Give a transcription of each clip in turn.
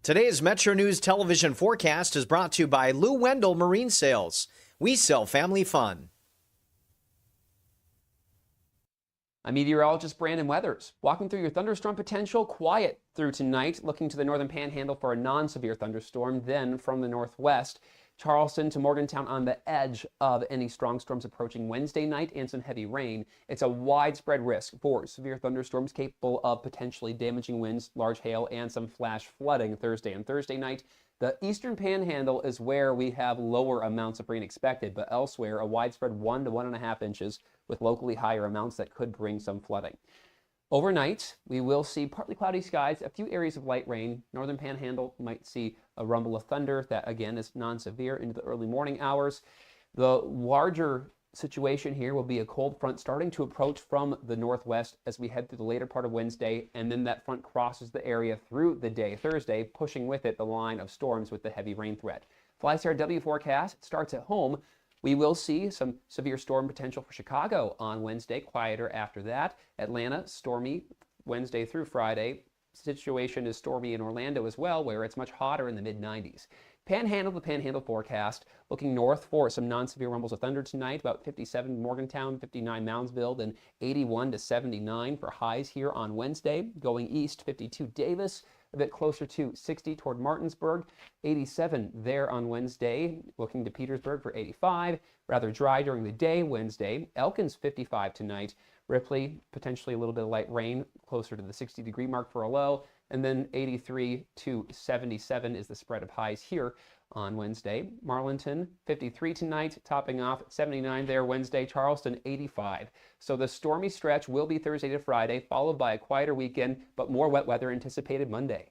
Today's Metro News television forecast is brought to you by Lou Wendell Marine Sales. We sell family fun. I'm meteorologist Brandon Weathers, walking through your thunderstorm potential. Quiet through tonight, looking to the northern panhandle for a non-severe thunderstorm. Then from the northwest, Charleston to Morgantown on the edge of any strong storms approaching Wednesday night and some heavy rain. It's a widespread risk for severe thunderstorms capable of potentially damaging winds, large hail, and some flash flooding Thursday and Thursday night. The eastern panhandle is where we have lower amounts of rain expected, but elsewhere a widespread 1 to 1.5 inches with locally higher amounts that could bring some flooding. Overnight, we will see partly cloudy skies, a few areas of light rain. Northern panhandle might see a rumble of thunder that, again, is non-severe into the early morning hours. The larger situation here will be a cold front starting to approach from the northwest as we head through the later part of Wednesday, and then that front crosses the area through the day Thursday, pushing with it the line of storms with the heavy rain threat. FlyStar forecast starts at home. We will see some severe storm potential for Chicago on Wednesday, quieter after that. Atlanta, stormy Wednesday through Friday. Situation is stormy in Orlando as well, where it's much hotter in the mid-90s. Panhandle, the Panhandle forecast, looking north for some non-severe rumbles of thunder tonight, about 57 Morgantown, 59 Moundsville, and 81 to 79 for highs here on Wednesday. Going east, 52 Davis, a bit closer to 60 toward Martinsburg, 87 there on Wednesday, looking to Petersburg for 85. Rather dry during the day Wednesday. Elkins 55 tonight. Ripley, potentially a little bit of light rain, closer to the 60-degree mark for a low. And then 83 to 77 is the spread of highs here on Wednesday. Marlinton, 53 tonight, topping off at 79 there Wednesday. Charleston, 85. So the stormy stretch will be Thursday to Friday, followed by a quieter weekend, but more wet weather anticipated Monday.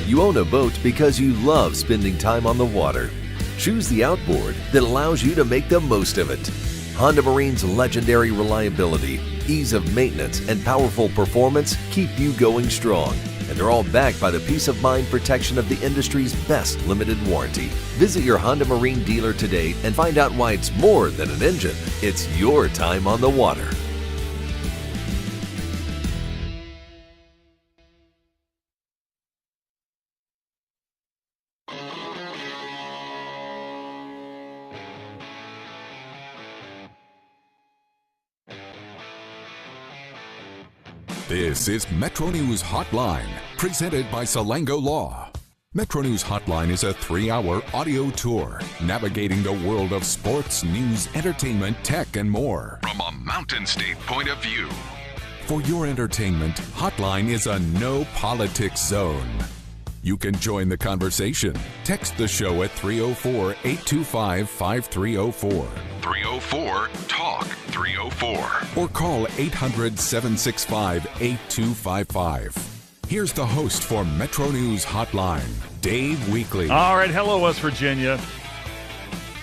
You own a boat because you love spending time on the water. Choose the outboard that allows you to make the most of it. Honda Marine's legendary reliability, ease of maintenance, and powerful performance keep you going strong. And they're all backed by the peace of mind protection of the industry's best limited warranty. Visit your Honda Marine dealer today and find out why it's more than an engine. It's your time on the water. This is Metro News Hotline, presented by Salango Law. Metro News Hotline is a 3-hour audio tour navigating the world of sports, news, entertainment, tech, and more from a Mountain State point of view. For your entertainment, Hotline is a no politics zone. You can join the conversation. Text the show at 304-825-5304. 304-TALK-304. Or call 800-765-8255. Here's the host for Metro News Hotline, Dave Weekley. All right, hello, West Virginia.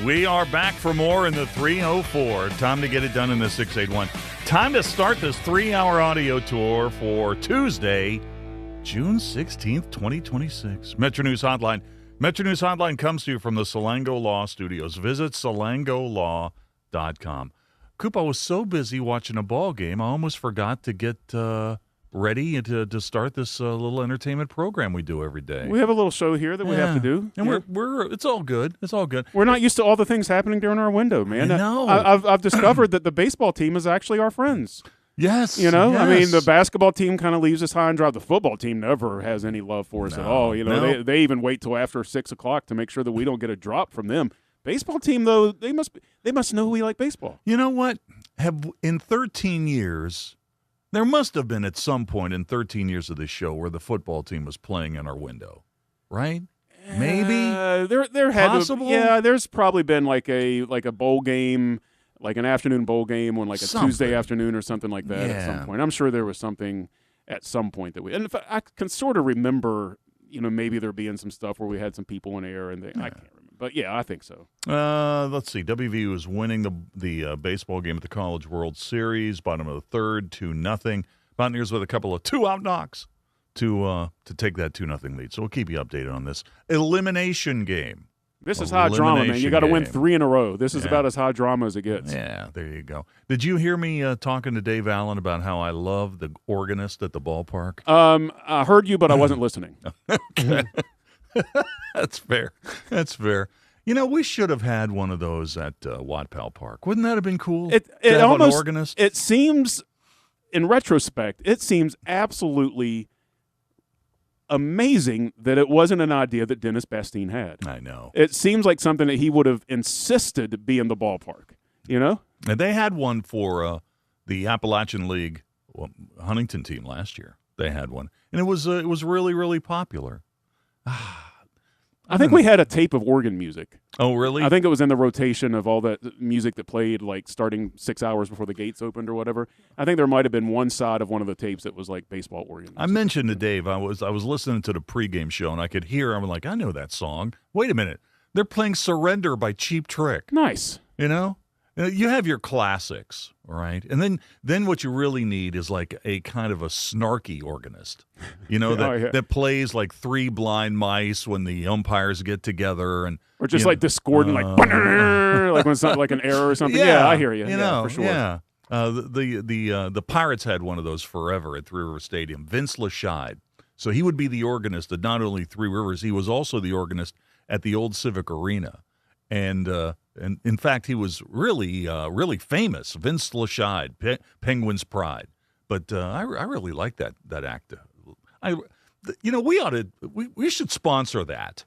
We are back for more in the 304. Time to get it done in the 681. Time to start this 3-hour audio tour for Tuesday, June 16th, 2026. Metro News Hotline. Metro News Hotline comes to you from the Salango Law Studios. Visit salangolaw.com. Coop, I was so busy watching a ball game, I almost forgot to get ready to start this little entertainment program we do every day. We have a little show here that we have to do. And we're it's all good. It's all good. We're not used to all the things happening during our window, man. No. I've discovered that the baseball team is actually our friends. Yes. You know, yes. I mean, the basketball team kind of leaves us high and dry. The football team never has any love for us at all. You know, they even wait till after 6 o'clock to make sure that we don't get a drop from them. Baseball team, though, they must know we like baseball. You know what? In 13 years, there must have been at some point in 13 years of this show where the football team was playing in our window, right? Maybe there had possible. There's probably been like a bowl game. Like an afternoon bowl game on like a Tuesday afternoon or something like that at some point. I'm sure there was something at some point that and I can sort of remember, you know, maybe there being some stuff where we had some people in air and I can't remember. But yeah, I think so. Let's see. WVU is winning the baseball game at the College World Series, bottom of the third, 2-0. Mountaineers with a couple of 2-out knocks to take that 2-0 lead. So we'll keep you updated on this elimination game. This is high drama, man. You got to win game. 3 in a row. This is about as high drama as it gets. Yeah, there you go. Did you hear me talking to Dave Allen about how I love the organist at the ballpark? I heard you, but I wasn't listening. Okay. That's fair. That's fair. You know, we should have had one of those at Watt-Powell Park. Wouldn't that have been cool? It to have almost, an organist? It seems, in retrospect, it seems absolutely amazing that it wasn't an idea that Dennis Bastine had. I know. It seems like something that he would have insisted be in the ballpark, you know? And they had one for the Appalachian League Huntington team last year. They had one. And it was really, really popular. I think we had a tape of organ music. Oh, really? I think it was in the rotation of all that music that played, like, starting 6 hours before the gates opened or whatever. I think there might have been one side of one of the tapes that was, like, baseball organ music. I mentioned to Dave, I was listening to the pregame show, and I could hear, I'm like, I know that song. Wait a minute. They're playing Surrender by Cheap Trick. Nice. You know? You have your classics, right? And then what you really need is like a kind of a snarky organist, you know, that plays like 3 blind mice when the umpires get together, and or just like discordant, like when it's not like an error or something. Yeah, I hear you. You know, for sure. Yeah. The Pirates had one of those forever at Three River Stadium. Vince Lashide. So he would be the organist at not only Three Rivers, he was also the organist at the old Civic Arena. And in fact, he was really, really famous. Vince Lashide, Penguin's Pride. But I really like that act. We should sponsor that.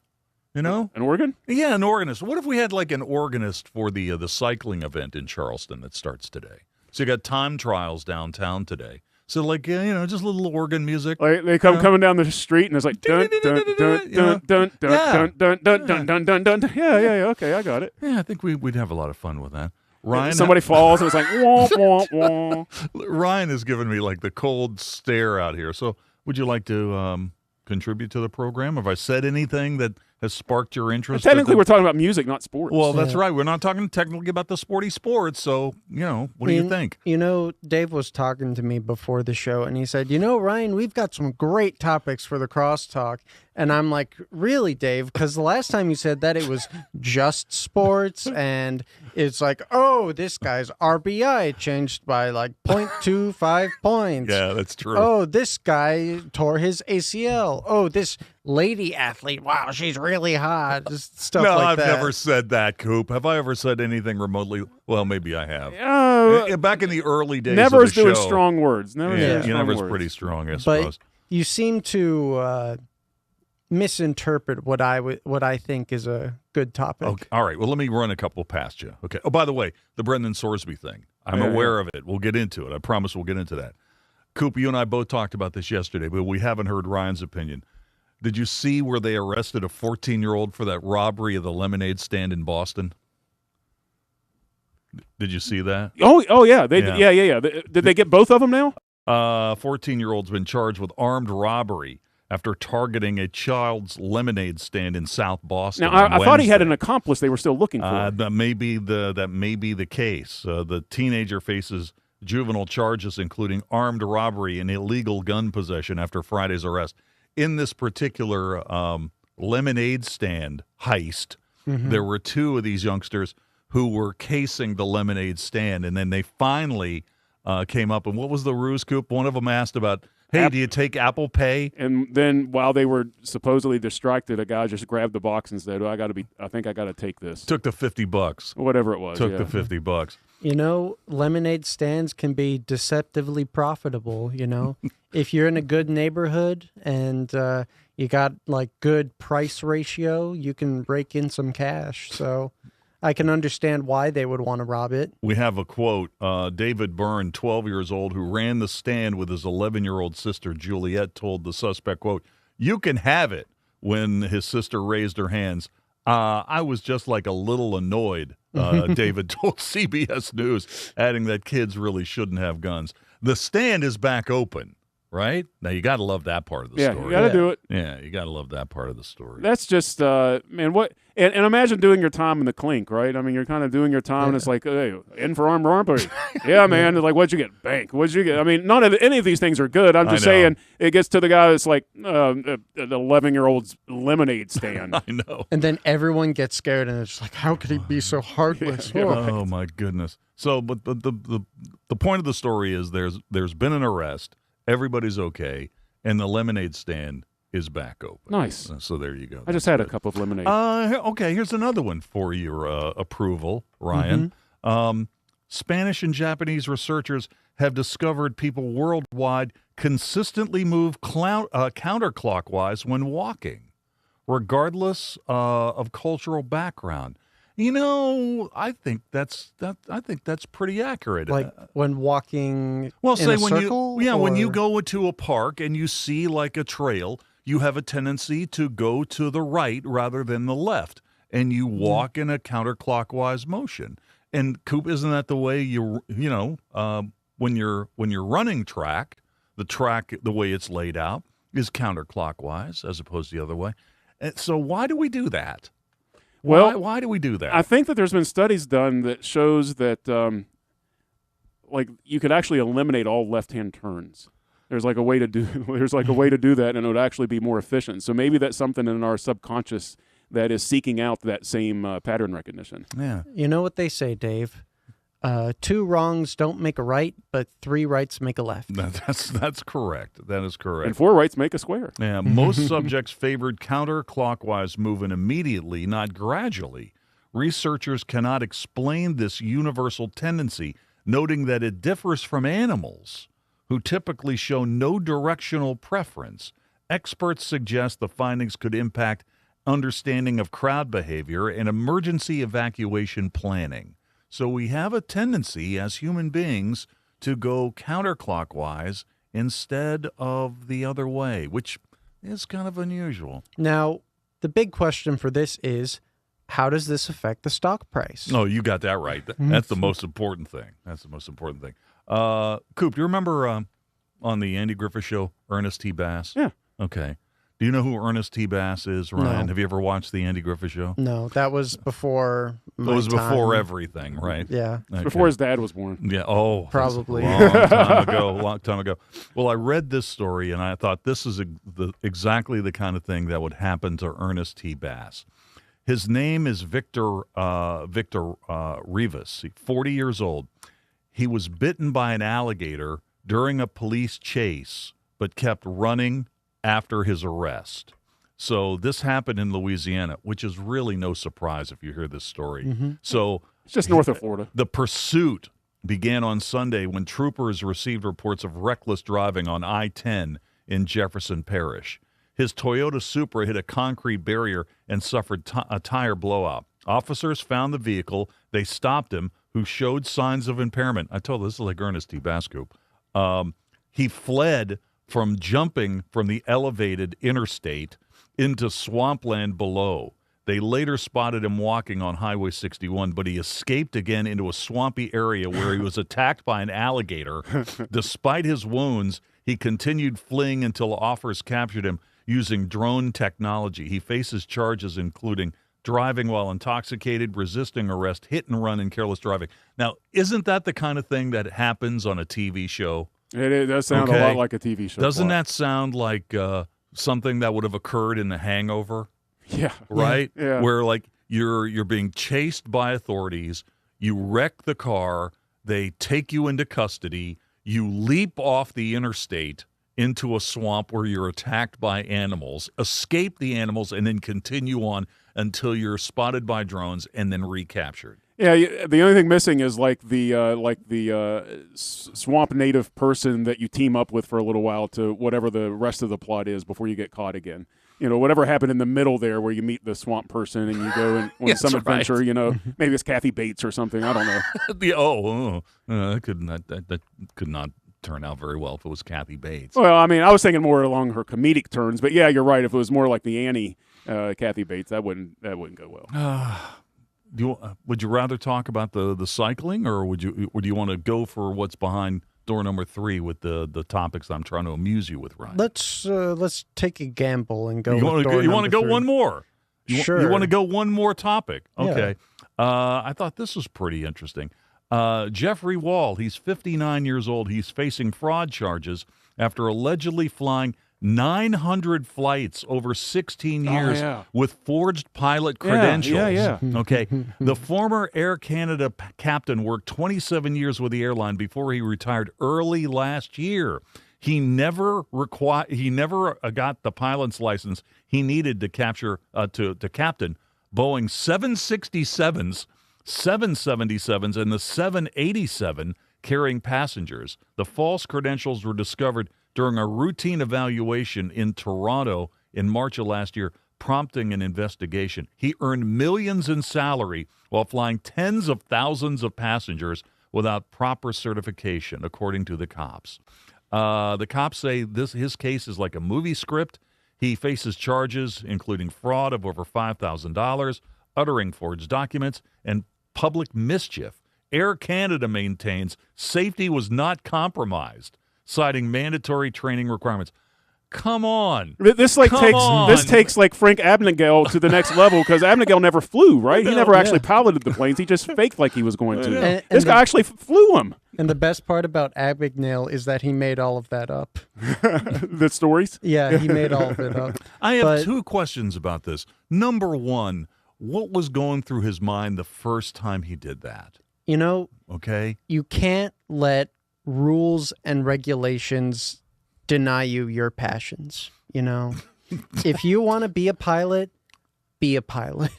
You know, an organ? Yeah, an organist. What if we had like an organist for the cycling event in Charleston that starts today? So you got time trials downtown today. So like just a little organ music. Like they coming down the street and it's like dun dun dun dun dun dun dun dun dun dun dun. Yeah. Okay, I got it. Yeah, I think we'd have a lot of fun with that. Ryan, somebody falls and it's like wah wah wah. Ryan has given me like the cold stare out here. So would you like to contribute to the program? Have I said anything that has sparked your interest? Technically, we're talking about music, not sports. Well, that's right. We're not talking technically about the sporty sports. So, what do you think? Dave was talking to me before the show, and he said, Ryan, we've got some great topics for the crosstalk. And I'm like, really, Dave? Because the last time you said that, it was just sports, and it's like, oh, this guy's RBI changed by like 0.25 points. Yeah, that's true. Oh, this guy tore his ACL. Oh, this lady athlete, wow, she's really hot. Just stuff like that. No, I've never said that, Coop. Have I ever said anything remotely? Well, maybe I have. Back in the early days of the show. Never's doing strong words. Never's pretty strong, I suppose. But you seem to misinterpret what I think is a good topic. Okay. All right. Well, let me run a couple past you. Okay. Oh, by the way, the Brendan Sorsby thing. I'm aware of it. We'll get into it. I promise we'll get into that. Coop, you and I both talked about this yesterday, but we haven't heard Ryan's opinion. Did you see where they arrested a 14-year-old for that robbery of the lemonade stand in Boston? Did you see that? Oh yeah. Yeah. Did they get both of them now? 14-year-old's been charged with armed robbery after targeting a child's lemonade stand in South Boston. Now, I thought he had an accomplice they were still looking for. That may be the case. The teenager faces juvenile charges, including armed robbery and illegal gun possession after Friday's arrest. In this particular lemonade stand heist, there were 2 of these youngsters who were casing the lemonade stand, and then they finally came up. And what was the ruse, Coop? One of them asked about, hey, do you take Apple Pay? And then while they were supposedly distracted, a guy just grabbed the box and said, I think I got to take this. Took the $50. Whatever it was. Took the $50. Lemonade stands can be deceptively profitable, If you're in a good neighborhood and you got like good price ratio, you can rake in some cash. So I can understand why they would want to rob it. We have a quote. David Byrne, 12 years old, who ran the stand with his 11-year-old sister, Juliet, told the suspect, quote, "You can have it," when his sister raised her hands. I was just like a little annoyed, David told CBS News, adding that kids really shouldn't have guns. The stand is back open. right? Now, you got to love that part of the story. Yeah, you got to do it. Yeah, you got to love that part of the story. That's just, man, what? And imagine doing your time in the clink, right? I mean, you're kind of doing your time, and it's like, hey, in for armed robbery. Yeah, man. It's like, what'd you get? Bank. What'd you get? I mean, any of these things are good. I'm just saying it gets to the guy that's like an 11-year-old's lemonade stand. I know. And then everyone gets scared, and it's like, how could he be so heartless? Oh, my goodness. So, but the point of the story is there's been an arrest. Everybody's okay, and the lemonade stand is back open. Nice. So there you go. I just had a cup of lemonade. Okay, here's another one for your approval, Ryan. Spanish and Japanese researchers have discovered people worldwide consistently move counterclockwise when walking, regardless of cultural background. You know, I think that's pretty accurate. Like when walking well, in say a when circle? when you go into a park and you see like a trail, you have a tendency to go to the right rather than the left, and you walk in a counterclockwise motion. And Coop, isn't that the way when you're running track, the way it's laid out is counterclockwise as opposed to the other way. And so why do we do that? Well, why do we do that? I think that there's been studies done that shows that like you could actually eliminate all left-hand turns. There's like a way to do that, and it would actually be more efficient. So maybe that's something in our subconscious that is seeking out that same pattern recognition. Yeah. You know what they say, Dave? 2 wrongs don't make a right, but 3 rights make a left. That's correct. That is correct. And 4 rights make a square. Yeah, most subjects favored counterclockwise movement immediately, not gradually. Researchers cannot explain this universal tendency, noting that it differs from animals, who typically show no directional preference. Experts suggest the findings could impact understanding of crowd behavior and emergency evacuation planning. So we have a tendency as human beings to go counterclockwise instead of the other way, which is kind of unusual. Now, the big question for this is, how does this affect the stock price? No, you got that right. That's the most important thing. Coop, do you remember on the Andy Griffith Show, Ernest T. Bass? Yeah. Okay. Do you know who Ernest T. Bass is, Ryan? No. Have you ever watched the Andy Griffith Show? No, that was before my It was time. before everything, right? Yeah. Okay. Before his dad was born. Yeah. Oh, Probably. Long time ago. Well, I read this story, and I thought this is exactly the kind of thing that would happen to Ernest T. Bass. His name is Victor Rivas, 40 years old. He was bitten by an alligator during a police chase, but kept running after his arrest. So this happened in Louisiana, which is really no surprise if you hear this story. So it's just north of Florida. The pursuit began on Sunday when troopers received reports of reckless driving on I-10 in Jefferson Parish. His Toyota Supra hit a concrete barrier and suffered a tire blowout. Officers found the vehicle. They stopped him, who showed signs of impairment. I told you, this is like Ernest T. Bass. He fled from jumping from the elevated interstate into swampland below. They later spotted him walking on Highway 61, but he escaped again into a swampy area where he was attacked by an alligator. Despite his wounds, he continued fleeing until officers captured him using drone technology. He faces charges including driving while intoxicated, resisting arrest, hit and run, and careless driving. Now, isn't that the kind of thing that happens on a TV show? It does sound a lot like a TV show. Doesn't that sound like something that would have occurred in The Hangover? Yeah. Right? Yeah. Where like you're being chased by authorities, you wreck the car, they take you into custody, you leap off the interstate into a swamp where you're attacked by animals, escape the animals, and then continue on until you're spotted by drones and then recaptured. Yeah, the only thing missing is like the swamp native person that you team up with for a little while to whatever the rest of the plot is before you get caught again. You know, whatever happened in the middle there where you meet the swamp person and you go on some adventure, right. You know, maybe it's Kathy Bates or something. I don't know. That could not turn out very well if it was Kathy Bates. Well, I mean, I was thinking more along her comedic turns, but yeah, you're right. If it was more like the Annie Kathy Bates, that wouldn't go well. Would you rather talk about the cycling, or do you want to go for what's behind door number 3 with the topics I'm trying to amuse you with, Ryan. Let's take a gamble and go. You want to go one more? Sure. You want to go one more topic? Okay. Yeah. I thought this was pretty interesting. Jeffrey Wall, he's 59 years old. He's facing fraud charges after allegedly flying 900 flights over 16 years with forged pilot credentials. Yeah. Okay. The former Air Canada captain worked 27 years with the airline before he retired early last year. He never got the pilot's license he needed to capture to captain Boeing 767s, 777s, and the 787 carrying passengers. The false credentials were discovered during a routine evaluation in Toronto in March of last year, prompting an investigation. He earned millions in salary while flying tens of thousands of passengers without proper certification, according to the cops. The cops say his case is like a movie script. He faces charges including fraud of over $5,000, uttering forged documents, and public mischief. Air Canada maintains safety was not compromised, citing mandatory training requirements. Come on. This takes like Frank Abagnale to the next level, because Abagnale never flew, right? He never actually piloted the planes. He just faked like he was going to. And this guy actually flew them. And the best part about Abagnale is that he made all of that up. The stories? Yeah, he made all of it up. I have 2 questions about this. Number 1, what was going through his mind the first time he did that? You know, okay, you can't let rules and regulations deny you your passions. You know, if you want to be a pilot, be a pilot.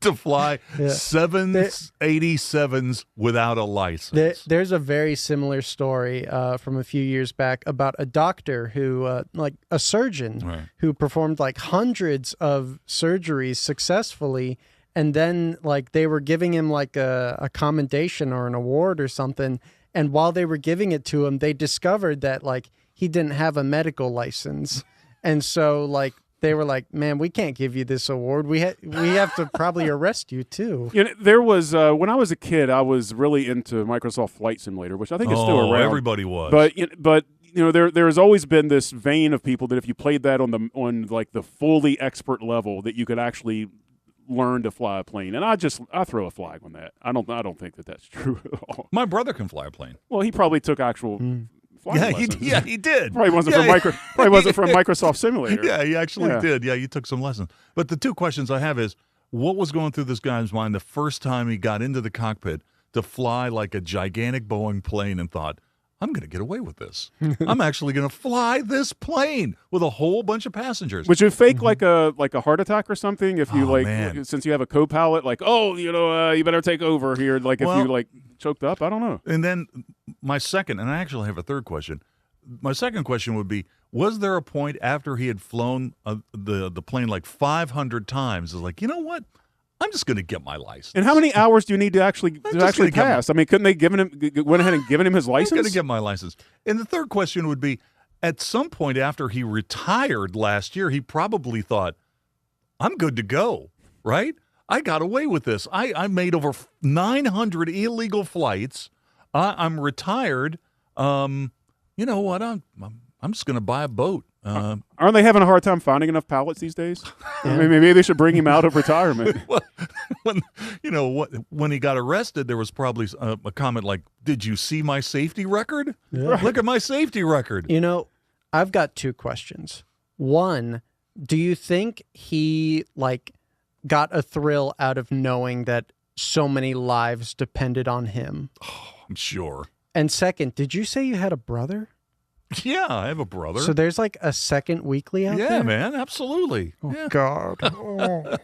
To fly 787s without a license. There's a very similar story from a few years back about a doctor who, like a surgeon, who performed like hundreds of surgeries successfully. And then, like, they were giving him, like, a commendation or an award or something. And while they were giving it to him, they discovered that, like, he didn't have a medical license. And so, like, they were like, man, we can't give you this award. We have to probably arrest you, too. You know, there was, when I was a kid, I was really into Microsoft Flight Simulator, which I think is still around. Everybody was. But you know, there has always been this vein of people that if you played that on like the fully expert level, that you could actually learn to fly a plane. And I throw a flag on that. I don't think that that's true at all. My brother can fly a plane. Well, he probably took actual flying lessons. He did. Probably wasn't from Microsoft Simulator. Yeah, he actually did. Yeah, he took some lessons. But the 2 questions I have is, what was going through this guy's mind the first time he got into the cockpit to fly like a gigantic Boeing plane and thought, I'm going to get away with this. I'm actually going to fly this plane with a whole bunch of passengers. Would you fake like a heart attack or something if you since you have a co-pilot, like, you better take over here, like if you like choked up? I don't know. And then my second, and I actually have a third question. My second question would be, was there a point after he had flown the plane like 500 times, is like, you know what? I'm just going to get my license. And how many hours do you need to actually pass? I mean, couldn't they went ahead and given him his license? I'm going to get my license. And the third question would be, at some point after he retired last year, he probably thought, I'm good to go, right? I got away with this. I made over 900 illegal flights. I'm retired. You know what? I'm just going to buy a boat. Aren't they having a hard time finding enough pilots these days? I mean, maybe they should bring him out of retirement. When he got arrested, there was probably a comment like, "Did you see my safety record? Yeah. Look at my safety record." You know, I've got 2 questions. One, do you think he got a thrill out of knowing that so many lives depended on him? Oh, I'm sure. And second, did you say you had a brother? Yeah, I have a brother. So there's like a second weekly out there? Yeah, man, absolutely. Oh, yeah. God. Oh.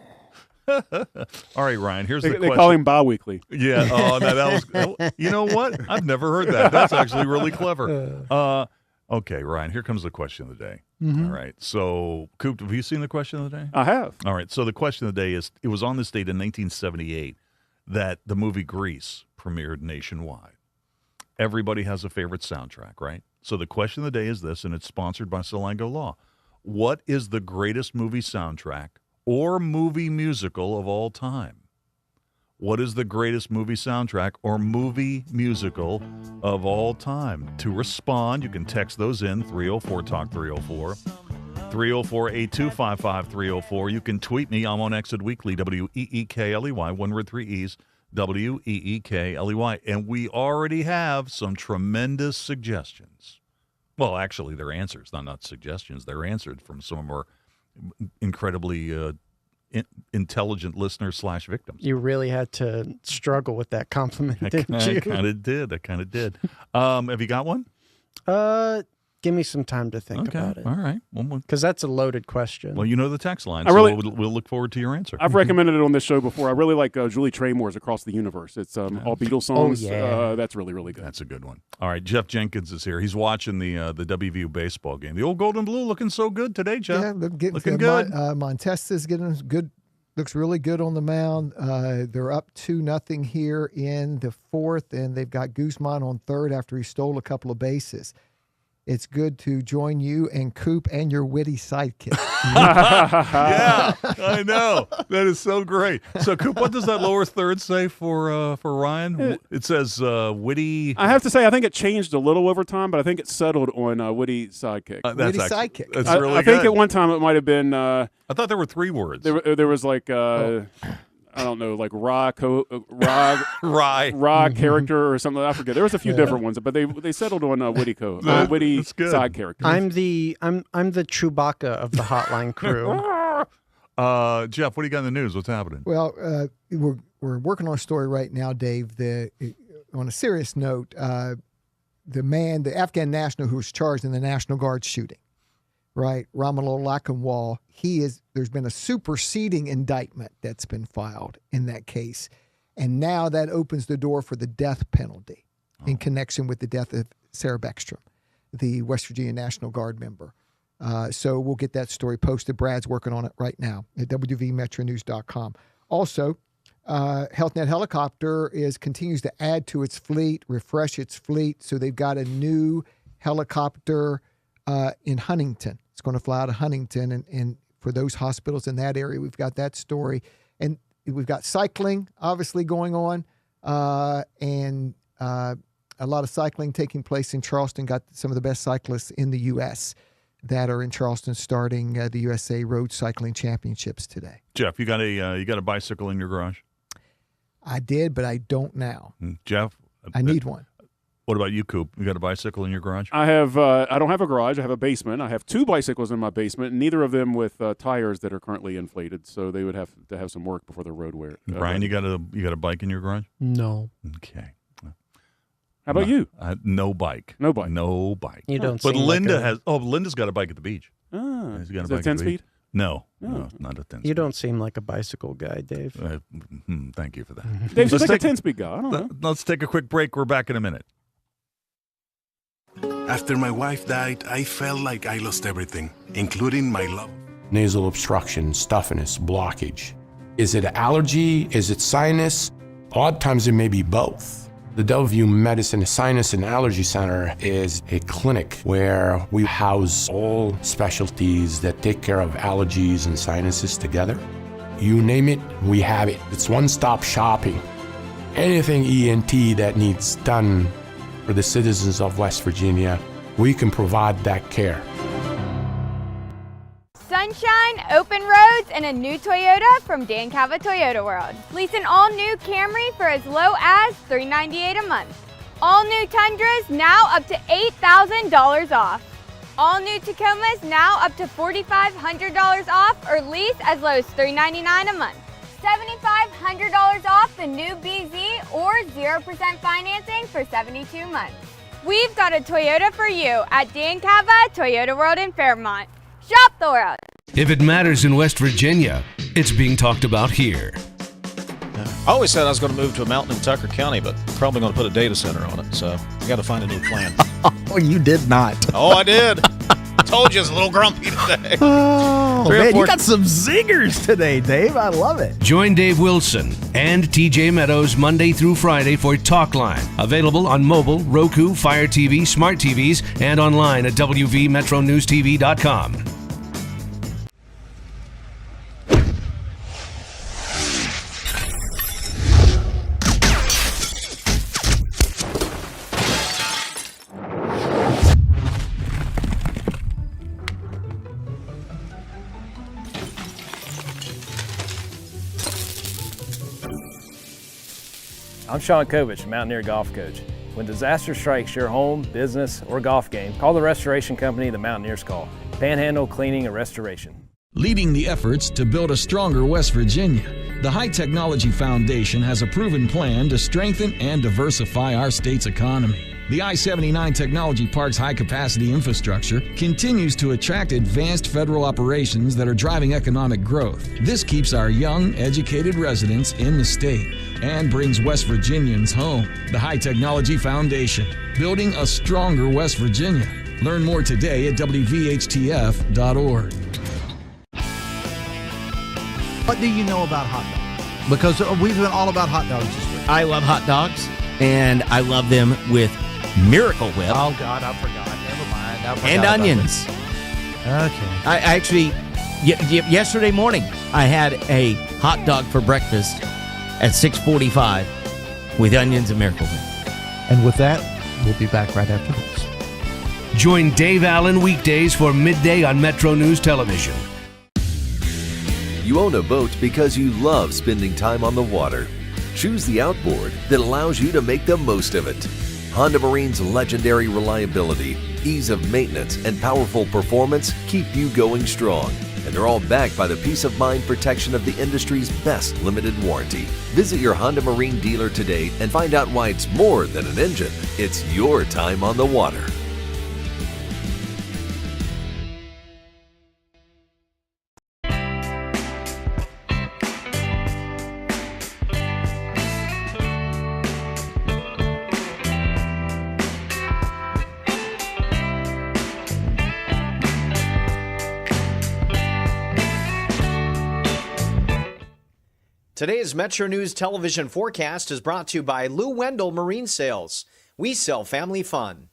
All right, Ryan, here's the question. They call him bi-weekly. Yeah. Oh, that was, you know what? I've never heard that. That's actually really clever. Okay, Ryan, here comes the question of the day. Mm-hmm. All right. So, Coop, have you seen the question of the day? I have. All right. So the question of the day is, it was on this date in 1978 that the movie Grease premiered nationwide. Everybody has a favorite soundtrack, right? So the question of the day is this, and it's sponsored by Salango Law. What is the greatest movie soundtrack or movie musical of all time? What is the greatest movie soundtrack or movie musical of all time? To respond, you can text those in 304-TALK-304. 304-8255-304. You can tweet me. I'm on Exit Weekly, WEEKLEY, one word, 3 E's, WEEKLEY. And we already have some tremendous suggestions. Well, actually, they're answers, not suggestions. They're answered from some of our incredibly intelligent listeners / victims. You really had to struggle with that compliment, didn't you? I kind of did. Have you got one? Give me some time to think about it. All right. Because that's a loaded question. Well, you know the text line, we'll look forward to your answer. I've recommended it on this show before. I really like Julie Traymore's Across the Universe. It's all Beatles songs. Oh, yeah. That's really, really good. That's a good one. All right, Jeff Jenkins is here. He's watching the WVU baseball game. The old Gold and Blue looking so good today, Jeff. Yeah, looking good. Montesta's getting good. Looks really good on the mound. They're up 2-0 here in the fourth, and they've got Guzman on third after he stole a couple of bases. It's good to join you and Coop and your witty sidekick. Yeah, I know. That is so great. So, Coop, what does that lower third say for Ryan? It says witty. I have to say, I think it changed a little over time, but I think it settled on witty sidekick. Witty sidekick. That's really I think good. at one time it might have been. I thought there were 3 words. There was like. I don't know, like raw character or something. I forget. There was a few different ones, but they settled on witty side character. I'm the Chewbacca of the Hotline crew. Jeff, what do you got in the news? What's happening? Well, we're working on a story right now, Dave. On a serious note, the Afghan national who was charged in the National Guard shooting, right, Ramallah Lakanwal, there's been a superseding indictment that's been filed in that case. And now that opens the door for the death penalty in connection with the death of Sarah Beckstrom, the West Virginia National Guard member. So we'll get that story posted. Brad's working on it right now at WVMetroNews.com. Also, HealthNet Helicopter continues to add to its fleet, refresh its fleet. So they've got a new helicopter in Huntington. It's going to fly out of Huntington, and for those hospitals in that area, we've got that story. And we've got cycling, obviously, going on, and a lot of cycling taking place in Charleston. Got some of the best cyclists in the U.S. that are in Charleston starting the USA Road Cycling Championships today. Jeff, you got a bicycle in your garage? I did, but I don't now. Jeff? I need one. What about you, Coop? You got a bicycle in your garage? I have. I don't have a garage. I have a basement. I have 2 bicycles in my basement, neither of them with tires that are currently inflated, so they would have to have some work before they're roadwear. Brian, you got a bike in your garage? No. Okay. How about you? No bike. No bike. No bike. You don't. But Linda has. Oh, Linda's got a bike at the beach. Is got it 10 speed? No, not a 10. You don't seem like a bicycle guy, Dave. Thank you for that. Dave's just like a 10-speed guy. I don't know. Let's take a quick break. We're back in a minute. After my wife died, I felt like I lost everything, including my love. Nasal obstruction, stuffiness, blockage. Is it allergy? Is it sinus? A lot of times it may be both. The WVU Medicine Sinus and Allergy Center is a clinic where we house all specialties that take care of allergies and sinuses together. You name it, we have it. It's one-stop shopping. Anything ENT that needs done for the citizens of West Virginia, we can provide that care. Sunshine, open roads, and a new Toyota from Dan Cava Toyota World. Lease an all-new Camry for as low as $398 a month. All new Tundras now up to $8,000 off. All new Tacomas now up to $4,500 off or lease as low as $399 a month. $7,500 off the new BZ or 0% financing for 72 months. We've got a Toyota for you at Dan Cava Toyota World in Fairmont. Shop the world. If it matters in West Virginia, it's being talked about here. I always said I was going to move to a mountain in Tucker County, but probably going to put a data center on it, so I got to find a new plan. Oh, you did not. Oh, I did. Told you I was a little grumpy today. Oh, man, you got some zingers today, Dave. I love it. Join Dave Wilson and TJ Meadows Monday through Friday for Talkline. Available on mobile, Roku, Fire TV, smart TVs, and online at WVMetroNewsTV.com. I'm Sean Kovich, Mountaineer Golf Coach. When disaster strikes your home, business, or golf game, call the restoration company the Mountaineers call. Panhandle Cleaning and Restoration. Leading the efforts to build a stronger West Virginia, the High Technology Foundation has a proven plan to strengthen and diversify our state's economy. The I-79 Technology Park's high-capacity infrastructure continues to attract advanced federal operations that are driving economic growth. This keeps our young, educated residents in the state and brings West Virginians home. The High Technology Foundation, building a stronger West Virginia. Learn more today at wvhtf.org. What do you know about hot dogs? Because we've been all about hot dogs this week. I love hot dogs, and I love them with Miracle Whip. Oh, God, I forgot. Never mind. And onions. Okay. I actually, yesterday morning, I had a hot dog for breakfast at 6:45 with onions and Miracle Whip. And with that, we'll be back right after this. Join Dave Allen weekdays for midday on Metro News Television. You own a boat because you love spending time on the water. Choose the outboard that allows you to make the most of it. Honda Marine's legendary reliability, ease of maintenance, and powerful performance keep you going strong. And they're all backed by the peace of mind protection of the industry's best limited warranty. Visit your Honda Marine dealer today and find out why it's more than an engine. It's your time on the water. Today's Metro News Television forecast is brought to you by Lou Wendell Marine Sales. We sell family fun.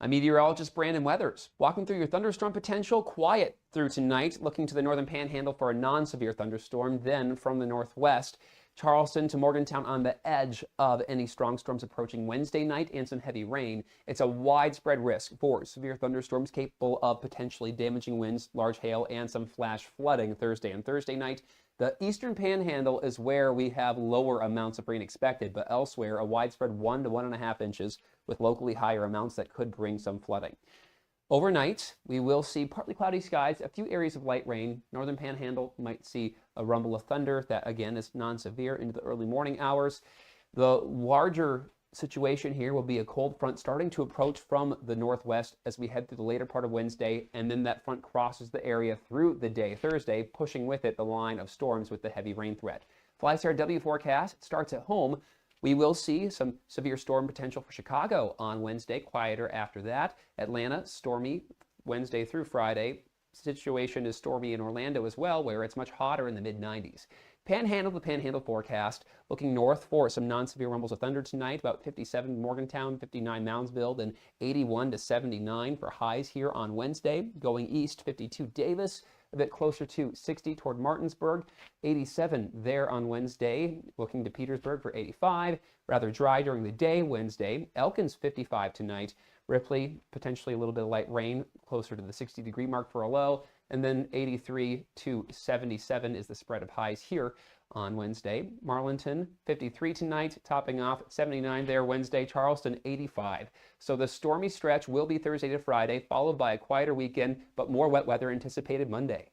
I'm meteorologist Brandon Weathers, walking through your thunderstorm potential quiet through tonight, looking to the northern panhandle for a non-severe thunderstorm, then from the northwest, Charleston to Morgantown on the edge of any strong storms approaching Wednesday night and some heavy rain. It's a widespread risk for severe thunderstorms capable of potentially damaging winds, large hail, and some flash flooding Thursday and Thursday night. The eastern panhandle is where we have lower amounts of rain expected, but elsewhere a widespread 1 to 1.5 inches with locally higher amounts that could bring some flooding. Overnight, we will see partly cloudy skies, a few areas of light rain. Northern panhandle might see a rumble of thunder that again is non-severe into the early morning hours. The larger situation here will be a cold front starting to approach from the northwest as we head through the later part of Wednesday, and then that front crosses the area through the day Thursday, pushing with it the line of storms with the heavy rain threat. FlyStar W forecast starts at home. We will see some severe storm potential for Chicago on Wednesday, quieter after that. Atlanta, stormy Wednesday through Friday. Situation is stormy in Orlando as well, where it's much hotter in the mid-90s. Panhandle to panhandle forecast, looking north for some non-severe rumbles of thunder tonight, about 57 Morgantown, 59 Moundsville, and 81 to 79 for highs here on Wednesday. Going east, 52 Davis, a bit closer to 60 toward Martinsburg, 87 there on Wednesday, looking to Petersburg for 85, rather dry during the day Wednesday. Elkins 55 tonight, Ripley potentially a little bit of light rain, closer to the 60-degree mark for a low, and then 83 to 77 is the spread of highs here on Wednesday. Marlinton 53 tonight, topping off 79 there Wednesday. Charleston 85. So the stormy stretch will be Thursday to Friday, followed by a quieter weekend, but more wet weather anticipated Monday.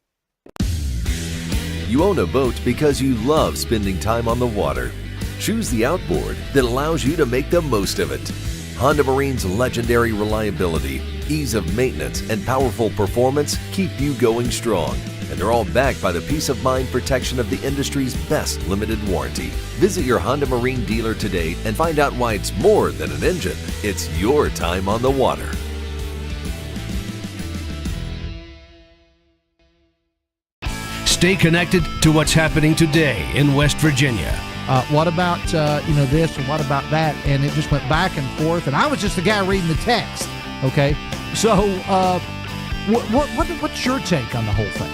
You own a boat because you love spending time on the water. Choose the outboard that allows you to make the most of it. Honda Marine's legendary reliability, ease of maintenance, and powerful performance keep you going strong. And they're all backed by the peace of mind protection of the industry's best limited warranty. Visit your Honda Marine dealer today and find out why it's more than an engine. It's your time on the water. Stay connected to what's happening today in West Virginia. What about this and what about that? And it just went back and forth. And I was just the guy reading the text. Okay, so what's your take on the whole thing?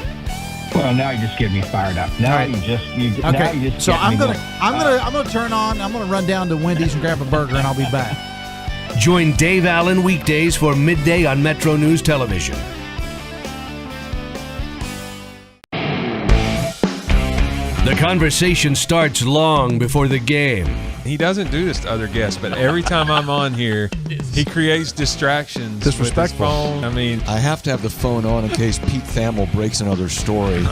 Well, now you just get me fired up. Now you just so I'm gonna turn on. I'm gonna run down to Wendy's and grab a burger, and I'll be back. Join Dave Allen weekdays for midday on Metro News Television. The conversation starts long before the game. He doesn't do this to other guests, but every time I'm on here, he creates distractions. Disrespectful. With his phone. I mean, I have to have the phone on in case Pete Thamel breaks another story.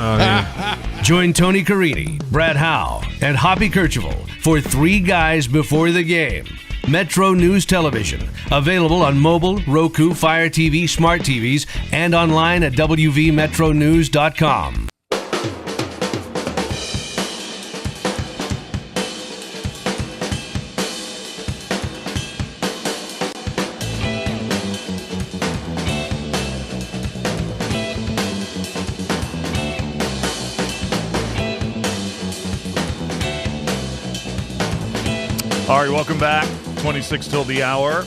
Join Tony Carini, Brad Howe, and Hoppy Kercheval for Three Guys Before the Game. Metro News Television, available on mobile, Roku, Fire TV, smart TVs, and online at wvmetronews.com. All right, welcome back. 26 till the hour.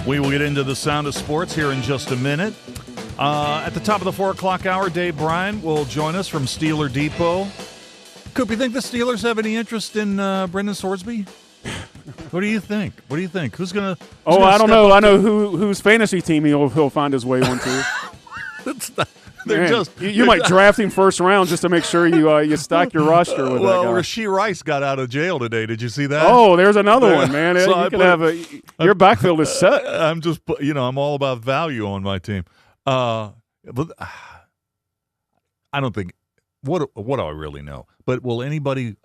We will get into the sound of sports here in just a minute. At the top of the 4 o'clock hour, Dave Bryan will join us from Steeler Depot. Coop, you think the Steelers have any interest in Brendan Sorsby? What do you think? Who's going to I don't know. I know whose fantasy team he'll find his way onto. You might draft him first round just to make sure you stack your roster with that guy. Well, Rashee Rice got out of jail today. Did you see that? Oh, there's another one, man. So your backfield is set. I'm just, I'm all about value on my team. But I don't think what do I really know? But will anybody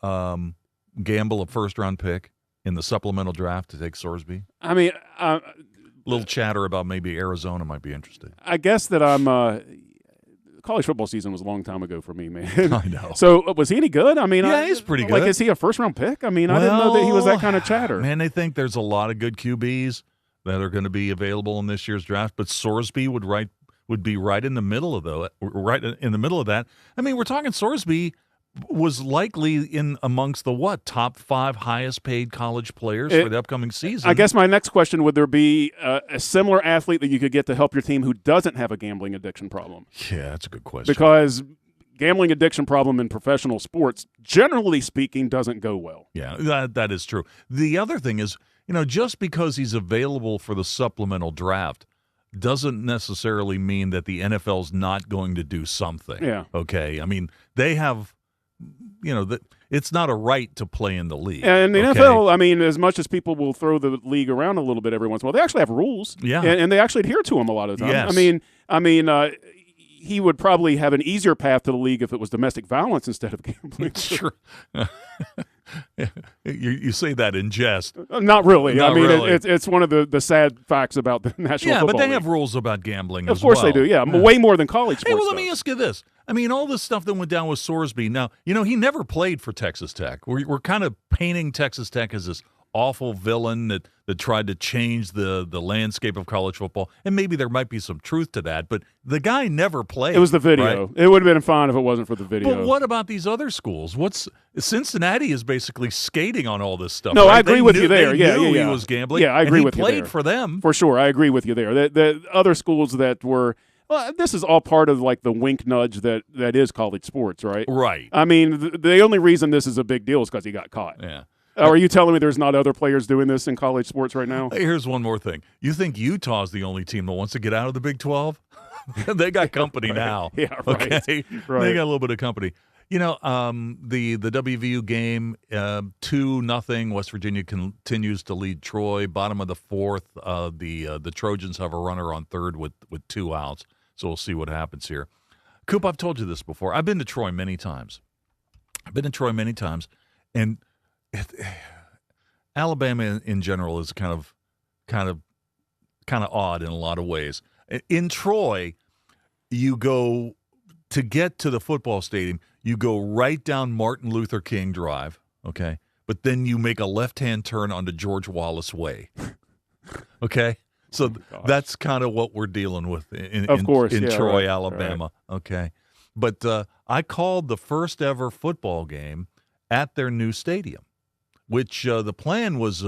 gamble a first-round pick in the supplemental draft to take Sorsby? I mean, little chatter about maybe Arizona might be interested. I guess that I'm. College football season was a long time ago for me, man. I know. So was he any good? I mean, he's pretty good. Like, is he a first-round pick? I mean, I didn't know that he was that kind of chatter. Man, they think there's a lot of good QBs that are going to be available in this year's draft, but Sorsby would be right in the middle of that. I mean, we're talking Sorsby was likely in amongst the top 5 highest paid college players for the upcoming season. I guess my next question, would there be a similar athlete that you could get to help your team who doesn't have a gambling addiction problem? Yeah, that's a good question. Because gambling addiction problem in professional sports, generally speaking, doesn't go well. Yeah, that is true. The other thing is, just because he's available for the supplemental draft doesn't necessarily mean that the NFL's not going to do something. Yeah. Okay? I mean, they have it's not a right to play in the league. And the NFL, I mean, as much as people will throw the league around a little bit every once in a while, they actually have rules. Yeah. And they actually adhere to them a lot of the time. Yes. I mean, he would probably have an easier path to the league if it was domestic violence instead of gambling. Sure. You say that in jest. Not really. Not I mean, really. it's one of the sad facts about the National Football but they League. have rules about gambling Of course they do, yeah. Way more than college sports. Hey, well, let me ask you this. I mean, all this stuff that went down with Sorsby. Now, he never played for Texas Tech. We're kind of painting Texas Tech as this awful villain that tried to change the landscape of college football. And maybe there might be some truth to that, but the guy never played. It was the video. Right? It would have been fine if it wasn't for the video. But what about these other schools? Cincinnati is basically skating on all this stuff. No, right? I agree with you there. They knew he was gambling. Yeah, I agree with you you there. He played for them. For sure, I agree with you there. The other schools that were – well, this is all part of like the wink nudge that is college sports, right? Right. I mean, the only reason this is a big deal is because he got caught. Yeah. Are you telling me there's not other players doing this in college sports right now? Hey, here's one more thing. You think Utah's the only team that wants to get out of the Big 12? They got company now. Yeah, right. Okay? Right. They got a little bit of company. The WVU game, 2-0. West Virginia continues to lead Troy. Bottom of the 4th, the Trojans have a runner on third with 2 outs. So we'll see what happens here. Coop, I've told you this before. I've been to Troy many times. And Alabama in general is kind of odd in a lot of ways. In Troy, you go to get to the football stadium, you go right down Martin Luther King Drive, okay? But then you make a left-hand turn onto George Wallace Way. Okay? So that's kind of what we're dealing with in Troy, right, Alabama. Right. Okay. But I called the first ever football game at their new stadium, which the plan was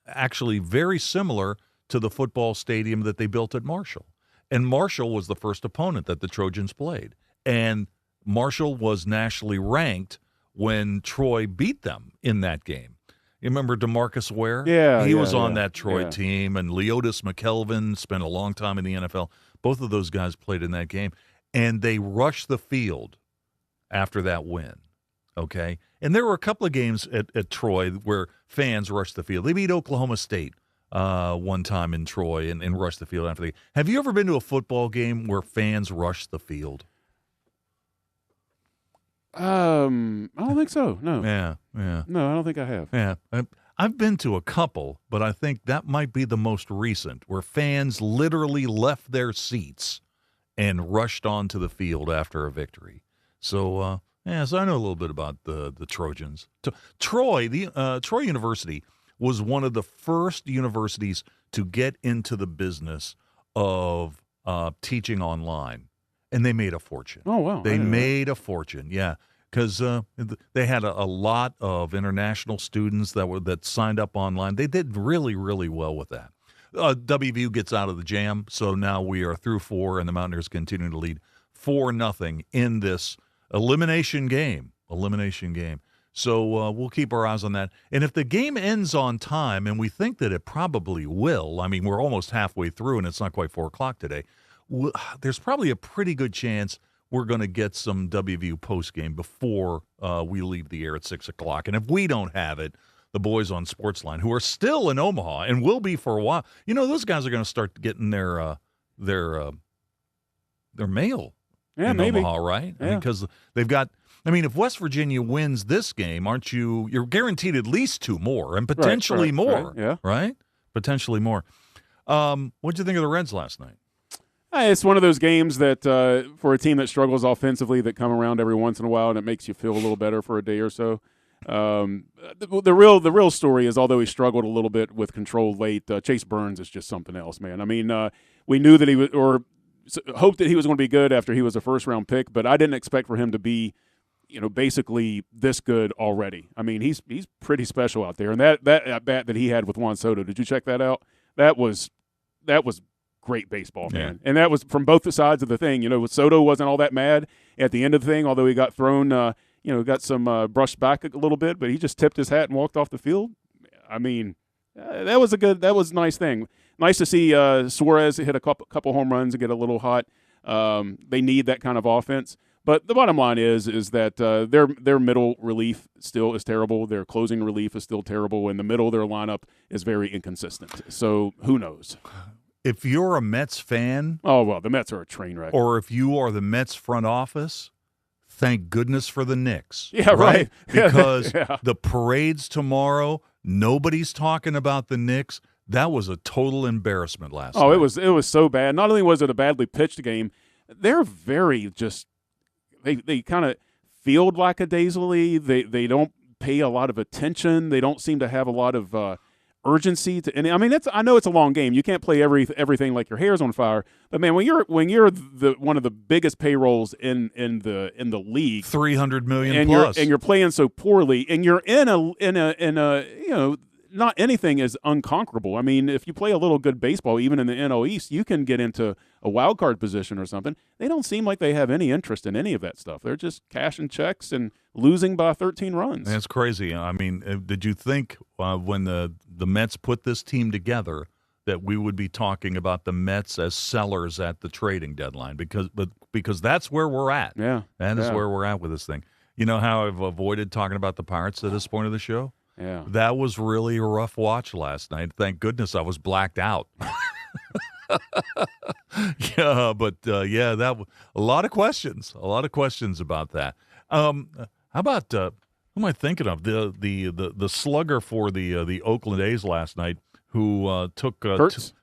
actually very similar to the football stadium that they built at Marshall. And Marshall was the first opponent that the Trojans played. And Marshall was nationally ranked when Troy beat them in that game. You remember DeMarcus Ware? Yeah. He was on that Troy team, and Leotis McKelvin spent a long time in the NFL. Both of those guys played in that game. And they rushed the field after that win. okay? And there were a couple of games at Troy where fans rushed the field. They beat Oklahoma State one time in Troy and rushed the field after the game. Have you ever been to a football game where fans rushed the field? I don't think so. No. Yeah. No, I don't think I have. Yeah. I've been to a couple, but I think that might be the most recent, where fans literally left their seats and rushed onto the field after a victory. So, so I know a little bit about the Trojans. Troy University was one of the first universities to get into the business of teaching online, and they made a fortune. Oh, wow. They made a fortune, yeah, because they had a lot of international students that signed up online. They did really, really well with that. WVU gets out of the jam, so now we are through 4, and the Mountaineers continue to lead 4-0 in this elimination game. So we'll keep our eyes on that. And if the game ends on time, and we think that it probably will, I mean, we're almost halfway through, and it's not quite 4 o'clock today, there's probably a pretty good chance we're going to get some WVU postgame before we leave the air at 6 o'clock. And if we don't have it, the boys on Sportsline, who are still in Omaha and will be for a while, those guys are going to start getting their mail in maybe. Omaha, right? Yeah. Because they've got. I mean, if West Virginia wins this game, you're guaranteed at least 2 more and potentially more, right? Yeah. Right? Potentially more. What'd you think of the Reds last night? It's one of those games that for a team that struggles offensively that come around every once in a while, and it makes you feel a little better for a day or so. The real story is, although he struggled a little bit with control late, Chase Burns is just something else, man. I mean, we knew that he was, or hoped that he was going to be good after he was a first-round pick, but I didn't expect for him to be, basically this good already. I mean, he's pretty special out there, and that bat that he had with Juan Soto, did you check that out? That was great baseball, man. Yeah. And that was from both the sides of the thing. Soto wasn't all that mad at the end of the thing, although he got thrown, got some brushed back a little bit, but he just tipped his hat and walked off the field. I mean, that was a nice thing. Nice to see Suarez hit a couple home runs and get a little hot. They need that kind of offense. But the bottom line is that their middle relief still is terrible. Their closing relief is still terrible. And the middle of their lineup is very inconsistent. So who knows? If you're a Mets fan. Oh, well, the Mets are a train wreck. Or if you are the Mets front office, thank goodness for the Knicks. Yeah, right. Because the parades tomorrow, nobody's talking about the Knicks. That was a total embarrassment last night. Oh, it was so bad. Not only was it a badly pitched game, they're very just they kind of field lackadaisically. They don't pay a lot of attention. They don't seem to have a lot of urgency to. And I mean, I know it's a long game. You can't play everything like your hair's on fire. But man, when you're one of the biggest payrolls in the league, $300 million plus, and you're playing so poorly, and you're in a not anything is unconquerable. I mean, if you play a little good baseball, even in the NL East, you can get into a wild card position or something. They don't seem like they have any interest in any of that stuff. They're just cashing checks and losing by 13 runs. That's crazy. I mean, did you think when the Mets put this team together that we would be talking about the Mets as sellers at the trading deadline? Because that's where we're at. Yeah, that is where we're at with this thing. You know how I've avoided talking about the Pirates at this point of the show? Yeah. That was really a rough watch last night. Thank goodness I was blacked out. That a lot of questions about that. How about who am I thinking of? The slugger for the Oakland A's last night, who took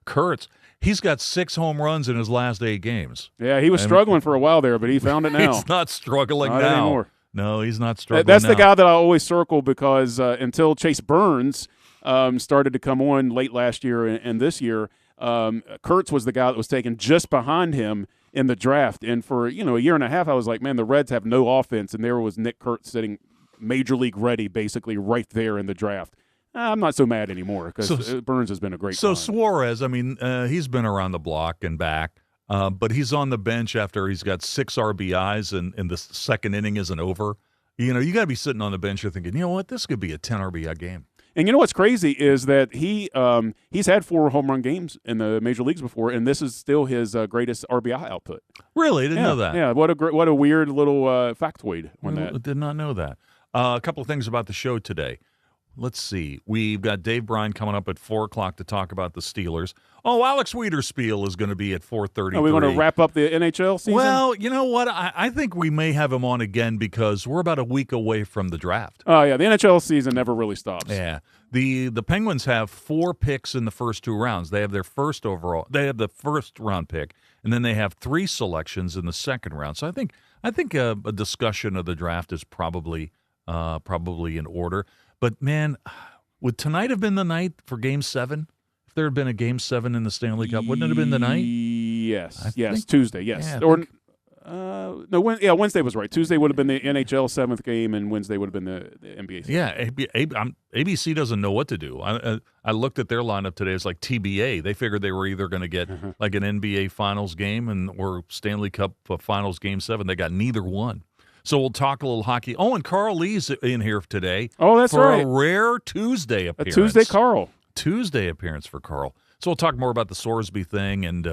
Kurtz. He's got 6 home runs in his last 8 games. Yeah, he was struggling for a while there, but he found it now. He's not struggling not now. Anymore. No, he's not struggling. That's now. the guy that I always circle because until Chase Burns started to come on late last year and this year, Kurtz was the guy that was taken just behind him in the draft. And for a year and a half, I was like, man, the Reds have no offense, and there was Nick Kurtz sitting major league ready, basically right there in the draft. I'm not so mad anymore because Burns has been a great. So find. Suarez, I mean, he's been around the block and back. But he's on the bench after he's got 6 RBIs and the second inning isn't over. You got to be sitting on the bench. You're thinking, you know what, this could be a 10 RBI game. And you know what's crazy is that he's had 4 home run games in the major leagues before, and this is still his greatest RBI output. Really, I didn't know that. Yeah, what a weird little factoid on that. Did not know that. A couple of things about the show today. Let's see. We've got Dave Bryan coming up at 4 o'clock to talk about the Steelers. Oh, Alex Wiederspiel is going to be at 4:30. Are we going to wrap up the NHL season? Well, you know what? I think we may have him on again because we're about a week away from the draft. Oh, yeah. The NHL season never really stops. Yeah. The Penguins have 4 picks in the first 2 rounds. They have their first the first round pick, and then they have 3 selections in the second round. So I think a discussion of the draft is probably in order. But, man, would tonight have been the night for Game 7? If there had been a Game 7 in the Stanley Cup, wouldn't it have been the night? Yes. Tuesday, yes. Yeah, Wednesday was right. Tuesday would have been the NHL 7th game, and Wednesday would have been the NBA 7th. Yeah, ABC doesn't know what to do. I looked at their lineup today. It's like TBA. They figured they were either going to get like an NBA Finals game or Stanley Cup Finals Game 7. They got neither one. So we'll talk a little hockey. Oh, and Carl Lee's in here today. Oh, that's right. For a rare Tuesday appearance. A Tuesday Carl. Tuesday appearance for Carl. So we'll talk more about the Sorsby thing and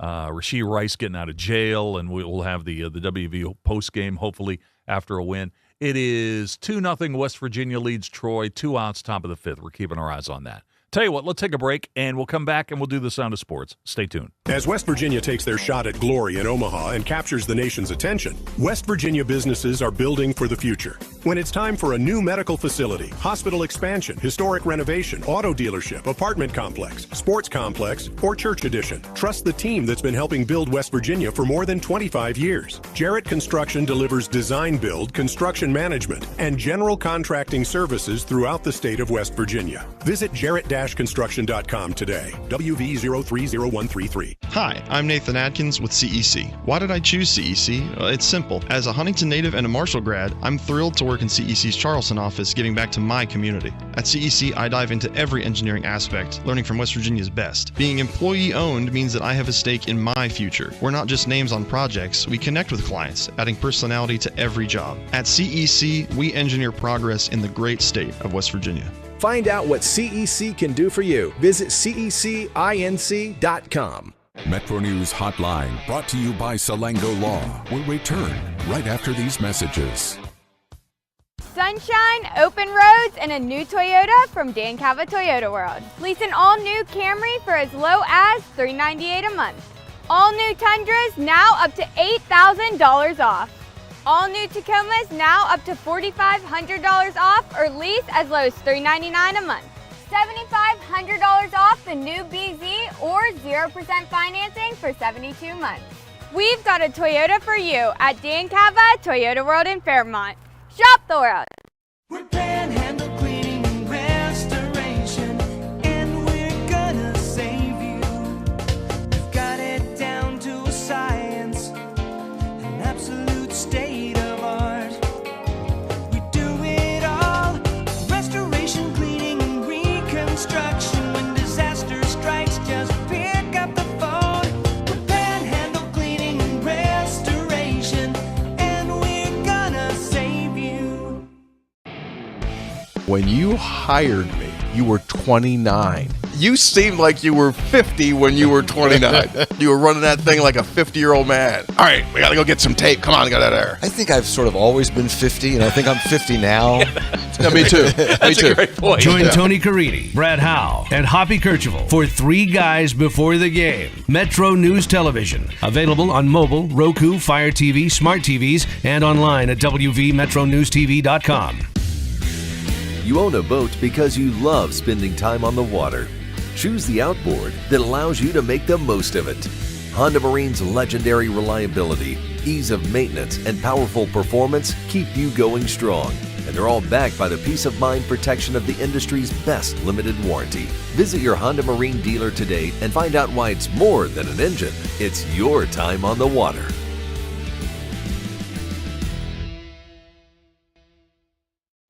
Rashee Rice getting out of jail, and we'll have the WV post game hopefully after a win. It is 2-0. West Virginia leads Troy. 2 outs, top of the 5th. We're keeping our eyes on that. Tell you what, let's take a break, and we'll come back, and we'll do the Sound of Sports. Stay tuned. As West Virginia takes their shot at glory in Omaha and captures the nation's attention, West Virginia businesses are building for the future. When it's time for a new medical facility, hospital expansion, historic renovation, auto dealership, apartment complex, sports complex, or church addition, trust the team that's been helping build West Virginia for more than 25 years. Jarrett Construction delivers design build, construction management, and general contracting services throughout the state of West Virginia. Visit Jarrett-construction.com today. WV030133. Hi, I'm Nathan Adkins with CEC. Why did I choose CEC? It's simple. As a Huntington native and a Marshall grad, I'm thrilled to work in CEC's Charleston office, giving back to my community. At CEC, I dive into every engineering aspect, learning from West Virginia's best. Being employee-owned means that I have a stake in my future. We're not just names on projects, we connect with clients, adding personality to every job. At CEC, we engineer progress in the great state of West Virginia. Find out what CEC can do for you. Visit cecinc.com. Metro News Hotline, brought to you by Salango Law, will return right after these messages. Sunshine, open roads, and a new Toyota from Dan Cava Toyota World. Lease an all-new Camry for as low as $398 a month. All new Tundras now up to $8,000 off. All new Tacomas now up to $4,500 off or lease as low as $399 a month. $7,500 off the new BZ or 0% financing for 72 months. We've got a Toyota for you at Dan Cava Toyota World in Fairmont. Shop the world. We're Panhandle Cleaning and Restoration, and we're gonna save you. We've got it down to a science, an absolute state of art. We do it all, restoration, cleaning, and reconstruction. When disaster strikes, just pick up the phone. We're Panhandle Cleaning and Restoration, and we're gonna save you. When you hired me, you were 29. You seemed like you were 50 when you were 29. You were running that thing like a 50-year-old man. All right, we got to go get some tape. Come on, get out of there. I think I've sort of always been 50, and I think I'm 50 now. Yeah, me too. That's me too. a great point. Join Tony Carini, Brad Howe, and Hoppy Kercheval for 3 Guys Before the Game. Metro News Television. Available on mobile, Roku, Fire TV, smart TVs, and online at WVMetroNewsTV.com. You own a boat because you love spending time on the water. Choose the outboard that allows you to make the most of it. Honda Marine's legendary reliability, ease of maintenance, and powerful performance keep you going strong. And they're all backed by the peace of mind protection of the industry's best limited warranty. Visit your Honda Marine dealer today and find out why it's more than an engine. It's your time on the water.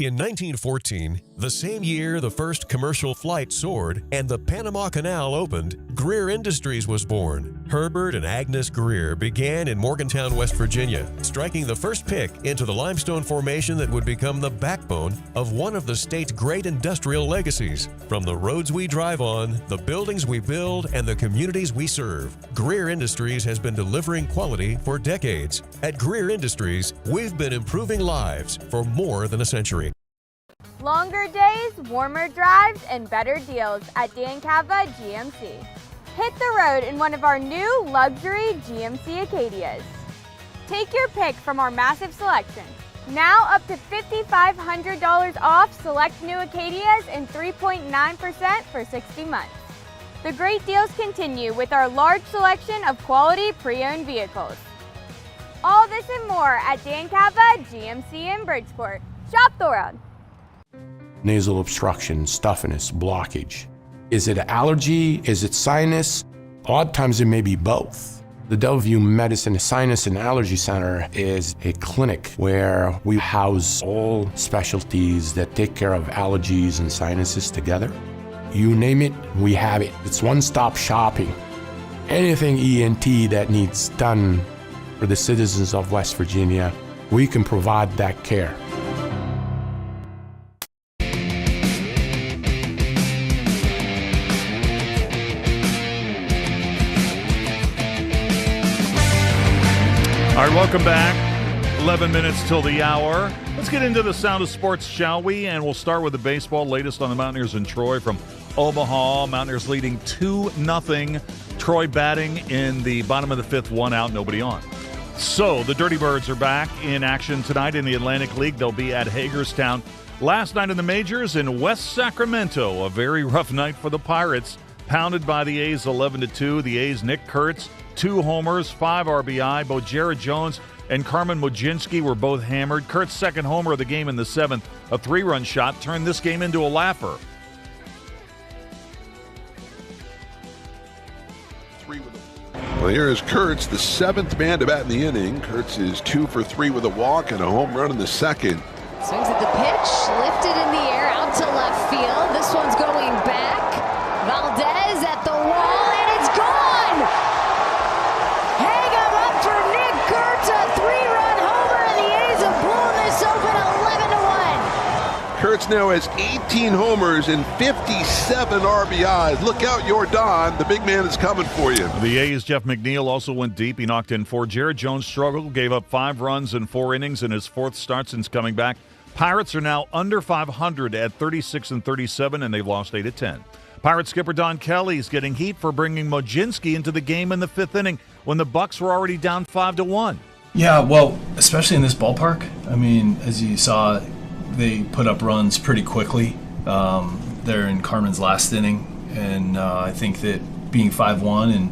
In 1914, the same year the first commercial flight soared and the Panama Canal opened, Greer Industries was born. Herbert and Agnes Greer began in Morgantown, West Virginia, striking the first pick into the limestone formation that would become the backbone of one of the state's great industrial legacies. From the roads we drive on, the buildings we build, and the communities we serve, Greer Industries has been delivering quality for decades. At Greer Industries, we've been improving lives for more than a century. Longer days, warmer drives, and better deals at Dan Cava GMC. Hit the road in one of our new luxury GMC Acadias. Take your pick from our massive selection. Now up to $5,500 off select new Acadias and 3.9% for 60 months. The great deals continue with our large selection of quality pre-owned vehicles. All this and more at Dan Cava GMC in Bridgeport. Shop the world. Nasal obstruction, stuffiness, blockage. Is it allergy? Is it sinus? A lot of times it may be both. The Delview Medicine Sinus and Allergy Center is a clinic where we house all specialties that take care of allergies and sinuses together. You name it, we have it. It's one-stop shopping. Anything ENT that needs done for the citizens of West Virginia, we can provide that care. All right, welcome back. 11 minutes till the hour. Let's get into the sound of sports, shall we? And we'll start with the baseball. Latest on the Mountaineers and Troy from Omaha. Mountaineers leading 2-0. Troy batting in the bottom of the fifth, one out, nobody on. So the Dirty Birds are back in action tonight in the Atlantic League. They'll be at Hagerstown. Last night in the majors in West Sacramento, a very rough night for the Pirates. Pounded by the A's 11-2. The A's, Nick Kurtz, 2 homers, 5 RBI. Both Jared Jones and Carmen Mojinski were both hammered. Kurtz's second homer of the game in the 7th, a 3-run shot, turned this game into a laugher. Well, here is Kurtz, the 7th man to bat in the inning. Kurtz is 2 for 3 with a walk and a home run in the second. Swings at the pitch, lifted in the air, out to left field. This one's going back. Valdez at the wall, and it's gone! Hang him up for Nick Kurtz, a 3-run homer, and the A's have blown this open 11-1. Kurtz now has 18 homers and 57 RBIs. Look out, your Don. The big man is coming for you. The A's, Jeff McNeil, also went deep. He knocked in 4. Jared Jones struggled, gave up 5 runs in 4 innings in his 4th start since coming back. Pirates are now under 500 at 36-37, and they've lost 8 of 10. Pirate skipper Don Kelly is getting heat for bringing Mojinski into the game in the 5th inning when the Bucks were already down 5-1. Yeah, well, especially in this ballpark. I mean, as you saw, they put up runs pretty quickly. They're in Carmen's last inning, and I think that being 5-1, and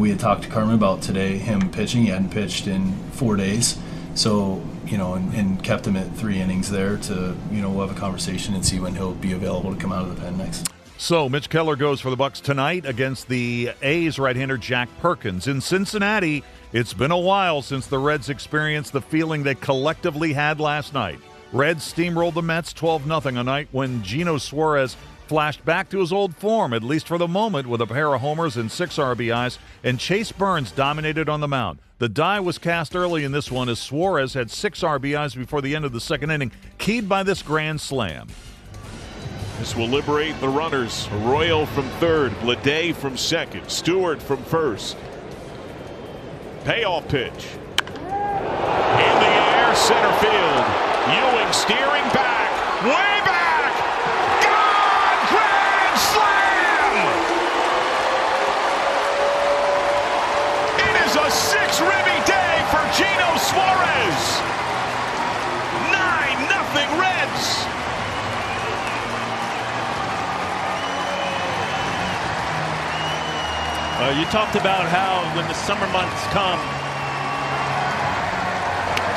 we had talked to Carmen about today him pitching. He hadn't pitched in 4 days, so and kept him at 3 innings there to we'll have a conversation and see when he'll be available to come out of the pen next. So Mitch Keller goes for the Bucks tonight against the A's right-hander Jack Perkins. In Cincinnati, it's been a while since the Reds experienced the feeling they collectively had last night. Reds steamrolled the Mets 12-0 a night when Gino Suarez flashed back to his old form, at least for the moment, with a pair of homers and 6 RBIs, and Chase Burns dominated on the mound. The die was cast early in this one as Suarez had 6 RBIs before the end of the 2nd inning, keyed by this grand slam. This will liberate the runners. Arroyo from 3rd, Bleday from 2nd, Stewart from 1st. Payoff pitch. In the air, center field. Ewing steering back, way back. Gone! Grand slam! It is a 6-ribby day for Gino Suarez. 9-0 Reds. You talked about how when the summer months come,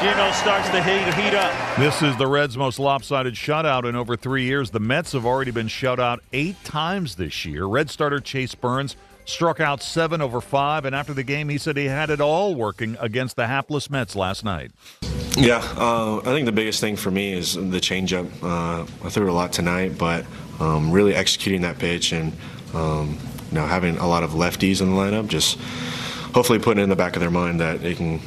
Gino starts to heat up. This is the Reds' most lopsided shutout in over 3 years. The Mets have already been shut out 8 times this year. Red starter Chase Burns struck out 7 over 5, and after the game he said he had it all working against the hapless Mets last night. Yeah, I think the biggest thing for me is the changeup. I threw it a lot tonight, but really executing that pitch and having a lot of lefties in the lineup, just hopefully putting it in the back of their mind that they can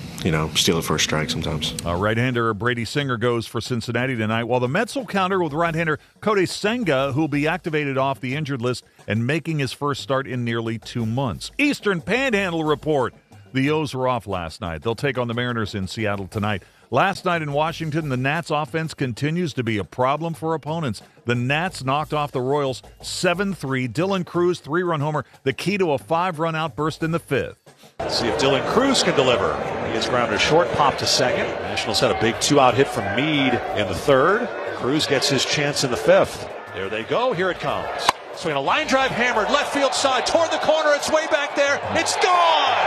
steal it for a strike sometimes. Right-hander Brady Singer goes for Cincinnati tonight, while the Mets will counter with right-hander Kodai Senga, who will be activated off the injured list and making his first start in nearly 2 months. Eastern Panhandle report. The O's were off last night. They'll take on the Mariners in Seattle tonight. Last night in Washington, the Nats offense continues to be a problem for opponents. The Nats knocked off the Royals 7-3. Dylan Cruz, 3-run homer, the key to a 5-run outburst in the 5th. Let's see if Dylan Cruz can deliver. He is grounded short, pop to second. Nationals had a big 2-out hit from Meade in the 3rd. Cruz gets his chance in the 5th. There they go. Here it comes. Swing a line drive hammered left field side toward the corner. It's way back there. It's gone.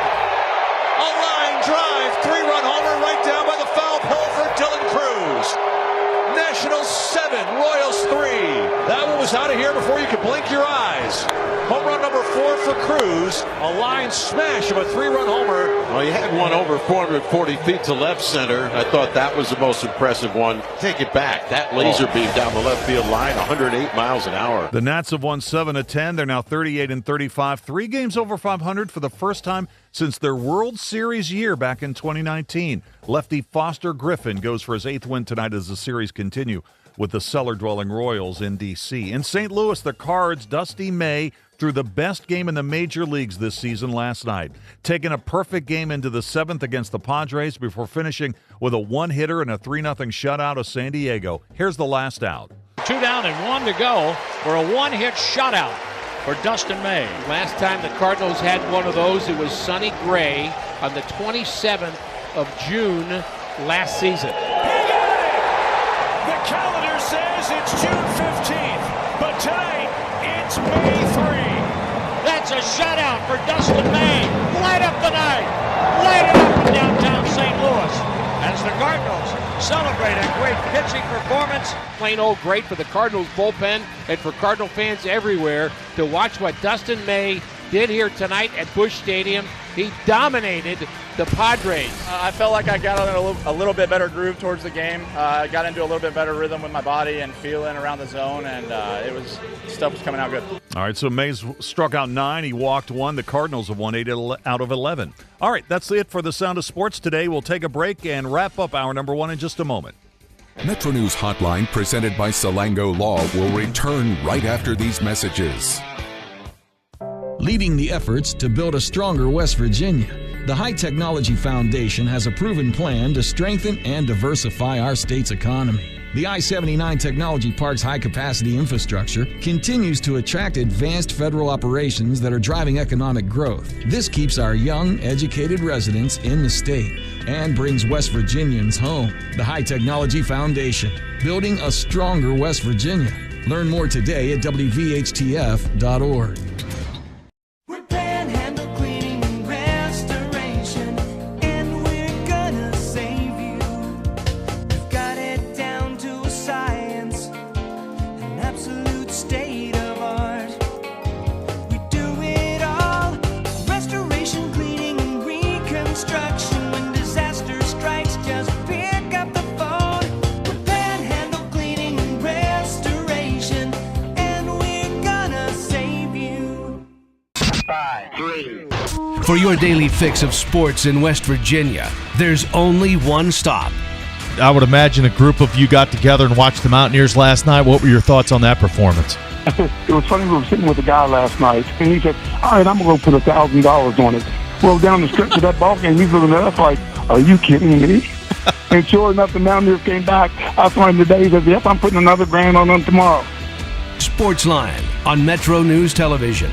A line drive, 3-run homer right down by the foul pole for Dylan Cruz. Nationals 7, Royals 3. That one was out of here before you could blink your eyes. Home run number 4 for Cruz. A line smash of a 3-run homer. Well, he had one over 440 feet to left center. I thought that was the most impressive one. Take it back. That laser beam down the left field line, 108 miles an hour. The Nats have won 7 of 10. They're now 38-35. 3 games over 500 for the first time since their World Series year back in 2019. Lefty Foster Griffin goes for his 8th win tonight as the series continue with the cellar-dwelling Royals in D.C. In St. Louis, the Cards' Dusty May threw the best game in the major leagues this season last night, taking a perfect game into the 7th against the Padres before finishing with a 1-hitter and a 3-0 shutout of San Diego. Here's the last out. 2 down and 1 to go for a 1-hit shutout for Dustin May. Last time the Cardinals had one of those, it was Sonny Gray on the 27th of June last season. The calendar says it's June 15th, but tonight it's May 3. That's a shutout for Dustin May. Light up the night. Light it up in downtown St. Louis as the Cardinals celebrate a great pitching performance. Plain old great for the Cardinals bullpen and for Cardinal fans everywhere to watch what Dustin May did here tonight at Busch Stadium. He dominated the Padres. I felt like I got on a little bit better groove towards the game. I got into a little bit better rhythm with my body and feeling around the zone, and stuff was coming out good. All right, so Mays struck out 9. He walked 1. The Cardinals have won 8 out of 11. All right, that's it for the Sound of Sports today. We'll take a break and wrap up hour number 1 in just a moment. Metro News Hotline, presented by Salango Law, will return right after these messages. Leading the efforts to build a stronger West Virginia, the High Technology Foundation has a proven plan to strengthen and diversify our state's economy. The I-79 Technology Park's high-capacity infrastructure continues to attract advanced federal operations that are driving economic growth. This keeps our young, educated residents in the state and brings West Virginians home. The High Technology Foundation, building a stronger West Virginia. Learn more today at WVHTF.org. For your daily fix of sports in West Virginia, there's only one stop. I would imagine a group of you got together and watched the Mountaineers last night. What were your thoughts on that performance? It was funny, we were sitting with a guy last night, and he said, all right, I'm going to go put $1,000 on it. Well, down the stretch of that ball game, he's looking at us like, are you kidding me? And sure enough, the Mountaineers came back. I saw him today. He said, yep, I'm putting another $1,000 on them tomorrow. Sportsline on Metro News Television.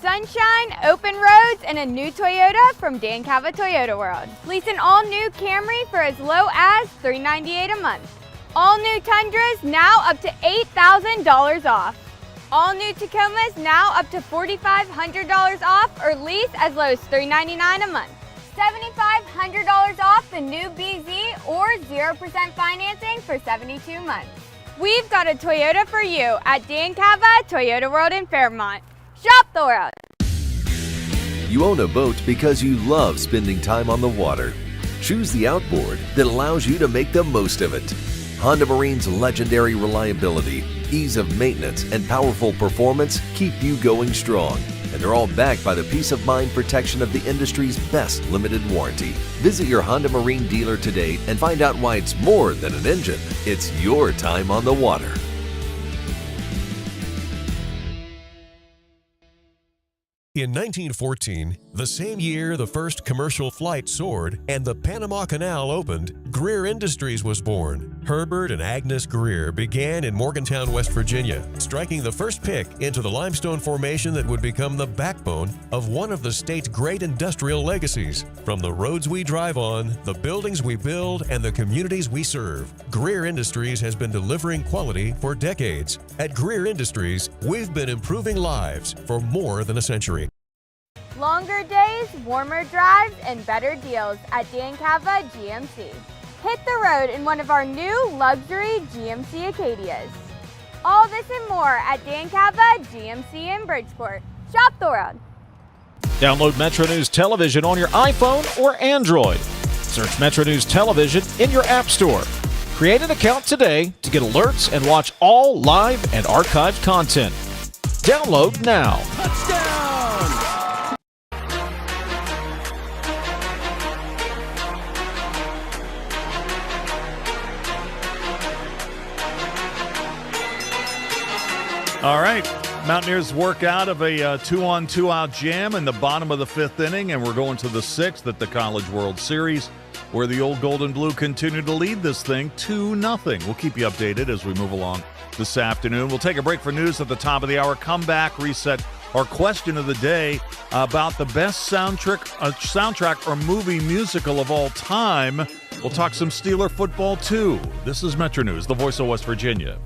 Sunshine, open roads, and a new Toyota from Dan Cava Toyota World. Lease an all-new Camry for as low as $398 a month. All new Tundras now up to $8,000 off. All new Tacomas now up to $4,500 off or lease as low as $399 a month. $7,500 off the new BZ or 0% financing for 72 months. We've got a Toyota for you at Dan Cava Toyota World in Fairmont. Shop the world. You own a boat because you love spending time on the water. Choose the outboard that allows you to make the most of it. Honda Marine's legendary reliability, ease of maintenance, and powerful performance keep you going strong. And they're all backed by the peace of mind protection of the industry's best limited warranty. Visit your Honda Marine dealer today and find out why it's more than an engine. It's your time on the water. In 1914, the same year the first commercial flight soared and the Panama Canal opened, Greer Industries was born. Herbert and Agnes Greer began in Morgantown, West Virginia, striking the first pick into the limestone formation that would become the backbone of one of the state's great industrial legacies. From the roads we drive on, the buildings we build, and the communities we serve, Greer Industries has been delivering quality for decades. At Greer Industries, we've been improving lives for more than a century. Longer days, warmer drives, and better deals at Dan Cava GMC. Hit the road in one of our new luxury GMC Acadias. All this and more at Dan Cava GMC in Bridgeport. Shop the world. Download Metro News Television on your iPhone or Android. Search Metro News Television in your App Store. Create an account today to get alerts and watch all live and archived content. Download now. All right, Mountaineers work out of a 2-on, 2-out jam in the bottom of the 5th inning, and we're going to the 6th at the College World Series, where the old Gold and Blue continue to lead this thing 2-0. We'll keep you updated as we move along this afternoon. We'll take a break for news at the top of the hour, come back, reset our question of the day about the best soundtrack or movie musical of all time. We'll talk some Steeler football, too. This is Metro News, the voice of West Virginia.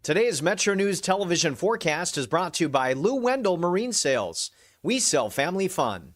Today's Metro News television forecast is brought to you by Lou Wendell Marine Sales. We sell family fun.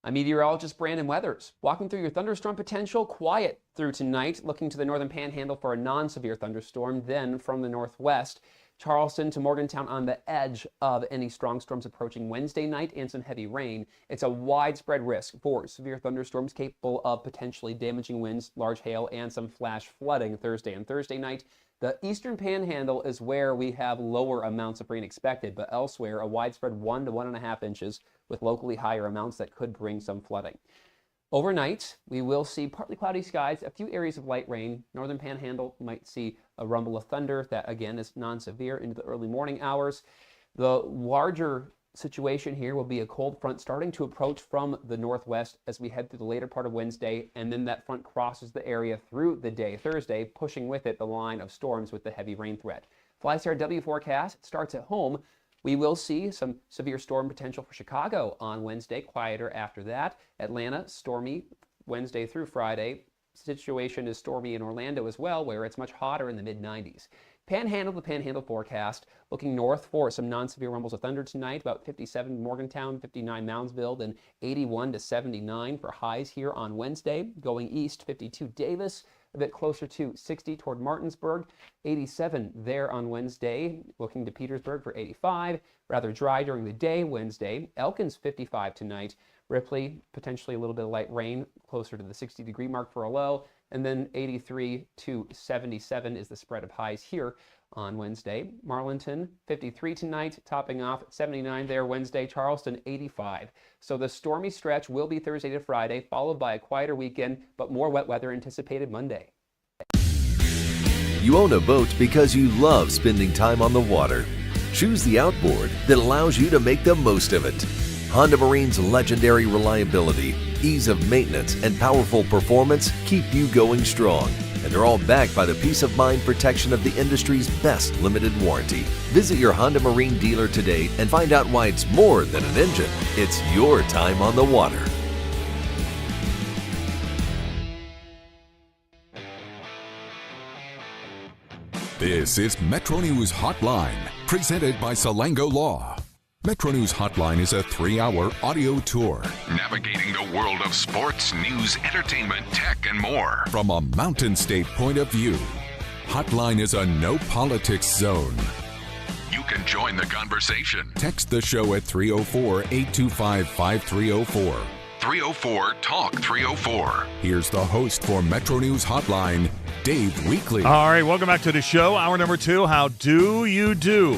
I'm meteorologist Brandon Weathers, walking through your thunderstorm potential quiet through tonight, looking to the northern panhandle for a non-severe thunderstorm, then from the northwest, Charleston to Morgantown on the edge of any strong storms approaching Wednesday night and some heavy rain. It's a widespread risk for severe thunderstorms capable of potentially damaging winds, large hail, and some flash flooding Thursday and Thursday night. The eastern panhandle is where we have lower amounts of rain expected, but elsewhere a widespread 1 to 1.5 inches with locally higher amounts that could bring some flooding. Overnight, we will see partly cloudy skies, a few areas of light rain. Northern panhandle might see a rumble of thunder that again is non-severe into the early morning hours. The larger situation here will be a cold front starting to approach from the northwest as we head through the later part of Wednesday, and then that front crosses the area through the day Thursday, pushing with it the line of storms with the heavy rain threat. FlyStar W forecast starts at home. We will see some severe storm potential for Chicago on Wednesday, quieter after that. Atlanta, stormy Wednesday through Friday. Situation is stormy in Orlando as well, where it's much hotter in the mid-90s. Panhandle to panhandle forecast, looking north for some non-severe rumbles of thunder tonight, about 57 Morgantown, 59 Moundsville, and 81 to 79 for highs here on Wednesday. Going east, 52 Davis, a bit closer to 60 toward Martinsburg, 87 there on Wednesday, looking to Petersburg for 85, rather dry during the day Wednesday. Elkins 55 tonight, Ripley potentially a little bit of light rain, closer to the 60-degree mark for a low, and then 83 to 77 is the spread of highs here on Wednesday. Marlinton 53 tonight, topping off 79 there Wednesday. Charleston 85. So the stormy stretch will be Thursday to Friday, followed by a quieter weekend, but more wet weather anticipated Monday. You own a boat because you love spending time on the water. Choose the outboard that allows you to make the most of it. Honda Marine's legendary reliability, ease of maintenance, and powerful performance keep you going strong. And they're all backed by the peace of mind protection of the industry's best limited warranty. Visit your Honda Marine dealer today and find out why it's more than an engine. It's your time on the water. This is Metro News Hotline, presented by Salango Law. Metro News Hotline is a 3-hour audio tour navigating the world of sports, news, entertainment, tech, and more from a Mountain State point of view. Hotline is a no politics zone. You can join the conversation. Text the show at 304-825-5304. 304-TALK-304. Here's the host for Metro News Hotline, Dave Weekley. All right, welcome back to the show. Hour number 2, how do you do?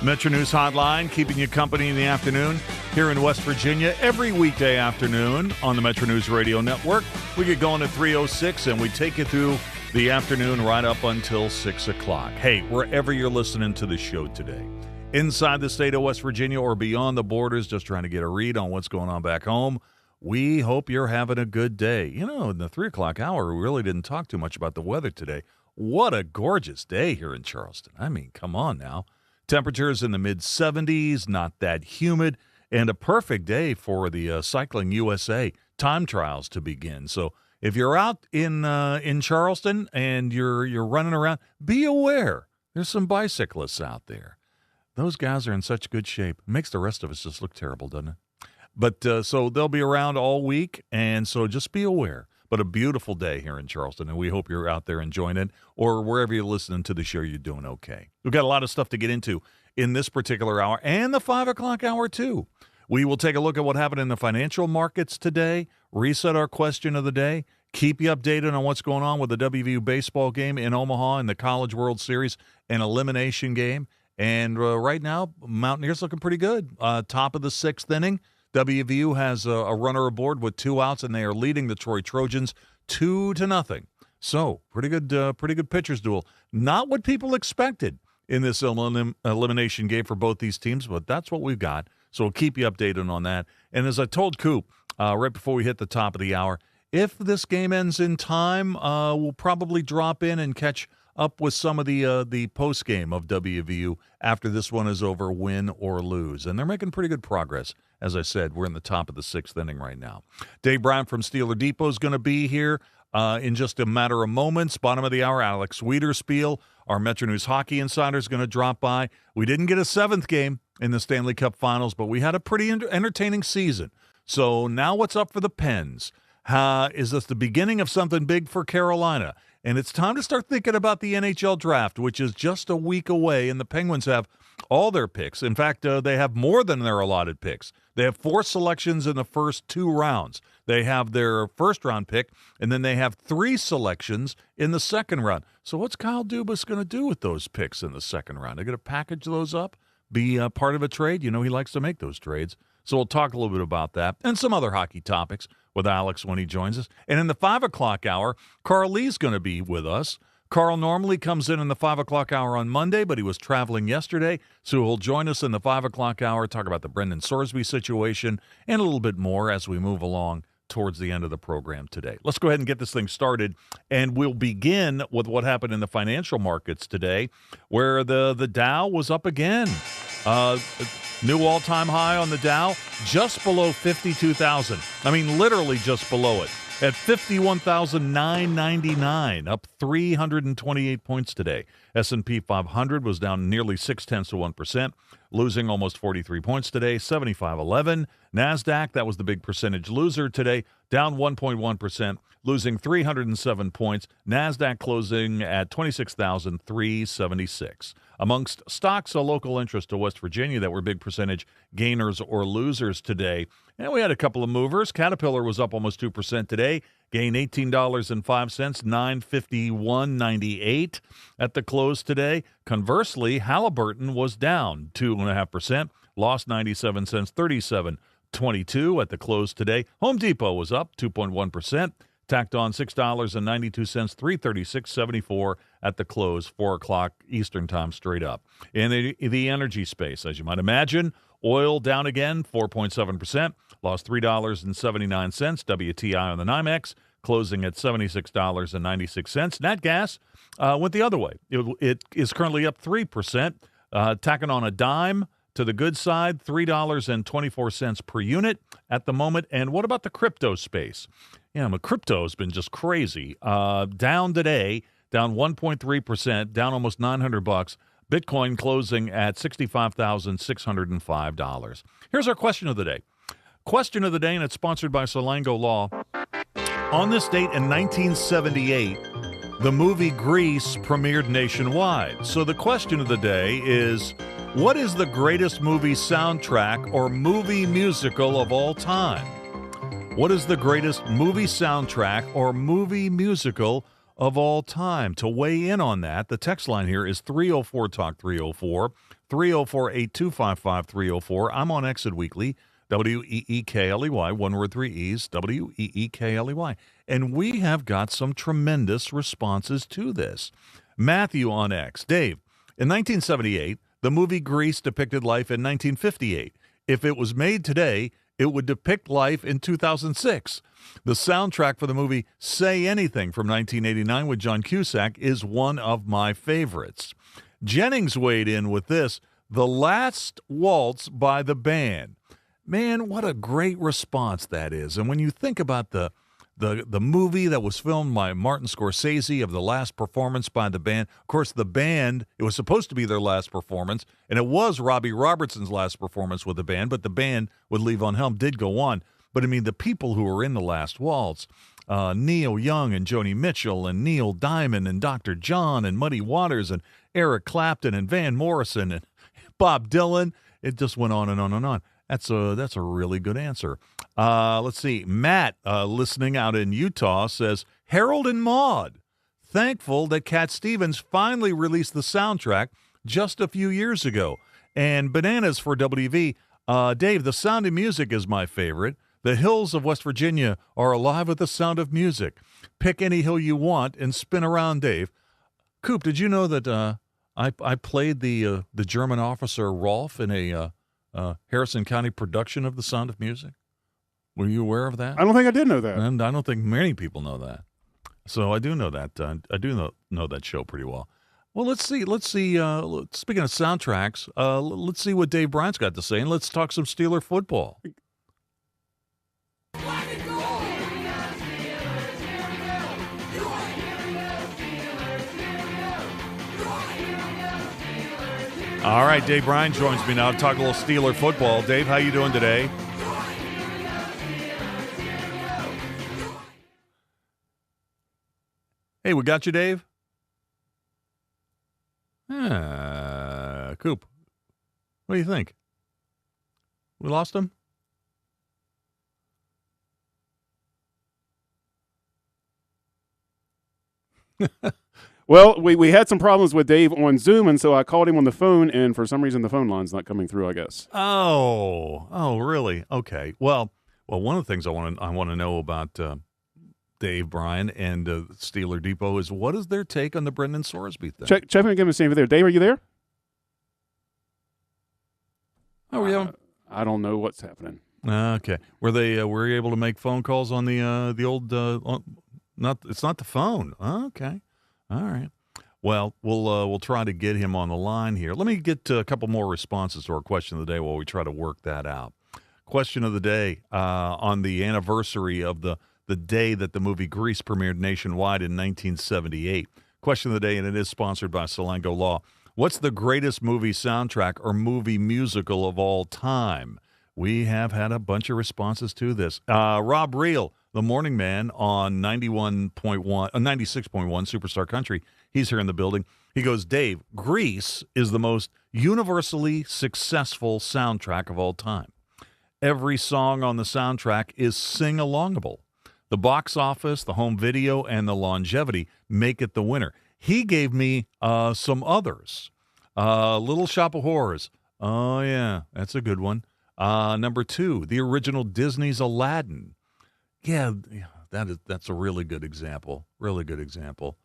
Metro News Hotline, keeping you company in the afternoon here in West Virginia every weekday afternoon on the Metro News Radio Network. We get going at 3:06 and we take you through the afternoon right up until 6 o'clock. Hey, wherever you're listening to the show today, inside the state of West Virginia or beyond the borders, just trying to get a read on what's going on back home, we hope you're having a good day. You know, in the 3 o'clock hour, we really didn't talk too much about the weather today. What a gorgeous day here in Charleston. I mean, come on now. Temperatures in the mid-70s, not that humid, and a perfect day for the Cycling USA time trials to begin. So if you're out in Charleston and you're running around, be aware. There's some bicyclists out there. Those guys are in such good shape. It makes the rest of us just look terrible, doesn't it? But so they'll be around all week, and so just be aware. But a beautiful day here in Charleston, and we hope you're out there enjoying it, or wherever you're listening to the show, you're doing okay. We've got a lot of stuff to get into in this particular hour, and the 5 o'clock hour, too. We will take a look at what happened in the financial markets today, reset our question of the day, keep you updated on what's going on with the WVU baseball game in Omaha and the College World Series, an elimination game. And right now, Mountaineers looking pretty good. Top of the 6th inning. WVU has a runner aboard with 2 outs, and they are leading the Troy Trojans 2-0. So pretty good pitchers duel. Not what people expected in this elimination game for both these teams, but that's what we've got. So we'll keep you updated on that. And as I told Coop right before we hit the top of the hour, if this game ends in time, we'll probably drop in and catch up with some of the post game of WVU after this one is over, win or lose. And they're making pretty good progress. As I said, we're in the top of the 6th inning right now. Dave Bryan from Steeler Depot is going to be here. in just a matter of moments. Bottom of the hour, Alex Wiederspiel, our Metro News Hockey Insider, is going to drop by. We didn't get a seventh game in the Stanley Cup Finals, but we had a pretty entertaining season. So now what's up for the Pens? Is this the beginning of something big for Carolina? And it's time to start thinking about the NHL draft, which is just a week away, and the Penguins have all their picks. In fact, they have more than their allotted picks. They have 4 selections in the first 2 rounds. They have their first-round pick, and then they have 3 selections in the second round. So what's Kyle Dubas going to do with those picks in the second round? They're going to package those up, be part of a trade? You know he likes to make those trades. So we'll talk a little bit about that and some other hockey topics with Alex when he joins us. And in the 5 o'clock hour, Carl Lee's going to be with us. Carl normally comes in the 5 o'clock hour on Monday, but he was traveling yesterday, so he'll join us in the 5 o'clock hour, talk about the Brendan Sorsby situation and a little bit more as we move along towards the end of the program today. Let's go ahead and get this thing started, and we'll begin with what happened in the financial markets today, where the Dow was up again. New all-time high on the Dow, just below 52,000. I mean, literally just below it. At 51,999, up 328 points today. S&P 500 was down nearly 0.6%, losing almost 43 points today, 75.11. NASDAQ, that was the big percentage loser today, down 1.1%, losing 307 points. NASDAQ closing at 26,376. Amongst stocks of local interest to West Virginia that were big percentage gainers or losers today. And we had a couple of movers. Caterpillar was up almost 2% today, gained $18.05, $951.98 at the close today. Conversely, Halliburton was down 2.5%, lost 97 cents, 37.22 at the close today. Home Depot was up 2.1%. Tacked on $6.92, $336.74 at the close, 4 o'clock Eastern time straight up. In the energy space, as you might imagine, oil down again, 4.7%, lost $3.79. WTI on the NYMEX closing at $76.96. Nat gas went the other way. It is currently up 3%, tacking on a dime to the good side, $3.24 per unit at the moment. And what about the crypto space? Yeah, crypto has been just crazy. Down today, down 1.3%, down almost $900. Bitcoin closing at $65,605. Here's our question of the day. Question of the day, and it's sponsored by Salango Law. On this date in 1978, the movie Grease premiered nationwide. So the question of the day is, what is the greatest movie soundtrack or movie musical of all time? What is the greatest movie soundtrack or movie musical of all time? To weigh in on that, the text line here is 304-TALK 304, 304-8255-304. I'm on Exit Weekly, WEEKLEY, one word, 3 E's, WEEKLEY. And we have got some tremendous responses to this. Matthew on X. Dave, in 1978, the movie Grease depicted life in 1958. If it was made today, it would depict life in 2006. The soundtrack for the movie Say Anything from 1989 with John Cusack is one of my favorites. Jennings weighed in with this, The Last Waltz by the Band. Man, what a great response that is. And when you think about the movie that was filmed by Martin Scorsese of the last performance by the band. Of course, the band, it was supposed to be their last performance, and it was Robbie Robertson's last performance with the band, but the band with Levon Helm did go on. But, I mean, the people who were in The Last Waltz, Neil Young and Joni Mitchell and Neil Diamond and Dr. John and Muddy Waters and Eric Clapton and Van Morrison and Bob Dylan, it just went on and on and on. That's a really good answer. Let's see. Matt, listening out in Utah, says, Harold and Maude. Thankful that Cat Stevens finally released the soundtrack just a few years ago. And Bananas for WV. Dave, The Sound of Music is my favorite. The hills of West Virginia are alive with the sound of music. Pick any hill you want and spin around, Dave. Coop, did you know that I played the German officer Rolf in a Harrison County production of The Sound of Music? Were you aware of that? I don't think I did know that. And I don't think many people know that. So I do know that. I do know that show pretty well. Well, let's see. Speaking of soundtracks, let's see what Dave Bryant's got to say, and let's talk some Steeler football. All right, Dave Bryan joins me now to talk a little Steeler football. Dave, how you doing today? Hey, we got you, Dave? Coop. What do you think? We lost him? Well, we had some problems with Dave on Zoom, and so I called him on the phone, and for some reason the phone line's not coming through, I guess. Oh, really? Okay. Well, one of the things I want to know about Dave Bryan and Steeler Depot is what is their take on the Brendan Sorsby thing? Check and give him a stand there. Dave, are you there? Oh, I don't know what's happening. Okay. Were you able to make phone calls on the old? It's not the phone. Okay. All right. Well, we'll try to get him on the line here. Let me get a couple more responses to our question of the day while we try to work that out. Question of the day on the anniversary of the day that the movie Grease premiered nationwide in 1978. Question of the day, and it is sponsored by Salango Law. What's the greatest movie soundtrack or movie musical of all time? We have had a bunch of responses to this. Rob Reel, the morning man on 96.1 Superstar Country. He's here in the building. He goes, Dave, Grease is the most universally successful soundtrack of all time. Every song on the soundtrack is sing-alongable. The box office, the home video, and the longevity make it the winner. He gave me some others. Little Shop of Horrors. Oh, yeah, that's a good one. Number 2, the original Disney's Aladdin. Yeah, that's a really good example. Really good example.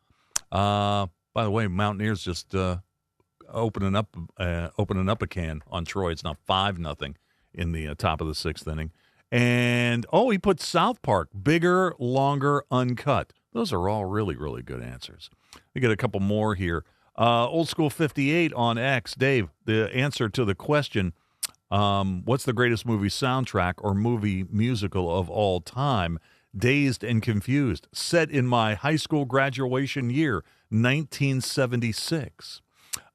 By the way, Mountaineers just opening up a can on Troy. It's now 5-0 in the top of the 6th inning. And he put South Park, bigger, longer, uncut. Those are all really, really good answers. We get a couple more here. Old School 58 on X. Dave, the answer to the question. What's the greatest movie soundtrack or movie musical of all time? Dazed and Confused, set in my high school graduation year, 1976.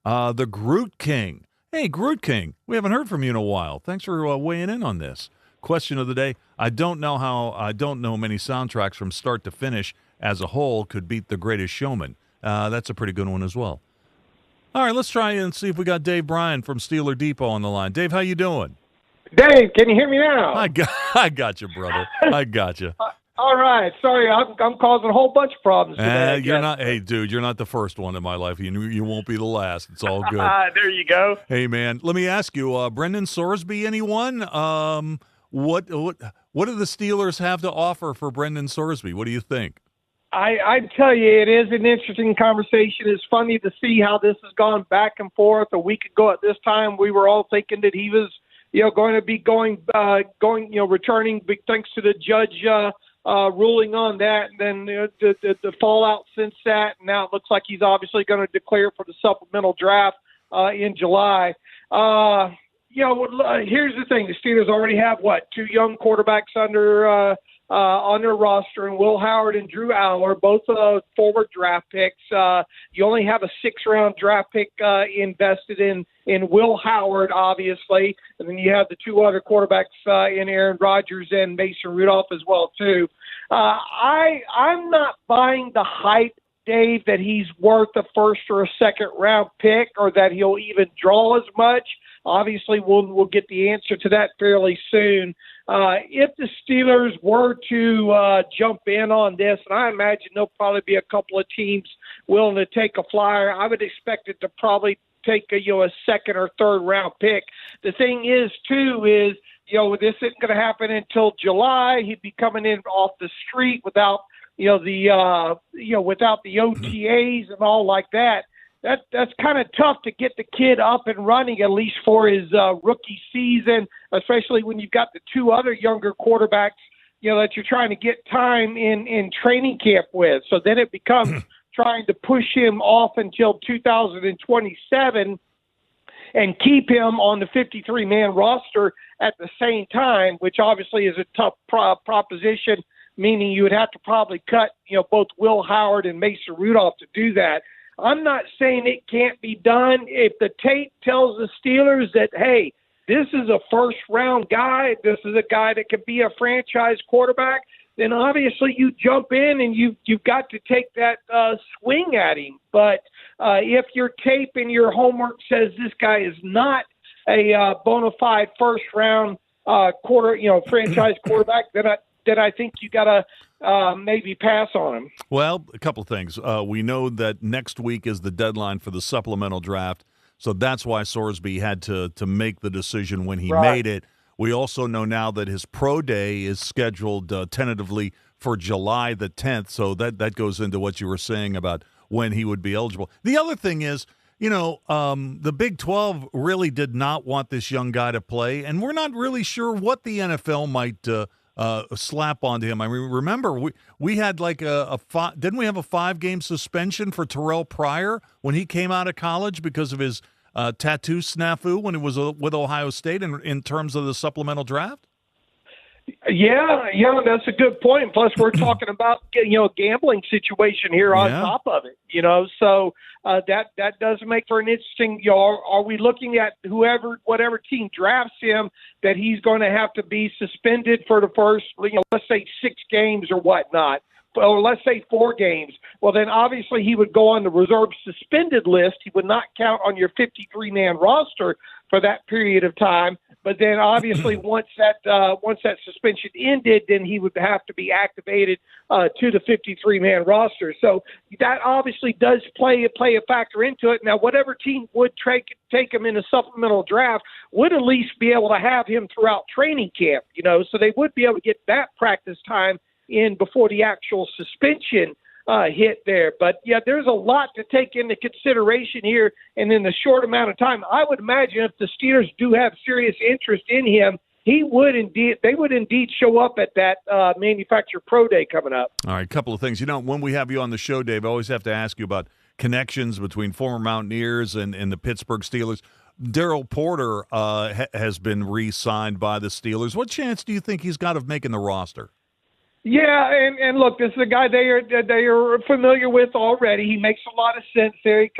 The Groot King. Hey, Groot King, we haven't heard from you in a while. Thanks for weighing in on this. Question of the day, I don't know many soundtracks from start to finish as a whole could beat The Greatest Showman. That's a pretty good one as well. All right, let's try and see if we got Dave Bryan from Steeler Depot on the line. Dave, how you doing? Dave, can you hear me now? I got you, brother. I got you. All right. Sorry, I'm causing a whole bunch of problems today. You're not. Hey, dude, you're not the first one in my life. You won't be the last. It's all good. There you go. Hey, man, let me ask you, Brendan Sorsby, anyone? What do the Steelers have to offer for Brendan Sorsby? What do you think? I tell you, it is an interesting conversation. It's funny to see how this has gone back and forth. A week ago at this time, we were all thinking that he was, going to be returning, thanks to the judge ruling on that. And then the fallout since that. Now it looks like he's obviously going to declare for the supplemental draft in July. Here's the thing: the Steelers already have 2 young quarterbacks on their roster, and Will Howard and Drew Aller, both forward draft picks. You only have a 6th-round draft pick invested in Will Howard, obviously, and then you have the 2 other quarterbacks in Aaron Rodgers and Mason Rudolph as well too. I'm not buying the hype, Dave, that he's worth a 1st or a 2nd-round pick, or that he'll even draw as much. Obviously, we'll get the answer to that fairly soon. If the Steelers were to jump in on this, and I imagine there'll probably be a couple of teams willing to take a flyer, I would expect it to probably take a 2nd or 3rd round pick. The thing is, too, is this isn't going to happen until July. He'd be coming in off the street without without the OTAs and all like that. That's kind of tough to get the kid up and running, at least for his rookie season, especially when you've got the 2 other younger quarterbacks, that you're trying to get time in training camp with. So then it becomes trying to push him off until 2027 and keep him on the 53-man roster at the same time, which obviously is a tough proposition, meaning you would have to probably cut, both Will Howard and Mason Rudolph to do that. I'm not saying it can't be done. If the tape tells the Steelers that, hey, this is a first-round guy, this is a guy that could be a franchise quarterback, then obviously you jump in and you've got to take that swing at him. But if your tape and your homework says this guy is not a bona fide first-round franchise quarterback, then I think you got to maybe pass on him. Well, a couple of things. We know that next week is the deadline for the supplemental draft, so that's why Sorsby had to make the decision when he made it. We also know now that his pro day is scheduled tentatively for July the 10th, so that goes into what you were saying about when he would be eligible. The other thing is, the Big 12 really did not want this young guy to play, and we're not really sure what the NFL might slap onto him. I mean, remember, we had like didn't we have a 5-game suspension for Terrell Pryor when he came out of college because of his tattoo snafu when it was with Ohio State in terms of the supplemental draft? Yeah, that's a good point. Plus, we're talking about gambling situation here on top of it. So that does make for an interesting. Are we looking at whatever team drafts him that he's going to have to be suspended for the first, let's say 6 games or whatnot, or let's say 4 games? Well, then obviously he would go on the reserve suspended list. He would not count on your 53-man roster for that period of time. But then obviously once that suspension ended, then he would have to be activated to the 53-man roster. So that obviously does play a factor into it. Now, whatever team would take him in a supplemental draft would at least be able to have him throughout training camp, so they would be able to get that practice time in before the actual suspension hit there. But, yeah, there's a lot to take into consideration here. And in the short amount of time, I would imagine if the Steelers do have serious interest in him, they would indeed show up at that manufacturer pro day coming up. All right, a couple of things. When we have you on the show, Dave, I always have to ask you about connections between former Mountaineers and the Pittsburgh Steelers. Daryl Porter has been re-signed by the Steelers. What chance do you think he's got of making the roster? Yeah, and look, this is a guy they are familiar with already. He makes a lot of sense there. He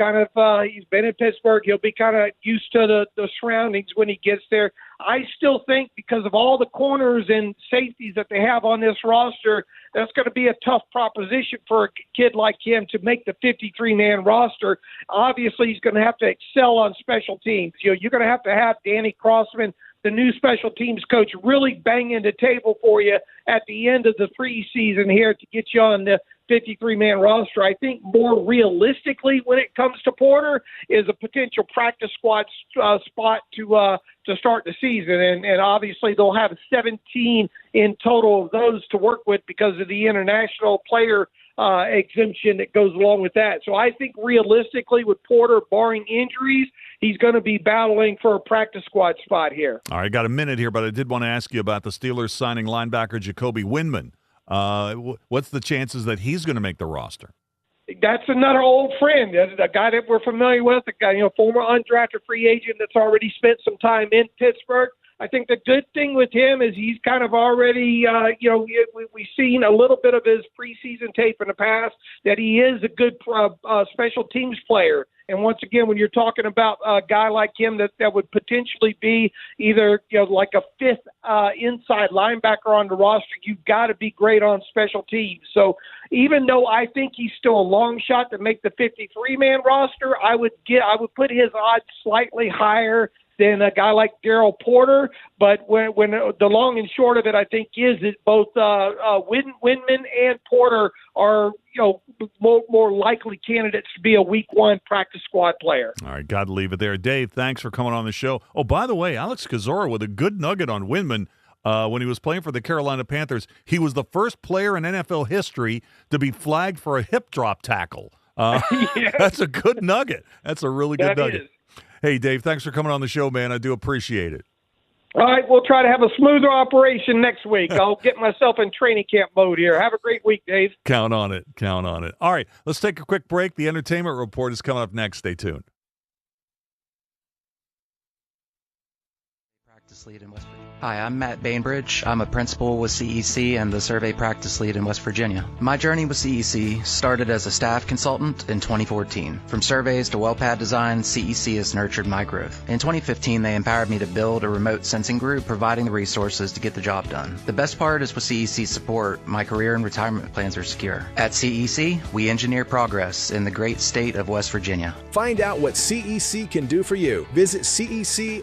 he's been in Pittsburgh. He'll be kind of used to the surroundings when he gets there. I still think because of all the corners and safeties that they have on this roster, that's going to be a tough proposition for a kid like him to make the 53-man roster. Obviously, he's going to have to excel on special teams. You're going to have Danny Crossman, the new special teams coach, really banging the table for you at the end of the preseason here to get you on the 53-man roster. I think more realistically when it comes to Porter is a potential practice squad spot to start the season. And obviously they'll have 17 in total of those to work with because of the international player exemption that goes along with that. So I think realistically with Porter, barring injuries, he's going to be battling for a practice squad spot here. All right, got a minute here, but I did want to ask you about the Steelers signing linebacker Jacoby Windman. What's the chances that he's going to make the roster? That's another old friend, a guy that we're familiar with, a guy, former undrafted free agent that's already spent some time in Pittsburgh. I think the good thing with him is he's kind of already, we've seen a little bit of his preseason tape in the past that he is a good special teams player. And once again, when you're talking about a guy like him that would potentially be either like a 5th inside linebacker on the roster, you've got to be great on special teams. So even though I think he's still a long shot to make the 53-man roster, I would put his odds slightly higher than a guy like Daryl Porter. But when the long and short of it, I think is both Windman and Porter are more likely candidates to be a week 1 practice squad player. All right, got to leave it there. Dave, thanks for coming on the show. Oh, by the way, Alex Kozora with a good nugget on Windman. When he was playing for the Carolina Panthers, he was the first player in NFL history to be flagged for a hip drop tackle. That's a good nugget. That's a really good nugget. Is. Hey, Dave, thanks for coming on the show, man. I do appreciate it. All right, we'll try to have a smoother operation next week. I'll get myself in training camp mode here. Have a great week, Dave. Count on it. Count on it. All right, let's take a quick break. The entertainment report is coming up next. Stay tuned. Practice lead in West Virginia. Hi, I'm Matt Bainbridge. I'm a principal with CEC and the survey practice lead in West Virginia. My journey with CEC started as a staff consultant in 2014. From surveys to well pad design, CEC has nurtured my growth. In 2015, they empowered me to build a remote sensing group, providing the resources to get the job done. The best part is with CEC's support, my career and retirement plans are secure. At CEC, we engineer progress in the great state of West Virginia. Find out what CEC can do for you. Visit cecinc.com.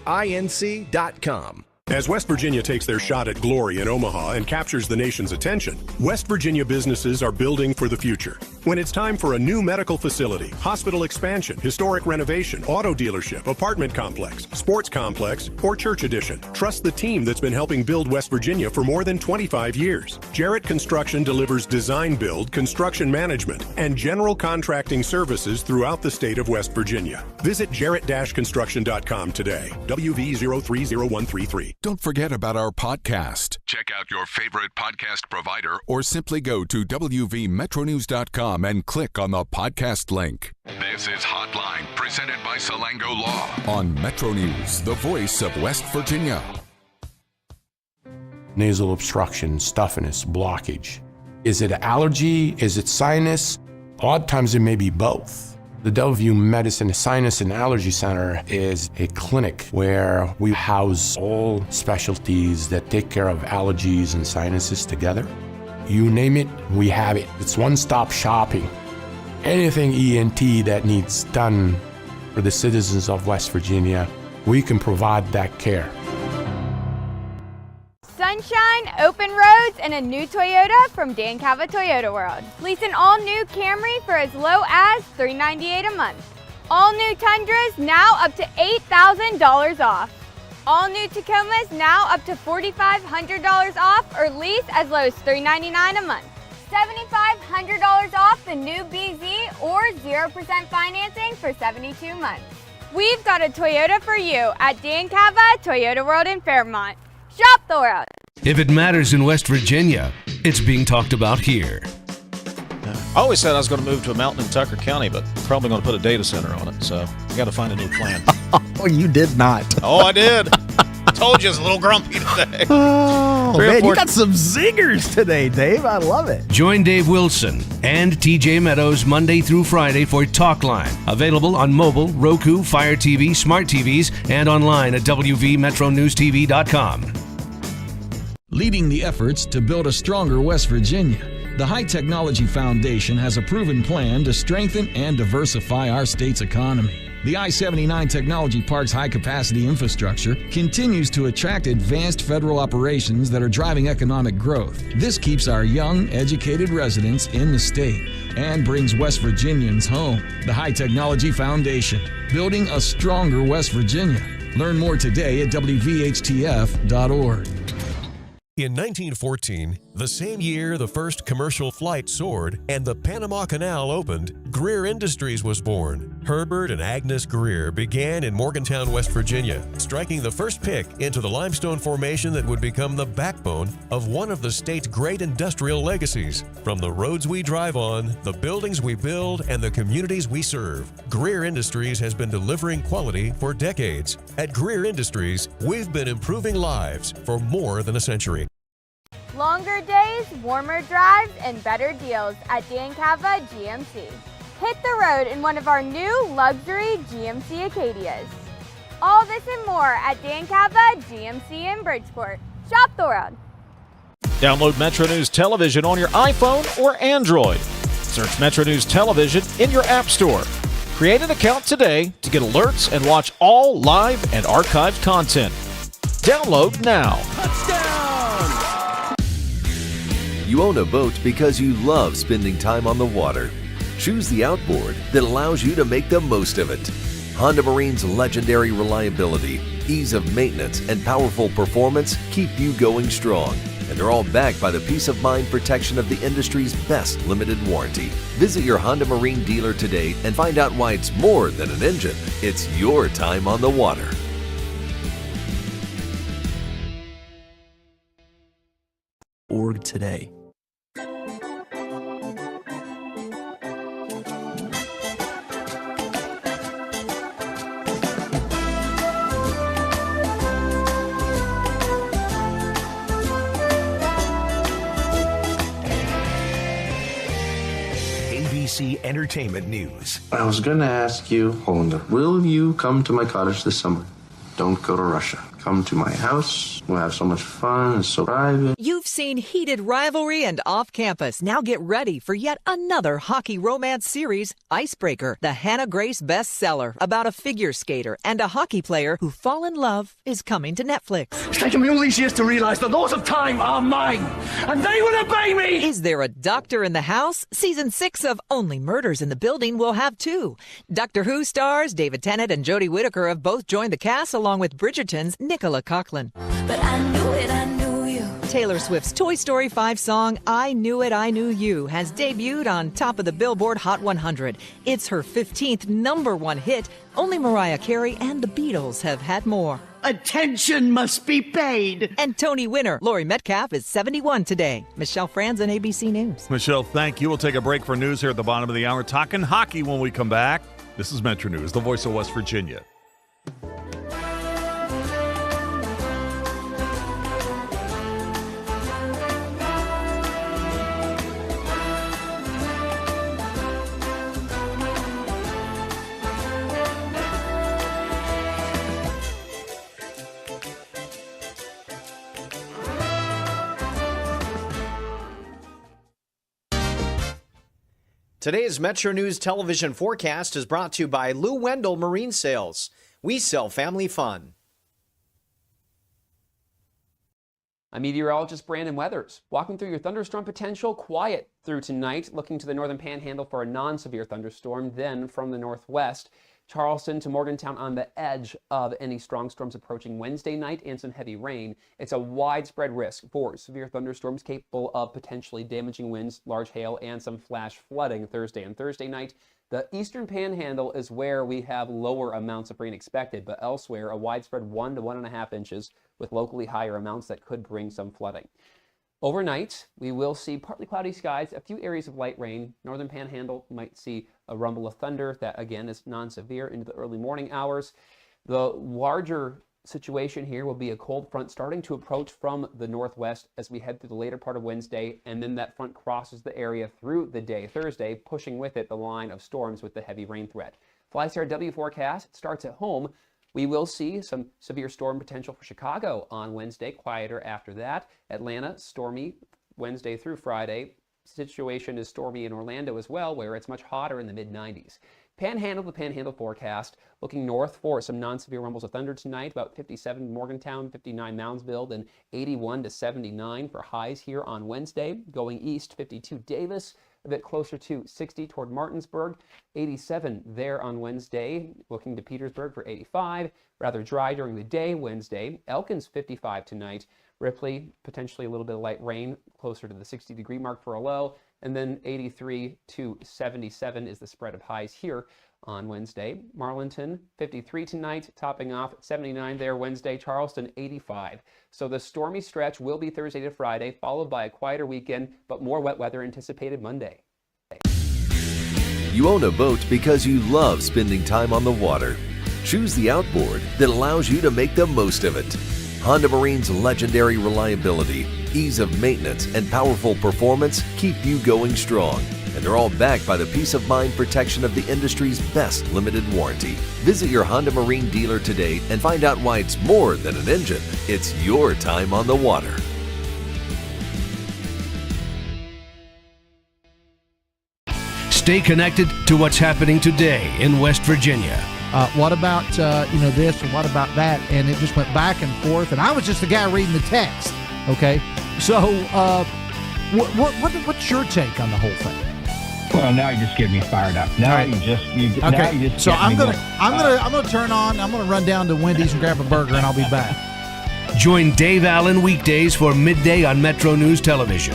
As West Virginia takes their shot at glory in Omaha and captures the nation's attention, West Virginia businesses are building for the future. When it's time for a new medical facility, hospital expansion, historic renovation, auto dealership, apartment complex, sports complex, or church addition, trust the team that's been helping build West Virginia for more than 25 years. Jarrett Construction delivers design build, construction management, and general contracting services throughout the state of West Virginia. Visit jarrett-construction.com today. WV030133. Don't forget about our podcast. Check out your favorite podcast provider or simply go to WVMetroNews.com and click on the podcast link. This is Hotline, presented by Salango Law on Metro News, the voice of West Virginia. Nasal obstruction, stuffiness, blockage. Is it allergy? Is it sinus? A lot of times it may be both. The Delview Medicine Sinus and Allergy Center is a clinic where we house all specialties that take care of allergies and sinuses together. You name it, we have it. It's one-stop shopping. Anything ENT that needs done for the citizens of West Virginia, we can provide that care. Sunshine, open roads, and a new Toyota from Dan Cava Toyota World. Lease an all-new Camry for as low as $398 a month. All new Tundras now up to $8,000 off. All new Tacomas now up to $4,500 off or lease as low as $399 a month. $7,500 off the new BZ or 0% financing for 72 months. We've got a Toyota for you at Dan Cava Toyota World in Fairmont. Shop the world. If it matters in West Virginia, it's being talked about here. I always said I was going to move to a mountain in Tucker County, but probably going to put a data center on it, so I got to find a new plan. Oh, you did not. Oh, I did. Told you I was a little grumpy today. Oh, man, you got some zingers today, Dave. I love it. Join Dave Wilson and TJ Meadows Monday through Friday for Talkline. Available on mobile, Roku, Fire TV, smart TVs, and online at WVMetroNewsTV.com. Leading the efforts to build a stronger West Virginia, the High Technology Foundation has a proven plan to strengthen and diversify our state's economy. The I-79 Technology Park's high-capacity infrastructure continues to attract advanced federal operations that are driving economic growth. This keeps our young, educated residents in the state and brings West Virginians home. The High Technology Foundation, building a stronger West Virginia. Learn more today at WVHTF.org. In 1914, the same year the first commercial flight soared and the Panama Canal opened, Greer Industries was born. Herbert and Agnes Greer began in Morgantown, West Virginia, striking the first pick into the limestone formation that would become the backbone of one of the state's great industrial legacies. From the roads we drive on, the buildings we build, and the communities we serve, Greer Industries has been delivering quality for decades. At Greer Industries, we've been improving lives for more than a century. Longer days, warmer drives, and better deals at Dan Cava GMC. Hit the road in one of our new luxury GMC Acadias. All this and more at Dan Cava GMC in Bridgeport. Shop the world. Download Metro News Television on your iPhone or Android. Search Metro News Television in your app store. Create an account today to get alerts and watch all live and archived content. Download now. You own a boat because you love spending time on the water. Choose the outboard that allows you to make the most of it. Honda Marine's legendary reliability, ease of maintenance, and powerful performance keep you going strong. And they're all backed by the peace of mind protection of the industry's best limited warranty. Visit your Honda Marine dealer today and find out why it's more than an engine. It's your time on the water. Org today. entertainment news. I was going to ask you, Hollander, will you come to my cottage this summer? Don't go to Russia. Come to my house. We'll have so much fun. It's so private. You've seen heated rivalry and off-campus. Now get ready for yet another hockey romance series, Icebreaker, the Hannah Grace bestseller about a figure skater and a hockey player who fall in love, is coming to Netflix. It's taken me all these years to realize the laws of time are mine, and they will obey me! Is there a doctor in the house? Season 6 of Only Murders in the Building will have 2. Doctor Who stars David Tennant and Jodie Whittaker have both joined the cast, along with Bridgerton's Nicola Coughlan. But I knew it, I knew you. Taylor Swift's Toy Story 5 song, I Knew It, I Knew You, has debuted on top of the Billboard Hot 100. It's her 15th #1 hit. Only Mariah Carey and the Beatles have had more. Attention must be paid. And Tony winner Laurie Metcalf is 71 today. Michelle Franzen, ABC News. Michelle, thank you. We'll take a break for news here at the bottom of the hour. Talking hockey when we come back. This is Metro News, the voice of West Virginia. Today's Metro News television forecast is brought to you by Lou Wendell Marine Sales. We sell family fun. I'm meteorologist Brandon Weathers, walking through your thunderstorm potential quiet through tonight, looking to the northern panhandle for a non-severe thunderstorm, then from the northwest, Charleston to Morgantown on the edge of any strong storms approaching Wednesday night and some heavy rain. It's a widespread risk for severe thunderstorms capable of potentially damaging winds, large hail, and some flash flooding Thursday and Thursday night. The eastern panhandle is where we have lower amounts of rain expected, but elsewhere a widespread 1 to 1.5 inches with locally higher amounts that could bring some flooding. Overnight, we will see partly cloudy skies, a few areas of light rain. Northern panhandle might see a rumble of thunder that again is non-severe into the early morning hours. The larger situation here will be a cold front starting to approach from the northwest as we head through the later part of Wednesday, and then that front crosses the area through the day Thursday, pushing with it the line of storms with the heavy rain threat. FlyStarW forecast starts at home. We will see some severe storm potential for Chicago on Wednesday, quieter after that. Atlanta, stormy Wednesday through Friday. Situation is stormy in Orlando as well, where it's much hotter in the mid-90s. Panhandle, the Panhandle forecast, looking north for some non-severe rumbles of thunder tonight, about 57 Morgantown, 59 Moundsville, and 81 to 79 for highs here on Wednesday. Going east, 52 Davis, a bit closer to 60 toward Martinsburg, 87 there on Wednesday, looking to Petersburg for 85, rather dry during the day Wednesday. Elkins 55 tonight, Ripley potentially a little bit of light rain closer to the 60-degree mark for a low, and then 83 to 77 is the spread of highs here on Wednesday. Marlinton 53 tonight, topping off 79 there Wednesday. Charleston 85. So the stormy stretch will be Thursday to Friday, followed by a quieter weekend, but more wet weather anticipated Monday. You own a boat because you love spending time on the water. Choose the outboard that allows you to make the most of it. Honda Marine's legendary reliability, ease of maintenance, and powerful performance keep you going strong. And they're all backed by the peace of mind protection of the industry's best limited warranty. Visit your Honda Marine dealer today and find out why it's more than an engine. It's your time on the water. Stay connected to what's happening today in West Virginia. What about this, or what about that? And it just went back and forth. And I was just the guy reading the text. Okay, so what's your take on the whole thing? Well, now you just get me fired up. Now right. you just so I'm gonna turn on. I'm gonna run down to Wendy's and grab a burger, and I'll be back. Join Dave Allen weekdays for midday on Metro News Television.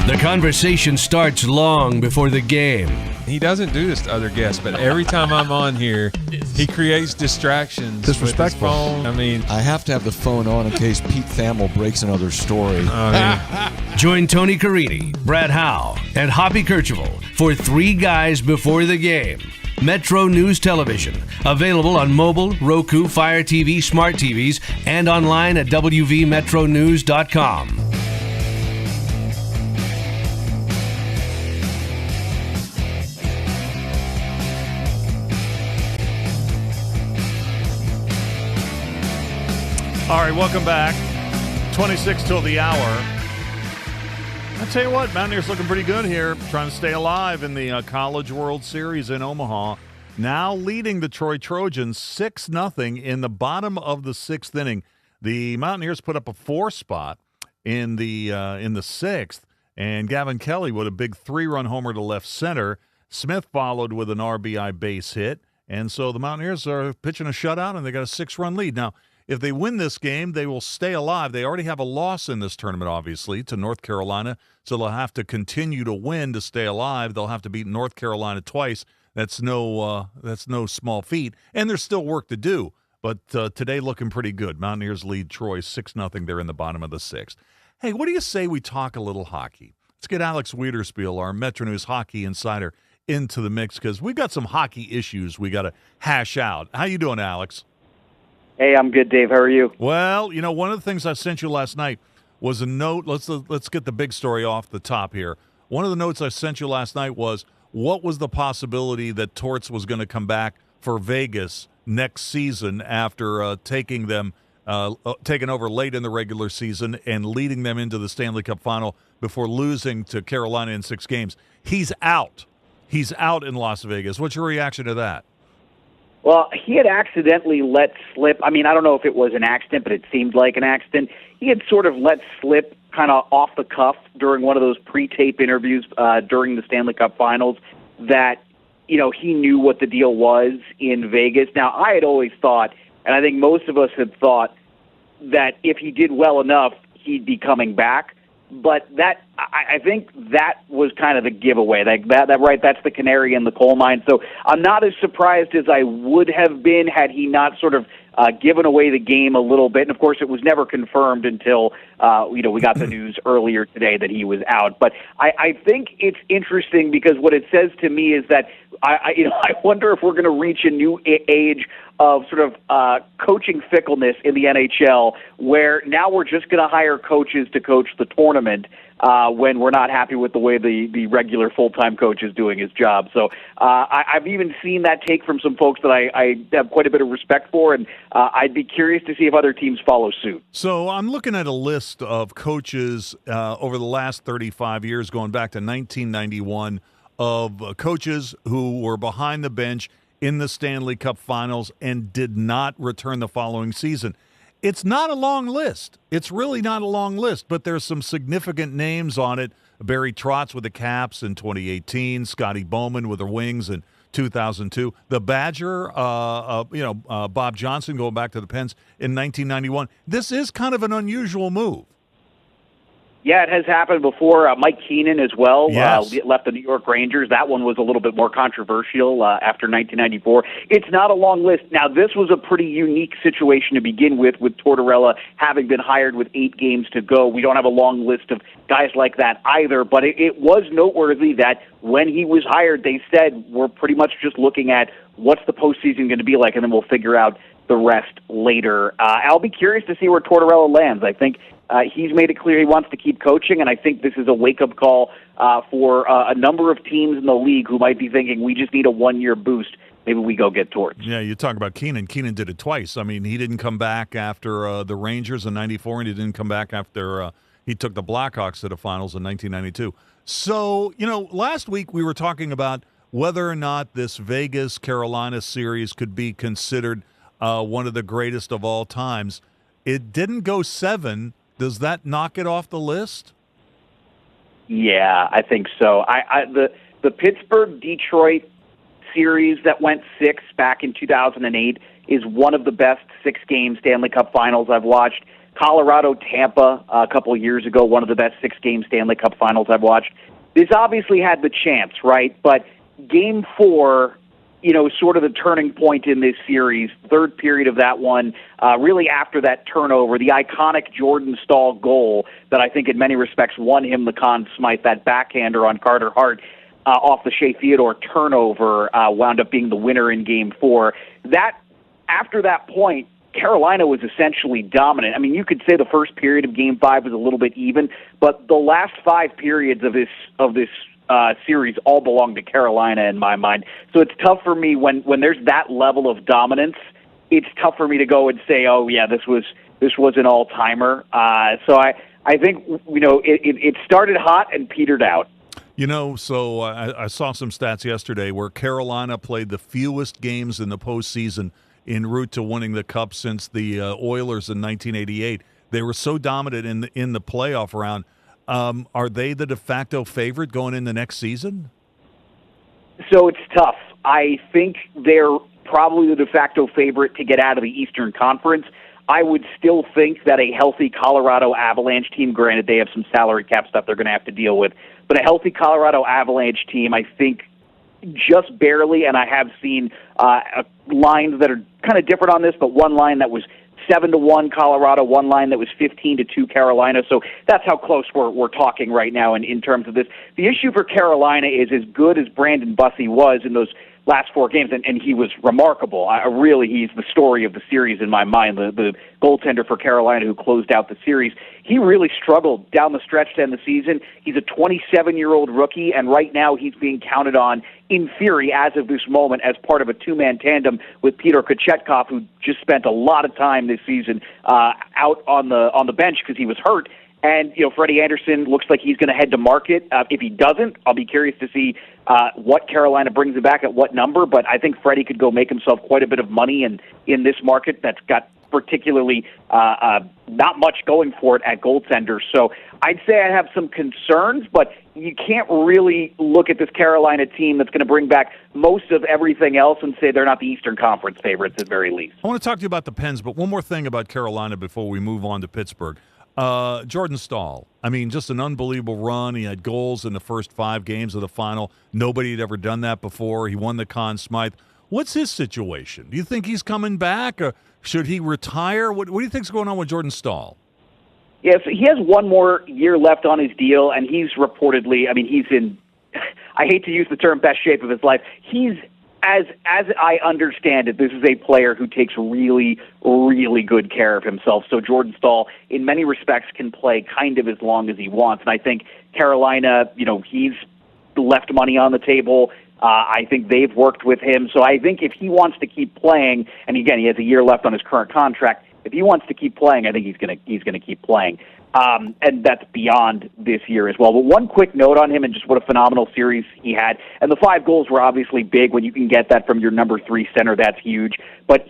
The conversation starts long before the game. He doesn't do this to other guests, but every time I'm on here, he creates distractions. Disrespectful. With his phone. I mean, I have to have the phone on in case Pete Thamel breaks another story. Join Tony Carini, Brad Howe, and Hoppy Kercheval for Three Guys Before the Game. Metro News Television, available on mobile, Roku, Fire TV, smart TVs, and online at WVMetronews.com. All right, welcome back. 26 till the hour. I tell you what, Mountaineers looking pretty good here, trying to stay alive in the College World Series in Omaha. Now leading the Troy Trojans 6-0 in the bottom of the sixth inning. The Mountaineers put up a 4 spot in the sixth, and Gavin Kelly with a big 3-run homer to left center. Smith followed with an RBI base hit, and so the Mountaineers are pitching a shutout, and they got a 6-run lead. Now, if they win this game, they will stay alive. They already have a loss in this tournament, obviously, to North Carolina, so they'll have to continue to win to stay alive. They'll have to beat North Carolina twice. That's no small feat, and there's still work to do. But today looking pretty good. Mountaineers lead Troy 6-0. They're in the bottom of the sixth. Hey, what do you say we talk a little hockey? Let's get Alex Wiederspiel, our Metro News hockey insider, into the mix because we've got some hockey issues we got to hash out. How you doing, Alex? Hey, I'm good, Dave. How are you? Well, you know, one of the things I sent you last night was a note. Let's get the big story off the top here. One of the notes I sent you last night was, what was the possibility that Torts was going to come back for Vegas next season after taking over late in the regular season and leading them into the Stanley Cup final before losing to Carolina in 6 games? He's out. He's out in Las Vegas. What's your reaction to that? Well, he had accidentally let slip. I mean, I don't know if it was an accident, but it seemed like an accident. He had sort of let slip kind of off the cuff during one of those pre-tape interviews during the Stanley Cup Finals that, you know, he knew what the deal was in Vegas. Now, I had always thought, and I think most of us had thought, that if he did well enough, he'd be coming back. But I think that was kind of the giveaway. That's the canary in the coal mine. So I'm not as surprised as I would have been had he not sort of given away the game a little bit. And of course, it was never confirmed until we got the news earlier today that he was out. But I think it's interesting because what it says to me is that I wonder if we're going to reach a new age of sort of coaching fickleness in the NHL, where now we're just going to hire coaches to coach the tournament when we're not happy with the way the regular full-time coach is doing his job. So I've even seen that take from some folks that I have quite a bit of respect for, and I'd be curious to see if other teams follow suit. So I'm looking at a list of coaches over the last 35 years, going back to 1991, of coaches who were behind the bench in the Stanley Cup Finals and did not return the following season. It's not a long list. It's really not a long list, but there's some significant names on it. Barry Trotz with the Caps in 2018, Scotty Bowman with the Wings in 2002. The Badger, Bob Johnson going back to the Pens in 1991. This is kind of an unusual move. Yeah, it has happened before. Mike Keenan as well Yes. left the New York Rangers. That one was a little bit more controversial after 1994. It's not a long list. Now, this was a pretty unique situation to begin with Tortorella having been hired with 8 games to go. We don't have a long list of guys like that either, but it was noteworthy that when he was hired, they said, we're pretty much just looking at what's the postseason going to be like, and then we'll figure out the rest later. I'll be curious to see where Tortorella lands. I think he's made it clear he wants to keep coaching, and I think this is a wake-up call for a number of teams in the league who might be thinking, we just need a one-year boost. Maybe we go get Torts. Yeah, you talk about Keenan. Keenan did it twice. I mean, he didn't come back after the Rangers in 94, and he didn't come back after he took the Blackhawks to the finals in 1992. So, last week we were talking about whether or not this Vegas-Carolina series could be considered one of the greatest of all times. It didn't go 7. Does that knock it off the list? Yeah, I think so. The Pittsburgh-Detroit series that went 6 back in 2008 is one of the best 6-game Stanley Cup Finals I've watched. Colorado-Tampa a couple of years ago, one of the best 6-game Stanley Cup Finals I've watched. This obviously had the chance, right? But Game 4, sort of the turning point in this series, third period of that one, really after that turnover, the iconic Jordan Staal goal that I think in many respects won him the Conn Smythe, that backhander on Carter Hart off the Shea Theodore turnover wound up being the winner in Game 4. After that point, Carolina was essentially dominant. I mean, you could say the first period of Game 5 was a little bit even, but the last 5 periods of this series all belong to Carolina in my mind. So it's tough for me when there's that level of dominance. It's tough for me to go and say, oh yeah, this was this was an all-timer. So I think, it started hot and petered out. So I saw some stats yesterday where Carolina played the fewest games in the postseason en route to winning the Cup since the Oilers in 1988. They were so dominant in the playoff round. Are they the de facto favorite going into next season? So it's tough. I think they're probably the de facto favorite to get out of the Eastern Conference. I would still think that a healthy Colorado Avalanche team, granted they have some salary cap stuff they're going to have to deal with, but a healthy Colorado Avalanche team, I think just barely, and I have seen lines that are kind of different on this, but one line that was 7-1 Colorado, one line that was 15-2 Carolina. So that's how close we're talking right now in terms of this. The issue for Carolina is as good as Brandon Bussey was in those last 4 games, and he was remarkable. He's the story of the series in my mind, the goaltender for Carolina who closed out the series. He really struggled down the stretch to end the season. He's a 27-year-old rookie, and right now he's being counted on, in theory, as of this moment, as part of a two-man tandem with Peter Kochetkov, who just spent a lot of time this season out on the bench because he was hurt. And, Freddie Anderson looks like he's going to head to market. If he doesn't, I'll be curious to see what Carolina brings him back at what number. But I think Freddie could go make himself quite a bit of money in this market that's got particularly not much going for it at goaltender. So I'd say I have some concerns, but you can't really look at this Carolina team that's going to bring back most of everything else and say they're not the Eastern Conference favorites at very least. I want to talk to you about the Pens, but one more thing about Carolina before we move on to Pittsburgh. Jordan Staal, just an unbelievable run. He had goals in the first 5 games of the final. Nobody had ever done that before. He won the Conn Smythe. What's his situation? Do you think he's coming back, or should he retire? What do you think's going on with Jordan Staal? Yeah, so he has one more year left on his deal, and he's reportedly, he's in, I hate to use the term best shape of his life. He's, as I understand it, this is a player who takes really, really good care of himself. So Jordan Staal, in many respects, can play kind of as long as he wants. And I think Carolina, he's left money on the table. I think they've worked with him. So I think if he wants to keep playing, and again, he has a year left on his current contract, if he wants to keep playing, I think he's going to keep playing. And that's beyond this year as well. But one quick note on him and just what a phenomenal series he had. And the 5 goals were obviously big. When you can get that from your number 3 center, that's huge. But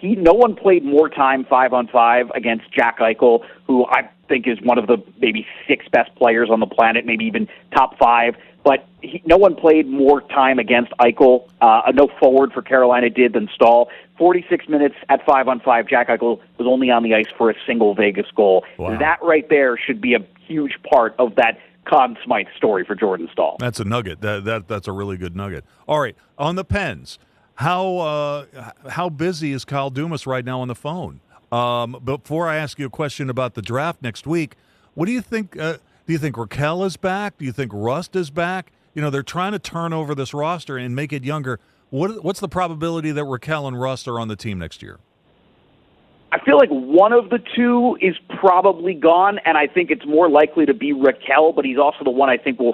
no one played more time 5-on-5 against Jack Eichel, who I think is one of the maybe 6 best players on the planet, maybe even top 5. But no one played more time against Eichel. No forward for Carolina did than Staal. 46 minutes at 5-on-5. Jack Eichel was only on the ice for a single Vegas goal. Wow. That right there should be a huge part of that Conn Smythe story for Jordan Staal. That's a nugget. That's a really good nugget. All right, on the Pens, how busy is Kyle Dubas right now on the phone? Before I ask you a question about the draft next week, what do you think? Do you think Raquel is back? Do you think Rust is back? They're trying to turn over this roster and make it younger. What's the probability that Raquel and Rust are on the team next year? I feel like one of the two is probably gone, and I think it's more likely to be Raquel, but he's also the one I think will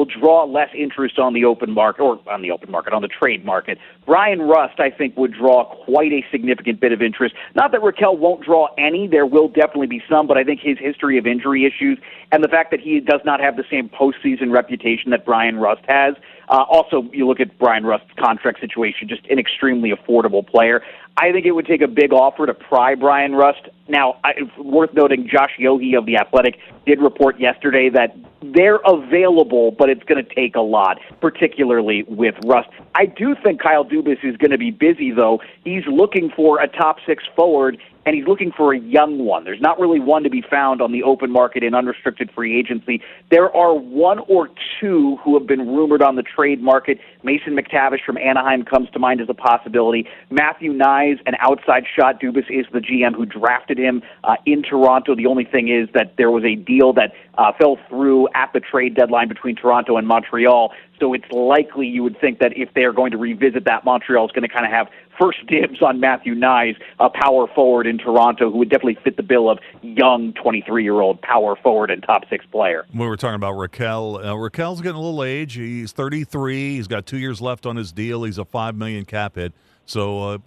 draw less interest on the open market, on the trade market. Bryan Rust, I think, would draw quite a significant bit of interest. Not that Raquel won't draw any. There will definitely be some, but I think his history of injury issues and the fact that he does not have the same postseason reputation that Bryan Rust has. Also, you look at Bryan Rust's contract situation, just an extremely affordable player. I think it would take a big offer to pry Bryan Rust. Now, worth noting, Josh Yohe of The Athletic did report yesterday that they're available, but it's going to take a lot, particularly with Rust. I do think Kyle Dubas is going to be busy, though. He's looking for a top 6 forward, and he's looking for a young one. There's not really one to be found on the open market in unrestricted free agency. There are 1 or 2 who have been rumored on the trade market. Mason McTavish from Anaheim comes to mind as a possibility. Matthew Nyes, an outside shot. Dubas is the GM who drafted him in Toronto. The only thing is that there was a deal that fell through at the trade deadline between Toronto and Montreal. So it's likely you would think that if they're going to revisit that, Montreal is going to kind of have first dibs on Matthew Nyes, a power forward in Toronto who would definitely fit the bill of young 23-year-old power forward and top 6 player. We were talking about Raquel. Raquel's getting a little age. He's 33. He's got 2 years left on his deal. He's a $5 million cap hit. So,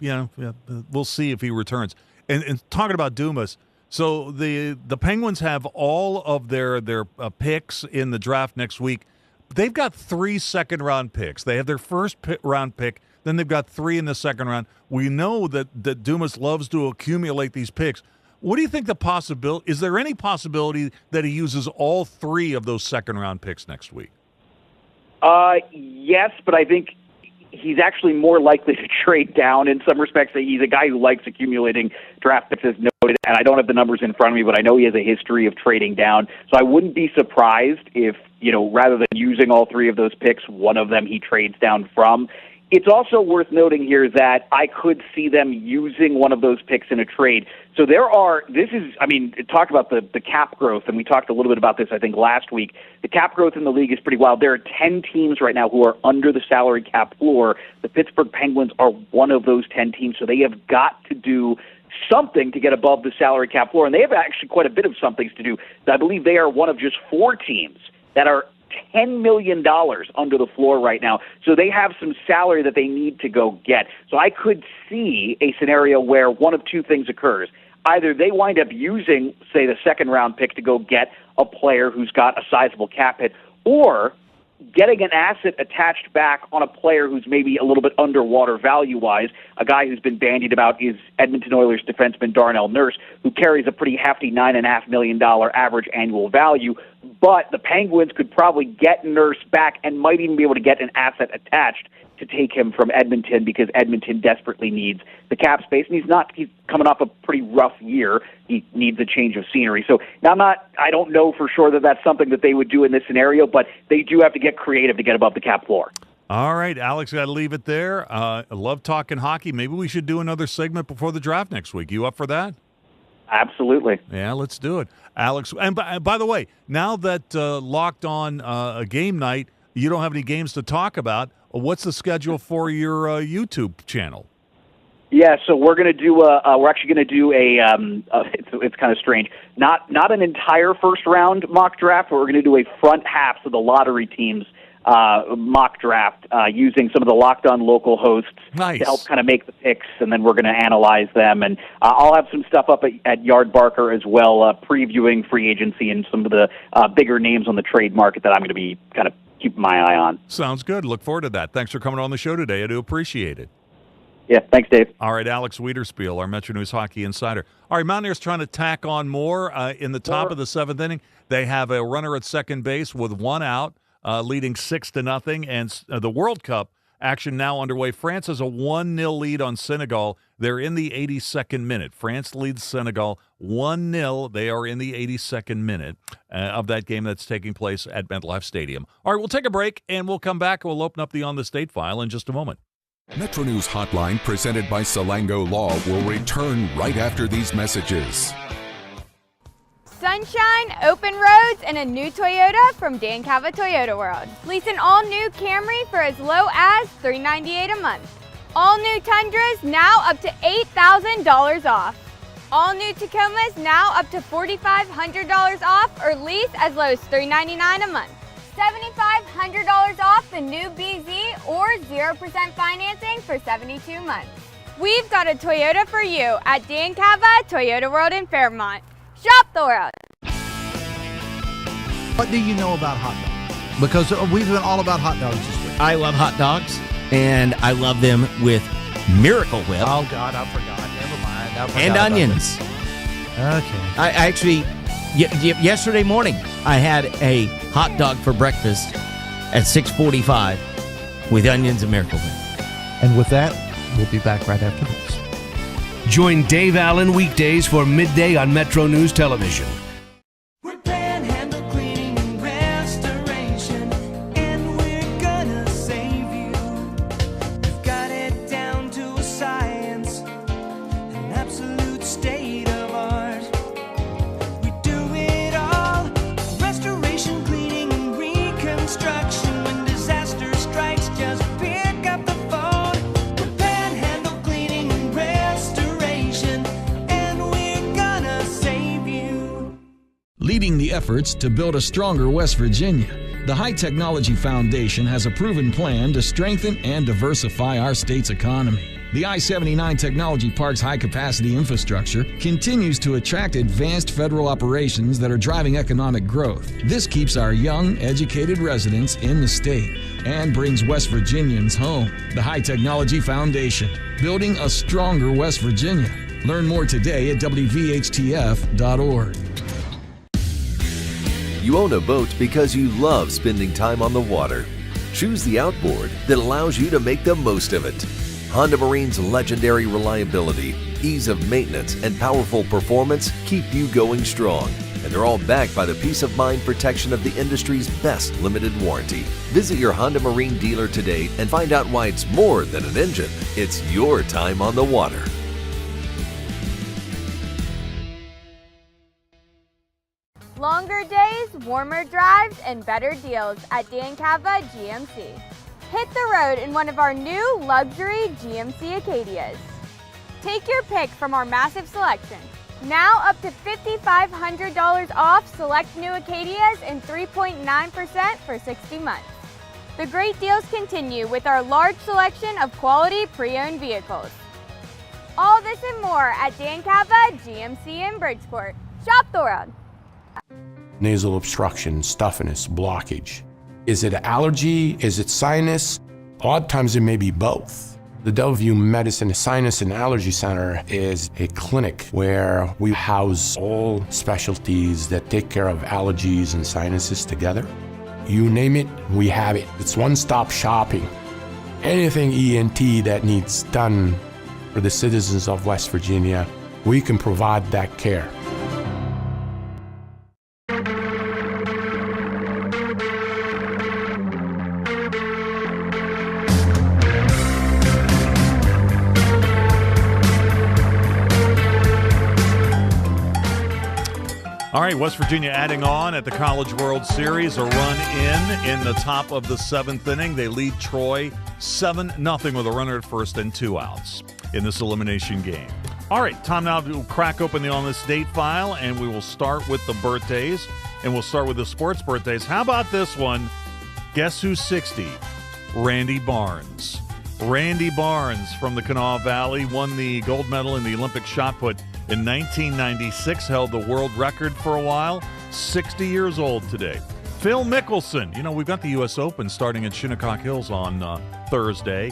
we'll see if he returns. And talking about Dumas, so the Penguins have all of their picks in the draft next week. They've got 3 second-round picks. They have their first round pick, then they've got 3 in the second round. We know that Dumas loves to accumulate these picks. What do you think the possibility – is there any possibility that he uses all 3 of those second-round picks next week? Yes, but I think he's actually more likely to trade down in some respects. He's a guy who likes accumulating draft picks, as noted, and I don't have the numbers in front of me, but I know he has a history of trading down. So I wouldn't be surprised if, rather than using all 3 of those picks, one of them he trades down from. It's also worth noting here that I could see them using one of those picks in a trade. So talk about the cap growth, and we talked a little bit about this, I think, last week. The cap growth in the league is pretty wild. There are 10 teams right now who are under the salary cap floor. The Pittsburgh Penguins are one of those 10 teams, so they have got to do something to get above the salary cap floor, and they have actually quite a bit of something to do. I believe they are one of just 4 teams that are $10 million under the floor right now. So they have some salary that they need to go get. So I could see a scenario where one of 2 things occurs. Either they wind up using, say, the second-round pick to go get a player who's got a sizable cap hit, or getting an asset attached back on a player who's maybe a little bit underwater value-wise. A guy who's been bandied about is Edmonton Oilers defenseman Darnell Nurse, who carries a pretty hefty $9.5 million average annual value. But the Penguins could probably get Nurse back and might even be able to get an asset attached to take him from Edmonton, because Edmonton desperately needs the cap space, and he's coming off a pretty rough year. He needs a change of scenery. So now I don't know for sure that that's something that they would do in this scenario, but they do have to get creative to get above the cap floor. All right, Alex, got to leave it there. I love talking hockey. Maybe we should do another segment before the draft next week. You up for that? Absolutely. Yeah, let's do it. Alex, and by the way, now that Locked On a game night, you don't have any games to talk about. What's the schedule for your YouTube channel? Yeah, so we're going to do we're actually going to do it's kind of strange. Not an entire first round mock draft, but we're going to do a front half of the lottery teams mock draft using some of the Locked On local hosts to help kind of make the picks, and then we're going to analyze them. And I'll have some stuff up at Yard Barker as well, previewing free agency and some of the bigger names on the trade market that I'm going to be kind of keeping my eye on. Sounds good. Look forward to that. Thanks for coming on the show today. I do appreciate it. Yeah, thanks, Dave. All right, Alex Wiederspiel, our Metro News Hockey Insider. All right, Mountaineers trying to tack on more in the top of the 7th inning. They have a runner at second base with 1 out, leading 6-0, and the World Cup action now underway. France has a 1-0 lead on Senegal. They're in the 82nd minute. France leads Senegal 1-0. They are in the 82nd minute of that game that's taking place at MetLife Stadium. All right, we'll take a break, and we'll come back. We'll open up the On the State file in just a moment. Metro News Hotline, presented by Salango Law, will return right after these messages. Sunshine, open roads, and a new Toyota from Dan Cava Toyota World. Lease an all-new Camry for as low as $398 a month. All-new Tundras now up to $8,000 off. All-new Tacomas now up to $4,500 off, or lease as low as $399 a month. $7,500 off the new BZ, or 0% financing for 72 months. We've got a Toyota for you at Dan Cava Toyota World in Fairmont. Shop the world. What do you know about hot dogs? Because we've been all about hot dogs this week. I love hot dogs, and I love them with Miracle Whip. Oh, God, I forgot. Never mind. And onions. Okay. I actually, yesterday morning, I had a hot dog for breakfast at 6:45 with onions and Miracle Whip. And with that, we'll be back right after this. Join Dave Allen weekdays for midday on Metro News Television. We're Panhandle Cleaning and Restoration, and we're gonna save you. We've got it down to a science, an absolute state of art. We do it all, restoration, cleaning, and reconstruction. When disaster strikes, just pick up the phone. We're Panhandle Cleaning and Restoration, and we're gonna save you. Leading the efforts to build a stronger West Virginia, the High Technology Foundation has a proven plan to strengthen and diversify our state's economy. The I-79 Technology Park's high-capacity infrastructure continues to attract advanced federal operations that are driving economic growth. This keeps our young, educated residents in the state and brings West Virginians home. The High Technology Foundation, building a stronger West Virginia. Learn more today at WVHTF.org. You own a boat because you love spending time on the water. Choose the outboard that allows you to make the most of it. Honda Marine's legendary reliability, ease of maintenance, and powerful performance keep you going strong. And they're all backed by the peace of mind protection of the industry's best limited warranty. Visit your Honda Marine dealer today and find out why it's more than an engine. It's your time on the water. Longer days, warmer drives, and better deals at Dan Cava GMC. Hit the road in one of our new luxury GMC Acadias. Take your pick from our massive selection. Now up to $5,500 off select new Acadias and 3.9% for 60 months. The great deals continue with our large selection of quality pre-owned vehicles. All this and more at Dan Cava GMC in Bridgeport. Shop the world. Nasal obstruction, stuffiness, blockage. Is it allergy? Is it sinus? A lot of times it may be both. The Delview Medicine Sinus and Allergy Center is a clinic where we house all specialties that take care of allergies and sinuses together. You name it, we have it. It's one-stop shopping. Anything ENT that needs done for the citizens of West Virginia, we can provide that care. All right, West Virginia adding on at the College World Series, a run in the top of the seventh inning. They lead Troy 7-0 with a runner at first and 2 outs in this elimination game. All right, time now to crack open the On This Date file, and we will start with the birthdays, and we'll start with the sports birthdays. How about this one? Guess who's 60? Randy Barnes. Randy Barnes from the Kanawha Valley won the gold medal in the Olympic shot put in 1996, held the world record for a while, 60 years old today. Phil Mickelson, you know, we've got the U.S. Open starting at Shinnecock Hills on Thursday,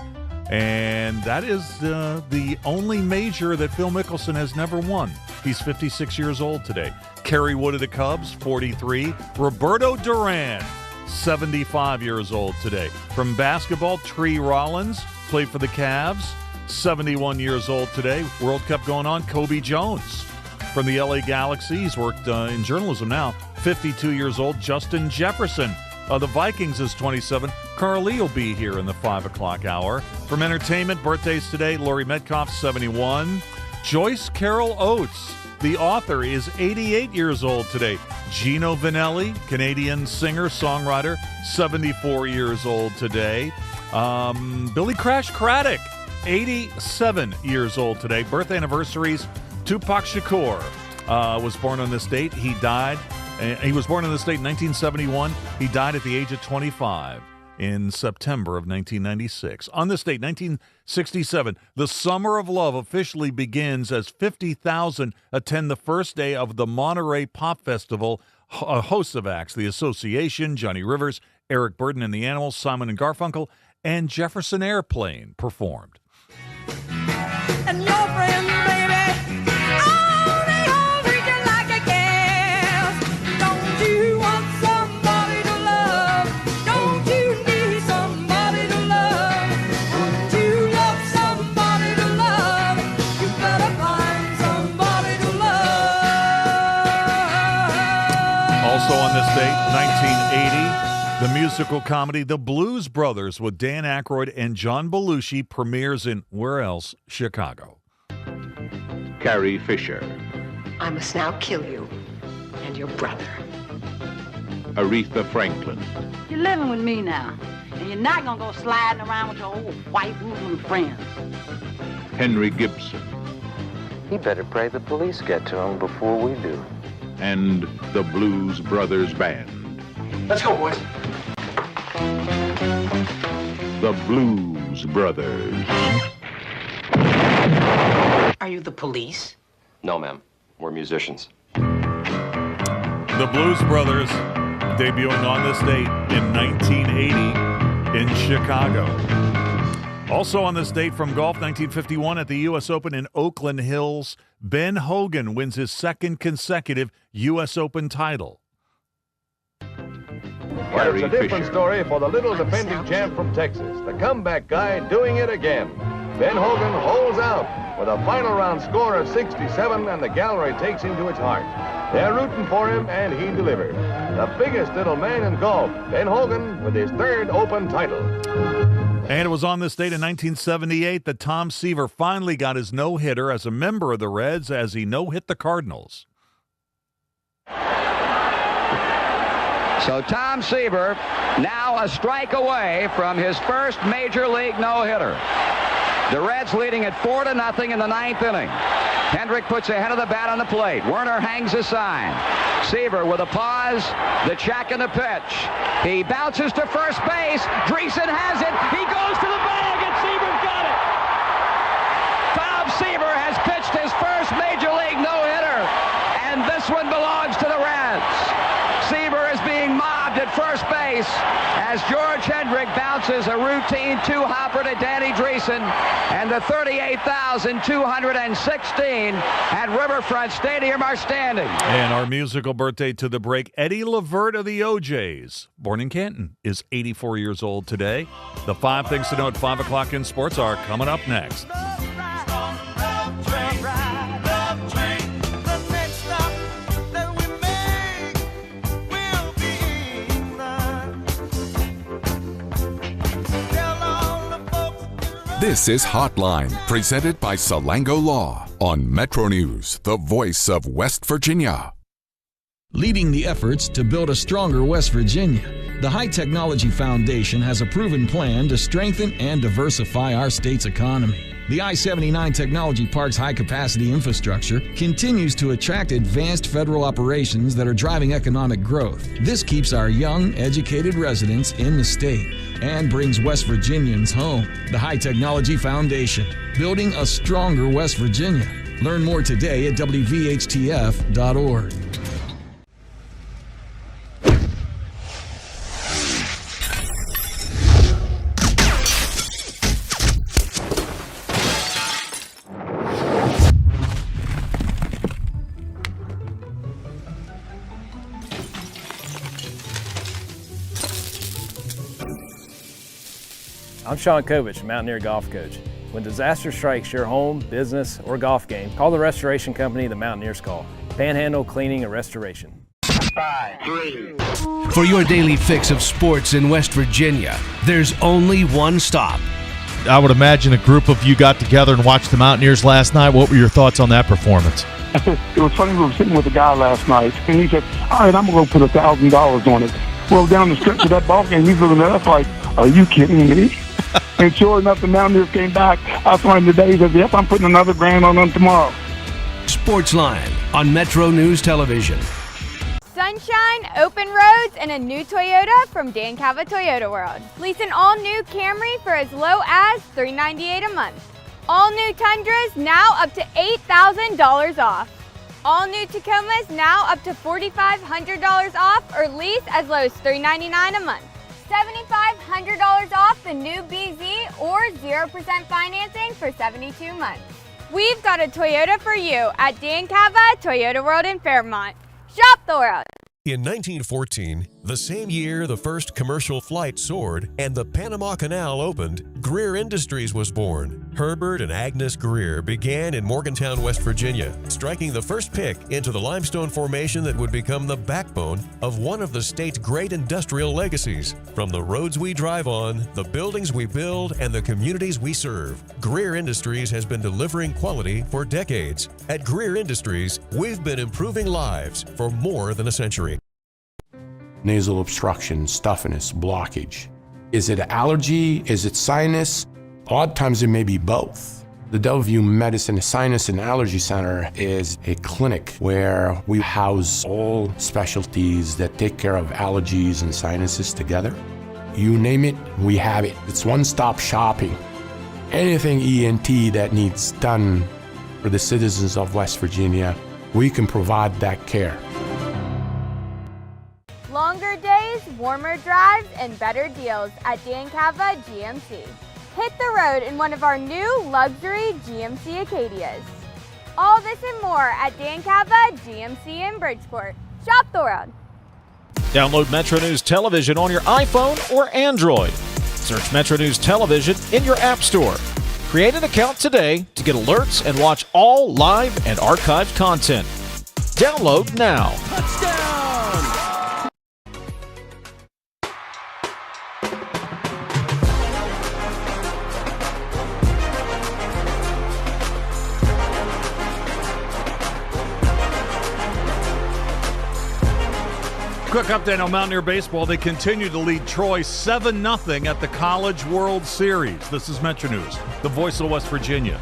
and that is the only major that Phil Mickelson has never won. He's 56 years old today. Kerry Wood of the Cubs, 43. Roberto Duran, 75 years old today. From basketball, Tree Rollins, played for the Cavs, 71 years old today. World Cup going on. Kobe Jones from the LA Galaxy. He's worked in journalism now. 52 years old. Justin Jefferson of the Vikings is 27. Carly will be here in the 5 o'clock hour. From entertainment, birthdays today. Laurie Metcalf, 71. Joyce Carol Oates, the author, is 88 years old today. Gino Vanelli, Canadian singer, songwriter, 74 years old today. Billy Crash Craddock, 87 years old today. Birthday anniversaries. Tupac Shakur was born on this date. He was born on this date in 1971. He died at the age of 25 in September of 1996. On this date, 1967, the Summer of Love officially begins as 50,000 attend the first day of the Monterey Pop Festival. A host of acts, The Association, Johnny Rivers, Eric Burden and the Animals, Simon and Garfunkel, and Jefferson Airplane performed. And your friend, baby, only treat you like a gas. Don't you want somebody to love? Don't you need somebody to love? Wouldn't you love somebody to love? You better find somebody to love. Also on this date, 1980, the musical comedy The Blues Brothers with Dan Aykroyd and John Belushi premieres in where else? Chicago. Carrie Fisher. I must now kill you and your brother. Aretha Franklin. You're living with me now, and you're not gonna go sliding around with your old white woman friends. Henry Gibson. He better pray the police get to him before we do. And the Blues Brothers Band. Let's go, boys. The Blues Brothers. Are you the police? No, ma'am. We're musicians. The Blues Brothers debuting on this date in 1980 in Chicago. Also on this date from golf, 1951 at the U.S. Open in Oakland Hills, Ben Hogan wins his second consecutive U.S. Open title. But it's a different story for the little defending champ from Texas, the comeback guy doing it again. Ben Hogan holds out with a final round score of 67, and the gallery takes him to its heart. They're rooting for him, and he delivered. The biggest little man in golf, Ben Hogan, with his third Open title. And it was on this date in 1978 that Tom Seaver finally got his no-hitter as a member of the Reds as he no-hit the Cardinals. So Tom Seaver now a strike away from his first major league no-hitter. The Reds leading at 4-0 in the ninth inning. Hendrick puts a head of the bat on the plate. Werner hangs a sign. Seaver with a pause, the check and the pitch. He bounces to first base. Dreesen has it. He goes to the bag, and Seaver's got it. Tom Seaver has pitched his first major league no-hitter, and this one belongs to the Reds. Seaver is being mobbed at first base as George Hendrick bounces a routine two-hopper to Danny Dreesen, and the 38,216 at Riverfront Stadium are standing. And our musical birthday to the break, Eddie Levert of the OJs, born in Canton, is 84 years old today. The 5 things to know at 5 o'clock in sports are coming up next. This is Hotline, presented by Salango Law on Metro News, the voice of West Virginia. Leading the efforts to build a stronger West Virginia, the High Technology Foundation has a proven plan to strengthen and diversify our state's economy. The I-79 Technology Park's high-capacity infrastructure continues to attract advanced federal operations that are driving economic growth. This keeps our young, educated residents in the state and brings West Virginians home. The High Technology Foundation, building a stronger West Virginia. Learn more today at WVHTF.org. I'm Sean Kovich, Mountaineer Golf Coach. When disaster strikes your home, business, or golf game, call the restoration company the Mountaineers call. Panhandle Cleaning and Restoration. 5, 3. For your daily fix of sports in West Virginia, there's only one stop. I would imagine a group of you got together and watched the Mountaineers last night. What were your thoughts on that performance? It was funny, we were sitting with a guy last night, and he said, all right, I'm going to go put $1,000 on it. Well, down the stretch of that ball game, he's looking at us like, are you kidding me? And sure enough, the Mountaineers came back. I saw him today. He said, yep, I'm putting another $1,000 on them tomorrow. Sportsline on Metro News Television. Sunshine, open roads, and a new Toyota from Dan Cava Toyota World. Lease an all-new Camry for as low as $398 a month. All new Tundras now up to $8,000 off. All new Tacomas now up to $4,500 off, or lease as low as $399 a month. $7,500 off the new BZ or 0% financing for 72 months. We've got a Toyota for you at Dan Cava Toyota World in Fairmont. Shop the world. In 1914, the same year the first commercial flight soared and the Panama Canal opened, Greer Industries was born. Herbert and Agnes Greer began in Morgantown, West Virginia, striking the first pick into the limestone formation that would become the backbone of one of the state's great industrial legacies. From the roads we drive on, the buildings we build, and the communities we serve, Greer Industries has been delivering quality for decades. At Greer Industries, we've been improving lives for more than a century. Nasal obstruction, stuffiness, blockage. Is it allergy? Is it sinus? Odd times it may be both. The Delview Medicine Sinus and Allergy Center is a clinic where we house all specialties that take care of allergies and sinuses together. You name it, we have it. It's one-stop shopping. Anything ENT that needs done for the citizens of West Virginia, we can provide that care. Longer days, warmer drives, and better deals at Dan Cava GMC. Hit the road in one of our new luxury GMC Acadias. All this and more at Dan Cava GMC in Bridgeport. Shop the world. Download Metro News Television on your iPhone or Android. Search Metro News Television in your app store. Create an account today to get alerts and watch all live and archived content. Download now. Quick update on Mountaineer baseball. They continue to lead Troy 7-0 at the College World Series. This is Metro News, the voice of West Virginia.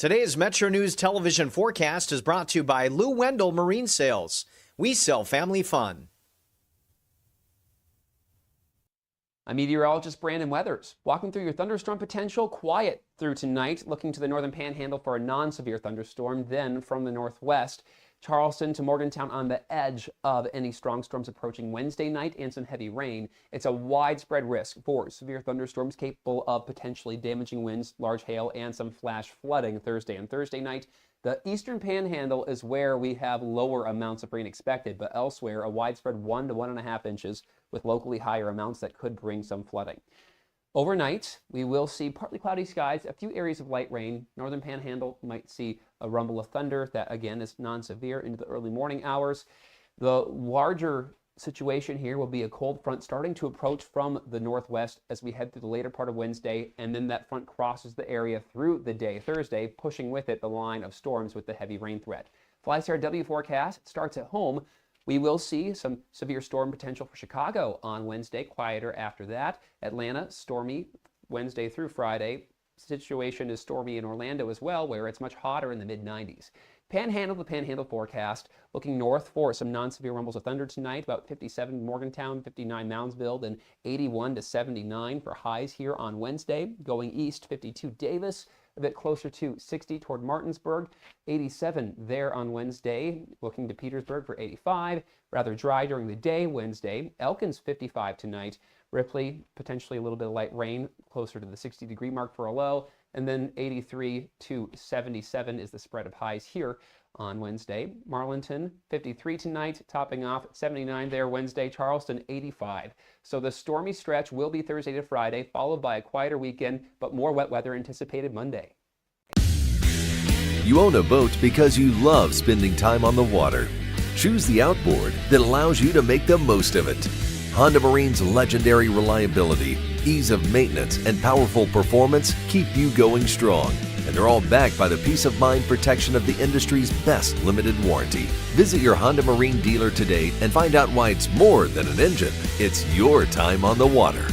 Today's Metro News television forecast is brought to you by Lou Wendell Marine Sales. We sell family fun. I'm meteorologist Brandon Weathers, walking through your thunderstorm potential quiet through tonight, looking to the northern panhandle for a non-severe thunderstorm, then from the northwest, Charleston to Morgantown on the edge of any strong storms approaching Wednesday night and some heavy rain. It's a widespread risk for severe thunderstorms capable of potentially damaging winds, large hail, and some flash flooding Thursday and Thursday night. The eastern panhandle is where we have lower amounts of rain expected, but elsewhere a widespread 1 to 1.5 inches with locally higher amounts that could bring some flooding. Overnight, we will see partly cloudy skies, a few areas of light rain. Northern panhandle might see a rumble of thunder that again is non-severe into the early morning hours. The larger situation here will be a cold front starting to approach from the northwest as we head through the later part of Wednesday, and then that front crosses the area through the day Thursday, pushing with it the line of storms with the heavy rain threat. FlyStar W forecast starts at home. We will see some severe storm potential for Chicago on Wednesday, quieter after that. Atlanta, stormy Wednesday through Friday. Situation is stormy in Orlando as well, where it's much hotter in the mid-90s. Panhandle to panhandle forecast, looking north for some non-severe rumbles of thunder tonight, about 57 Morgantown, 59 Moundsville, and 81 to 79 for highs here on Wednesday. Going east, 52 Davis, a bit closer to 60 toward Martinsburg, 87 there on Wednesday, looking to Petersburg for 85, rather dry during the day Wednesday. Elkins 55 tonight, Ripley potentially a little bit of light rain closer to the 60-degree mark for a low, and then 83 to 77 is the spread of highs here on Wednesday. Marlinton 53 tonight, topping off at 79 there Wednesday. Charleston 85. So the stormy stretch will be Thursday to Friday, followed by a quieter weekend, but more wet weather anticipated Monday. You own a boat because you love spending time on the water. Choose the outboard that allows you to make the most of it. Honda Marine's legendary reliability, ease of maintenance, and powerful performance keep you going strong. And they're all backed by the peace of mind protection of the industry's best limited warranty. Visit your Honda Marine dealer today and find out why it's more than an engine. It's your time on the water.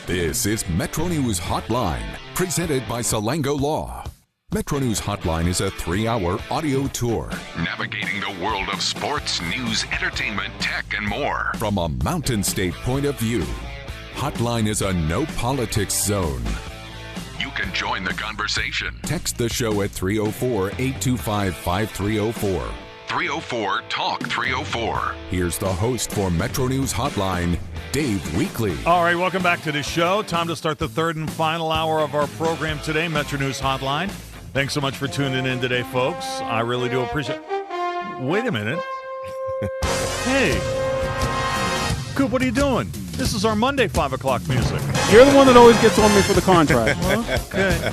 This is Metro News Hotline, presented by Salango Law. Metro News Hotline is a 3-hour audio tour, navigating the world of sports, news, entertainment, tech, and more from a Mountain State point of view. Hotline is a no politics zone. You can join the conversation. Text the show at 304-825-5304. 304-TALK-304. Here's the host for Metro News Hotline, Dave Weekley. All right, welcome back to the show. Time to start the third and final hour of our program today, Metro News Hotline. Thanks so much for tuning in today, folks. I really do appreciate it. Wait a minute. Hey. Coop, what are you doing? This is our Monday 5 o'clock music. You're the one that always gets on me for the contract. Okay.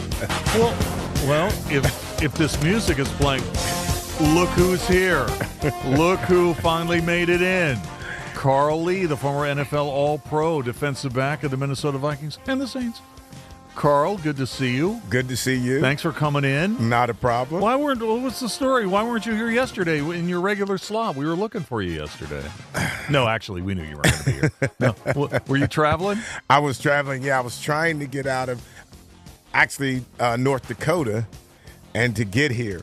Well, if this music is playing, look who's here. Look who finally made it in. Carl Lee, the former NFL All-Pro defensive back of the Minnesota Vikings and the Saints. Carl, good to see you. Good to see you. Thanks for coming in. Not a problem. What's the story? Why weren't you here yesterday in your regular slot? We were looking for you yesterday. No, actually, we knew you weren't going to be here. No. Were you traveling? I was traveling, yeah. I was trying to get out of, North Dakota and to get here.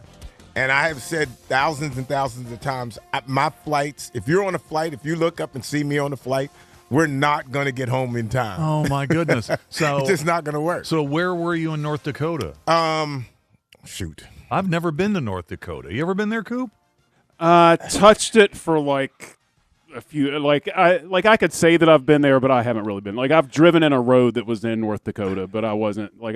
And I have said thousands and thousands of times, my flights, if you're on a flight, if you look up and see me on a flight, we're not going to get home in time. Oh, my goodness. So it's just not going to work. So where were you in North Dakota? Shoot. I've never been to North Dakota. You ever been there, Coop? Touched it for like a few, I could say that I've been there, but I haven't really been. Like, I've driven in a road that was in North Dakota, but I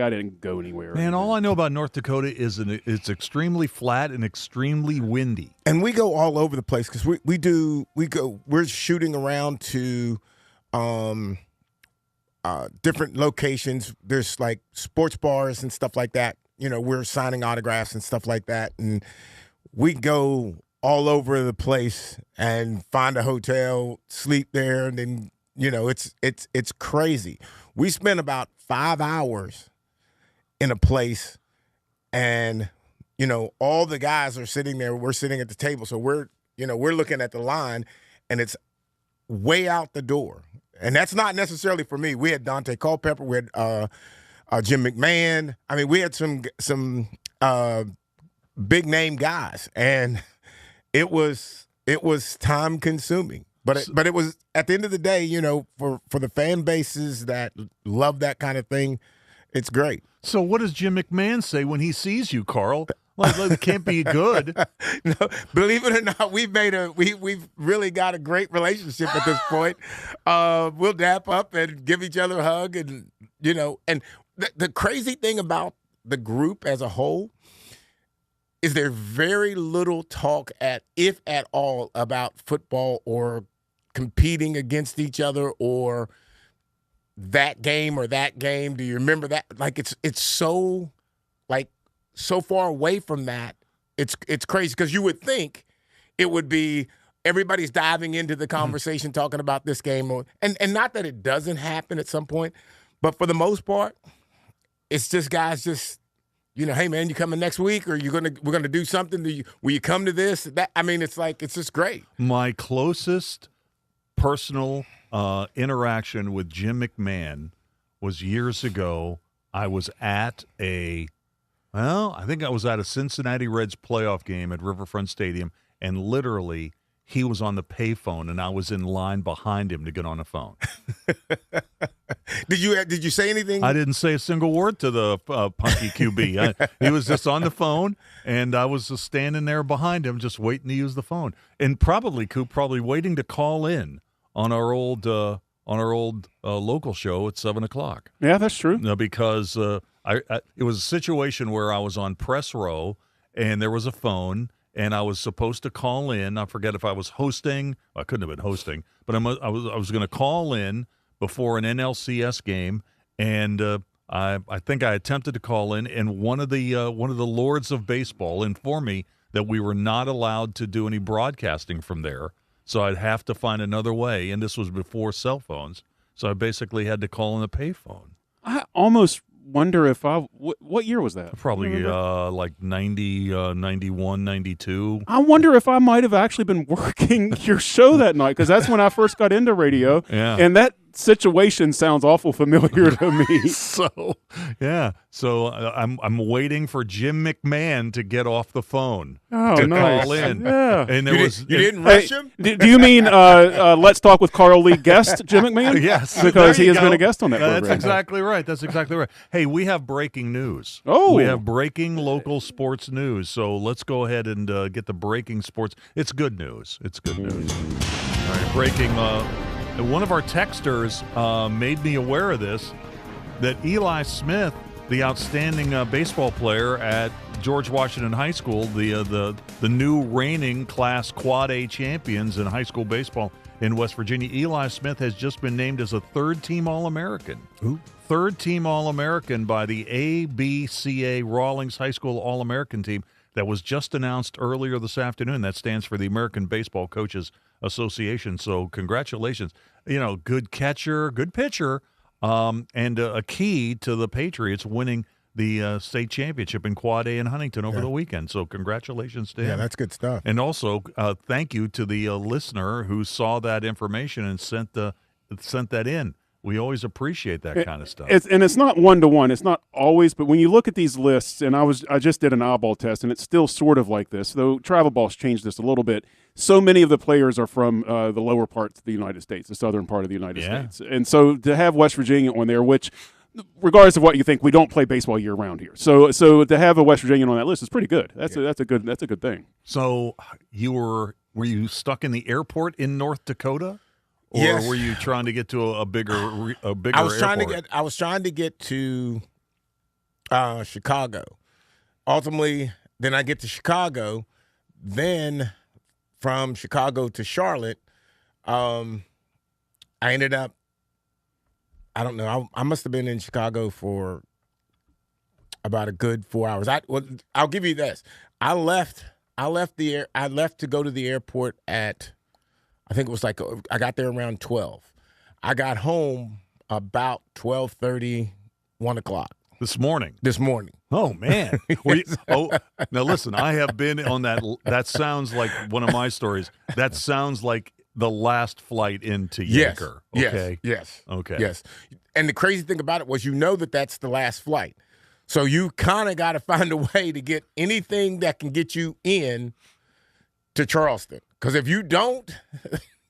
didn't go anywhere. Man, all I know about North Dakota is it's extremely flat and extremely windy. And we go all over the place because we're shooting around to different locations. There's like sports bars and stuff like that. You know, we're signing autographs and stuff like that. And we go all over the place and find a hotel, sleep there, and then, you know, it's crazy. We spent about 5 hours in a place, and, you know, all the guys are sitting there. We're sitting at the table, so we're looking at the line, and it's way out the door. And that's not necessarily for me. We had Dante Culpepper. We had Jim McMahon. I mean, we had some big name guys, and it was time consuming. But it was, at the end of the day, for the fan bases that love that kind of thing, it's great. So what does Jim McMahon say when he sees you, Carl? Like it can't be good. No, believe it or not, we've really got a great relationship at this point. We'll dap up and give each other a hug, and and the crazy thing about the group as a whole is there very little talk, if at all, about football or competing against each other or that game or that game. Do you remember that? Like it's so far away from that. It's crazy, because you would think it would be everybody's diving into the conversation talking about this game, and not that it doesn't happen at some point, but for the most part, it's just guys just hey man, you coming next week, or we're gonna do something? Will you come to this? That, I mean, it's just great. My closest personal interaction with Jim McMahon was years ago. I was at I think I was at a Cincinnati Reds playoff game at Riverfront Stadium, and literally he was on the payphone, and I was in line behind him to get on the phone. Did you say anything? I didn't say a single word to the punky QB. He was just on the phone, and I was just standing there behind him, just waiting to use the phone, and probably waiting to call in on our old local show at 7:00. Yeah, that's true. Because it was a situation where I was on press row, and there was a phone, and I was supposed to call in. I forget if I was hosting. I couldn't have been hosting, but I was going to call in before an NLCS game, and I think I attempted to call in, and one of the lords of baseball informed me that we were not allowed to do any broadcasting from there, so I'd have to find another way, and this was before cell phones, so I basically had to call in a payphone. I almost wonder if what year was that? Probably like 90, 91, 92. I wonder if I might have actually been working your show that night, because that's when I first got into radio. Yeah. And that situation sounds awful familiar to me. So I'm waiting for Jim McMahon to get off the phone to call in. Yeah. And you didn't rush him? Do you mean Let's Talk with Carl Lee guest Jim McMahon? Yes. Because he has been a guest on that program. That's exactly right. That's exactly right. Hey, we have breaking news. Oh. We have breaking local sports news. So let's go ahead and get the breaking sports. It's good news. It's good news. All right, breaking. One of our texters made me aware of this, that Eli Smith, the outstanding baseball player at George Washington High School, the new reigning Class Quad A champions in high school baseball in West Virginia, Eli Smith has just been named as a third-team All-American. Ooh. Third-team All-American by the ABCA Rawlings High School All-American team that was just announced earlier this afternoon. That stands for the American Baseball Coaches Association. So congratulations. Good catcher, good pitcher, and a key to the Patriots winning the state championship in Quad A in Huntington over the weekend. So congratulations to him. Yeah, that's good stuff. And also thank you to the listener who saw that information and sent that in. We always appreciate that kind of stuff. It's not one-to-one. It's not always, but when you look at these lists, and I just did an eyeball test, and it's still sort of like this, though Travel Ball's changed this a little bit. So many of the players are from the lower parts of the United States, the southern part of the United States. And so to have West Virginia on there, which, regardless of what you think, we don't play baseball year-round here. So to have a West Virginian on that list is pretty good. That's a good thing. So were you stuck in the airport in North Dakota? Or yes. Were you trying to get to a bigger airport? I was trying to get to Chicago. Ultimately, then I get to Chicago. Then from Chicago to Charlotte, I ended up, I don't know, I must have been in Chicago for about a good 4 hours. I'll give you this. I left to go to the airport at, I think it was like, I got there around 12. I got home about 12:30, 1 o'clock. This morning? This morning. Oh, man. Now listen, I have been on that. That sounds like one of my stories. That sounds like the last flight into Yes. Yaker. Yes. Okay. Yes. Okay. Yes. And the crazy thing about it was, that that's the last flight. So you kind of got to find a way to get anything that can get you in to Charleston. Because if you don't,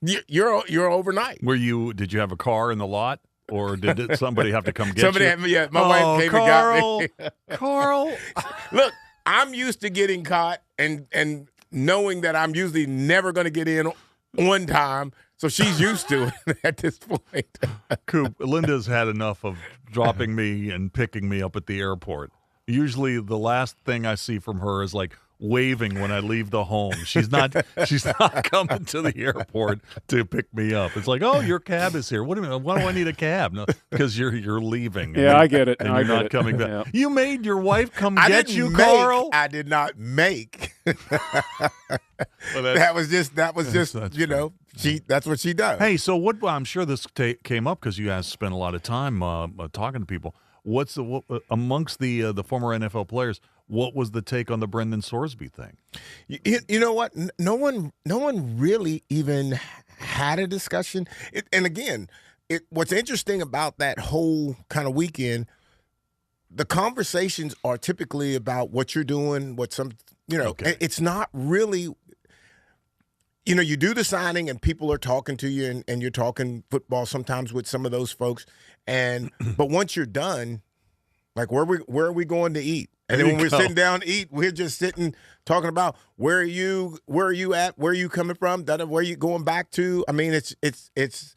you're overnight. Did you have a car in the lot, or did somebody have to come get you? My wife came Carl, and got me. Carl. Look, I'm used to getting caught and knowing that I'm usually never going to get in on time. So she's used to it at this point. Coop, Linda's had enough of dropping me and picking me up at the airport. Usually the last thing I see from her is like waving when I leave the home. She's not coming to the airport to pick me up. It's like, oh, your cab is here. What do you mean? Why do I need a cab? No, because you're leaving. Yeah, I get it. And I you're get not it. coming back. Yeah. You made your wife come get you, make, Carl? I did not make. Well, that was just that's what she does. Hey, so what? I'm sure this came up because you guys spent a lot of time talking to people. What's amongst the former NFL players? What was the take on the Brendan Sorsby thing? You know what? No one really even had a discussion. And again, what's interesting about that whole kind of weekend, the conversations are typically about what you're doing, Okay. It's not really. You do the signing and people are talking to you and you're talking football sometimes with some of those folks. But once you're done, like where are we going to eat? And then when we're sitting down to eat, we're just sitting talking about where are you at? Where are you coming from? Where are you going back to? I mean, it's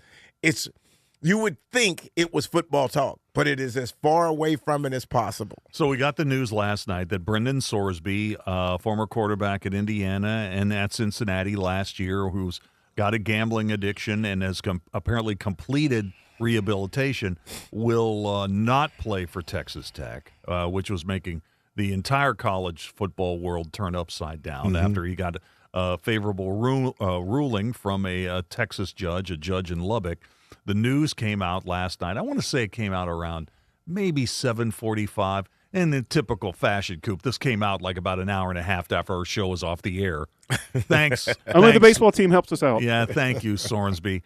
you would think it was football talk, but it is as far away from it as possible. So we got the news last night that Brendan Sorsby, former quarterback at Indiana and at Cincinnati last year, who's got a gambling addiction and has apparently completed rehabilitation, will not play for Texas Tech, which was making the entire college football world turn upside down after he got a favorable ruling from a Texas judge, a judge in Lubbock. The news came out last night. I want to say it came out around maybe 7:45. And in typical fashion, Coop, this came out like about an hour and a half after our show was off the air. Thanks. Only the baseball team helps us out. Yeah, thank you, Sornsby.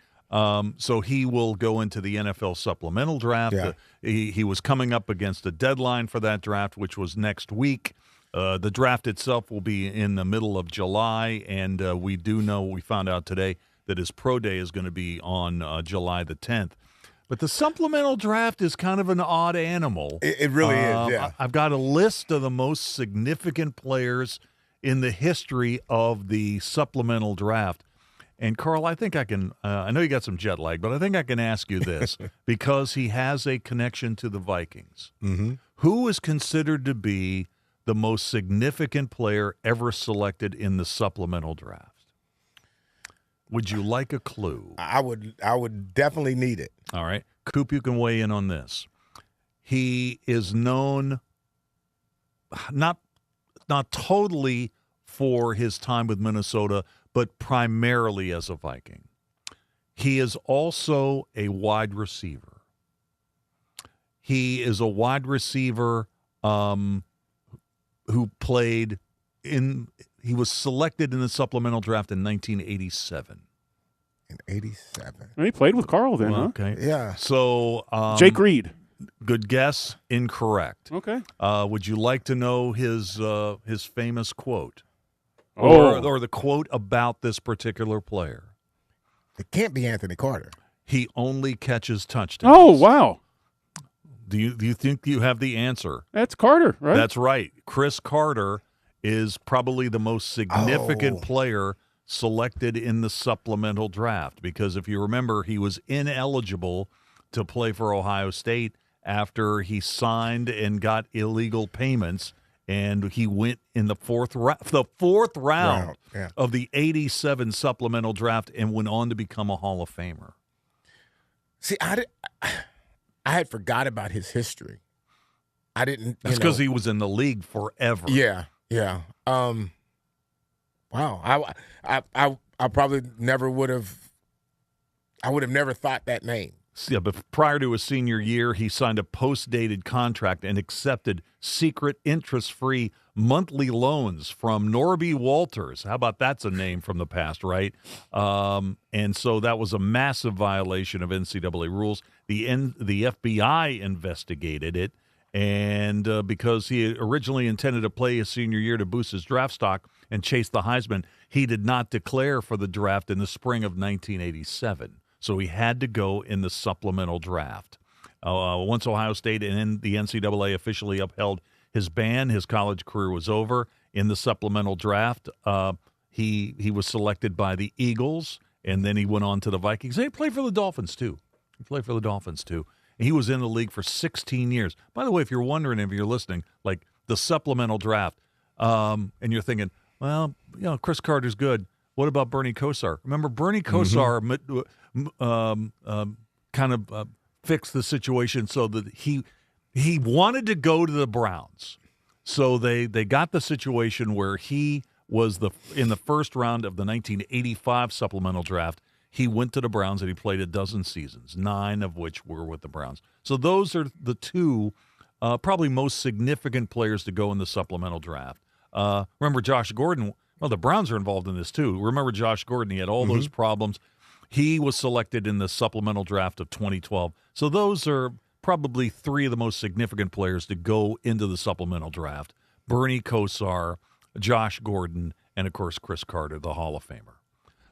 So he will go into the NFL supplemental draft. Yeah. He was coming up against a deadline for that draft, which was next week. The draft itself will be in the middle of July, and we found out today that his pro day is going to be on July the 10th. But the supplemental draft is kind of an odd animal. It really is, yeah. I've got a list of the most significant players in the history of the supplemental draft. And, Carl, I think I can I know you got some jet lag, but I think I can ask you this because he has a connection to the Vikings. Mm-hmm. Who is considered to be the most significant player ever selected in the supplemental draft? Would you like a clue? I would definitely need it. All right. Coop, you can weigh in on this. He is known not totally for his time with Minnesota, but primarily as a Viking. He is also a wide receiver. He is a wide receiver who played in – he was selected in the supplemental draft in 1987. In 87. He played with Carl then, huh? Okay. Yeah. So Jake Reed. Good guess. Incorrect. Okay. Would you like to know his famous quote? Oh. Or the quote about this particular player? It can't be Anthony Carter. He only catches touchdowns. Oh, wow. Do you think you have the answer? That's Carter, right? That's right. Chris Carter is probably the most significant player selected in the supplemental draft because if you remember, he was ineligible to play for Ohio State after he signed and got illegal payments, and he went in the fourth round yeah. of the 87 supplemental draft and went on to become a Hall of Famer. See, I had forgot about his history. I didn't. That's because he was in the league forever. Yeah. Wow. I probably never would have. I would have never thought that name. but prior to his senior year, he signed a post-dated contract and accepted secret interest-free monthly loans from Norby Walters. How about that's a name from the past, right? And so that was a massive violation of NCAA rules. The FBI investigated it, and because he originally intended to play his senior year to boost his draft stock and chase the Heisman, he did not declare for the draft in the spring of 1987. So he had to go in the supplemental draft. Once Ohio State and the NCAA officially upheld his ban, his college career was over. In the supplemental draft, he was selected by the Eagles, and then he went on to the Vikings. He played for the Dolphins, too. He was in the league for 16 years. By the way, if you're wondering, if you're listening, like the supplemental draft, and you're thinking, well, Chris Carter's good. What about Bernie Kosar? Remember, Bernie Kosar kind of fixed the situation so that he wanted to go to the Browns. So they got the situation where he was in the first round of the 1985 supplemental draft. He went to the Browns and he played a dozen seasons, 9 of which were with the Browns. So those are the two probably most significant players to go in the supplemental draft. Remember Josh Gordon. Well, the Browns are involved in this too. Remember Josh Gordon. He had all those problems. He was selected in the supplemental draft of 2012. So those are probably 3 of the most significant players to go into the supplemental draft. Bernie Kosar, Josh Gordon, and, of course, Chris Carter, the Hall of Famer.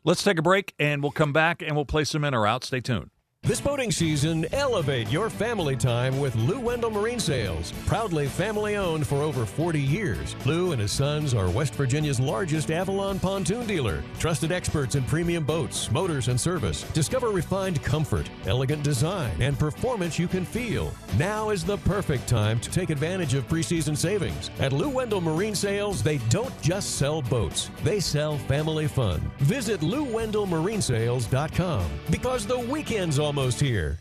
Let's take a break, and we'll come back, and we'll play some in or out. Stay tuned. This boating season, elevate your family time with Lou Wendell Marine Sales. Proudly family-owned for over 40 years, Lou and his sons are West Virginia's largest Avalon pontoon dealer. Trusted experts in premium boats, motors, and service. Discover refined comfort, elegant design, and performance you can feel. Now is the perfect time to take advantage of preseason savings. At Lou Wendell Marine Sales, they don't just sell boats. They sell family fun. Visit LouWendellMarineSales.com because the weekend's almost here.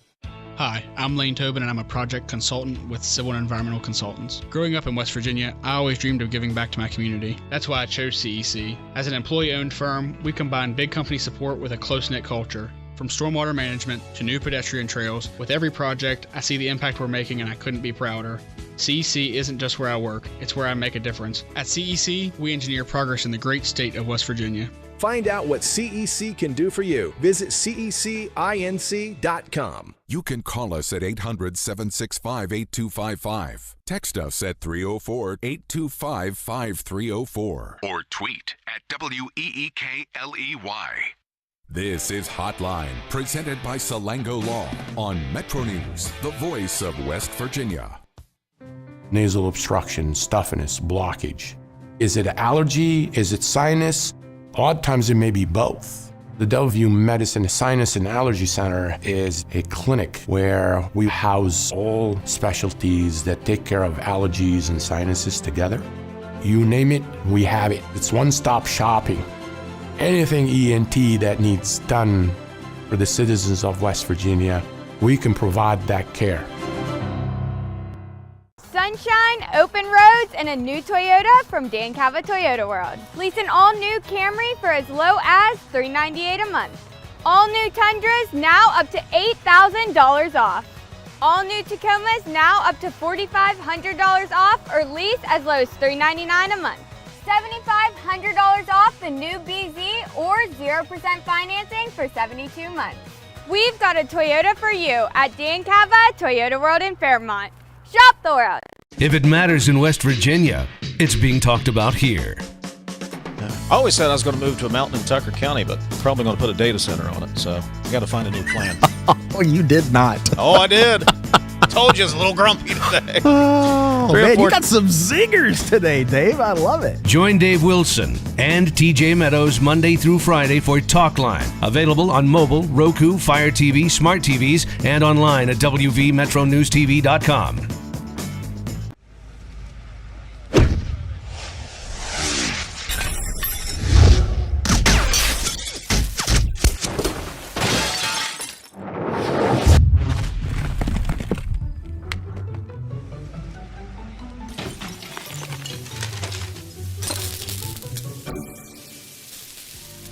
Hi, I'm Lane Tobin, and I'm a project consultant with Civil and Environmental Consultants. Growing up in West Virginia, I always dreamed of giving back to my community. That's why I chose CEC. As an employee-owned firm, we combine big company support with a close-knit culture. From stormwater management to new pedestrian trails, with every project, I see the impact we're making, and I couldn't be prouder. CEC isn't just where I work, it's where I make a difference. At CEC, we engineer progress in the great state of West Virginia. Find out what CEC can do for you. Visit CECinc.com. You can call us at 800-765-8255. Text us at 304-825-5304. Or tweet at WEEKLEY. This is Hotline, presented by Salango Law on Metro News, the voice of West Virginia. Nasal obstruction, stuffiness, blockage. Is it allergy? Is it sinus? Odd times it may be both. The Delview Medicine Sinus and Allergy Center is a clinic where we house all specialties that take care of allergies and sinuses together. You name it, we have it. It's one-stop shopping. Anything ENT that needs done for the citizens of West Virginia, we can provide that care. Sunshine, open roads, and a new Toyota from Dan Cava Toyota World. Lease an all-new Camry for as low as $398 a month. All new Tundras now up to $8,000 off. All new Tacomas now up to $4,500 off or lease as low as $399 a month. $7,500 off the new BZ or 0% financing for 72 months. We've got a Toyota for you at Dan Cava Toyota World in Fairmont. Shop the world. If it matters in West Virginia, it's being talked about here. I always said I was going to move to a mountain in Tucker County, but probably going to put a data center on it, so I got to find a new plan. Oh, you did not. Oh, I did. Told you I was a little grumpy today. Oh, man, you got some zingers today, Dave. I love it. Join Dave Wilson and TJ Meadows Monday through Friday for Talkline. Available on mobile, Roku, Fire TV, smart TVs, and online at WVMetroNewsTV.com.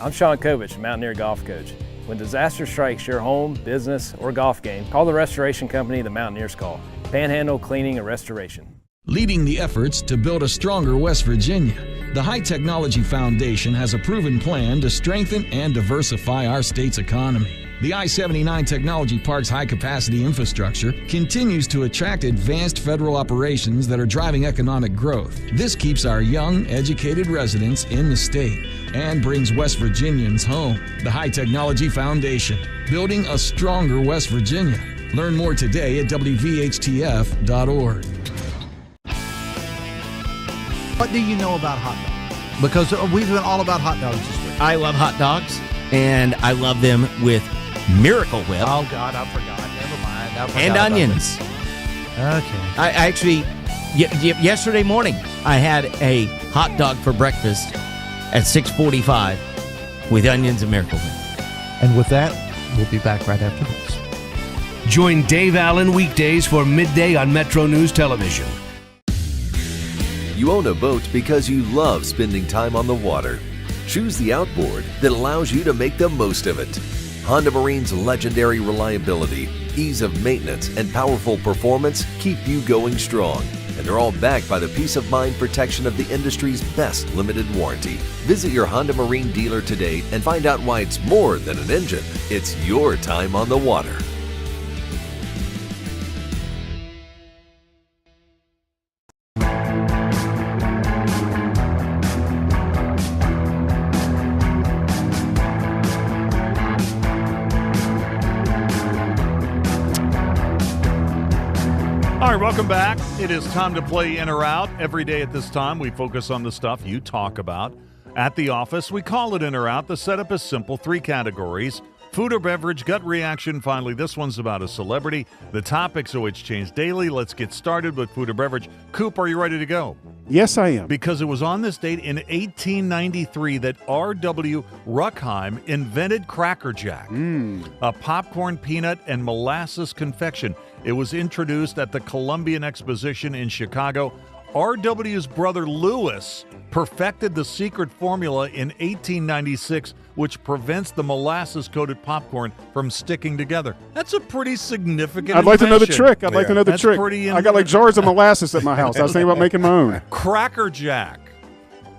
I'm Sean Kovich, Mountaineer Golf Coach. When disaster strikes your home, business, or golf game, call the restoration company the Mountaineers call. Panhandle Cleaning and Restoration. Leading the efforts to build a stronger West Virginia, the High Technology Foundation has a proven plan to strengthen and diversify our state's economy. The I-79 Technology Park's high-capacity infrastructure continues to attract advanced federal operations that are driving economic growth. This keeps our young, educated residents in the state and brings West Virginians home. The High Technology Foundation, building a stronger West Virginia. Learn more today at WVHTF.org. What do you know about hot dogs? Because we've been all about hot dogs this week. I love hot dogs, and I love them with Miracle Whip. Oh, God, I forgot. Never mind. And onions. Okay. I actually, yesterday morning, I had a hot dog for breakfast at 6:45 with onions and Miracle Whip. And with that, we'll be back right after this. Join Dave Allen weekdays for midday on Metro News Television. You own a boat because you love spending time on the water. Choose the outboard that allows you to make the most of it. Honda Marine's legendary reliability, ease of maintenance, and powerful performance keep you going strong. And they're all backed by the peace of mind protection of the industry's best limited warranty. Visit your Honda Marine dealer today and find out why it's more than an engine. It's your time on the water. All right, welcome back. It is time to play In or Out. Every day at this time, we focus on the stuff you talk about. At the office, we call it In or Out. The setup is simple, 3 categories. Food or beverage, gut reaction. Finally, this one's about a celebrity. The topics of which change daily. Let's get started with food or beverage. Coop, are you ready to go? Yes, I am. Because it was on this date in 1893 that R.W. Ruckheim invented Cracker Jack, a popcorn, peanut, and molasses confection. It was introduced at the Columbian Exposition in Chicago. R.W.'s brother Lewis perfected the secret formula in 1896, which prevents the molasses-coated popcorn from sticking together. That's a pretty significant I'd like to know the invention. trick. I'd like to know the That's trick. pretty I got like jars of molasses at my house. I was thinking about making my own. Cracker Jack.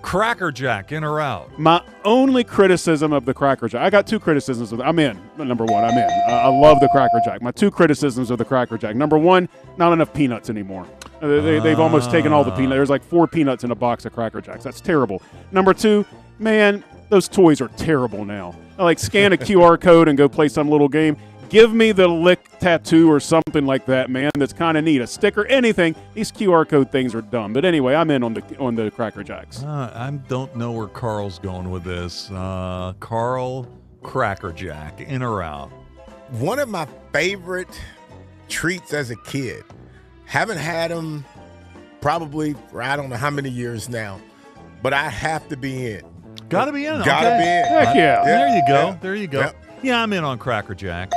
Cracker Jack, in or out? My only criticism of the Cracker Jack, I got 2 criticisms of it. I'm in. Number 1, I'm in. I love the Cracker Jack. My 2 criticisms of the Cracker Jack. Number 1, not enough peanuts anymore. They've almost taken all the peanuts. There's like 4 peanuts in a box of Cracker Jacks. That's terrible. Number 2, man, those toys are terrible now. I like scan a QR code and go play some little game. Give me the lick tattoo or something like that, man. That's kind of neat. A sticker, anything. These QR code things are dumb. But anyway, I'm in on the Cracker Jacks. I don't know where Carl's going with this. Carl, Cracker Jack, in or out? One of my favorite treats as a kid. Haven't had them probably, I don't know how many years now, but I have to be in. Got to be in. Got to be in. Heck yeah. There you go. Yeah. There you go. Yeah. Yeah, I'm in on Cracker Jack.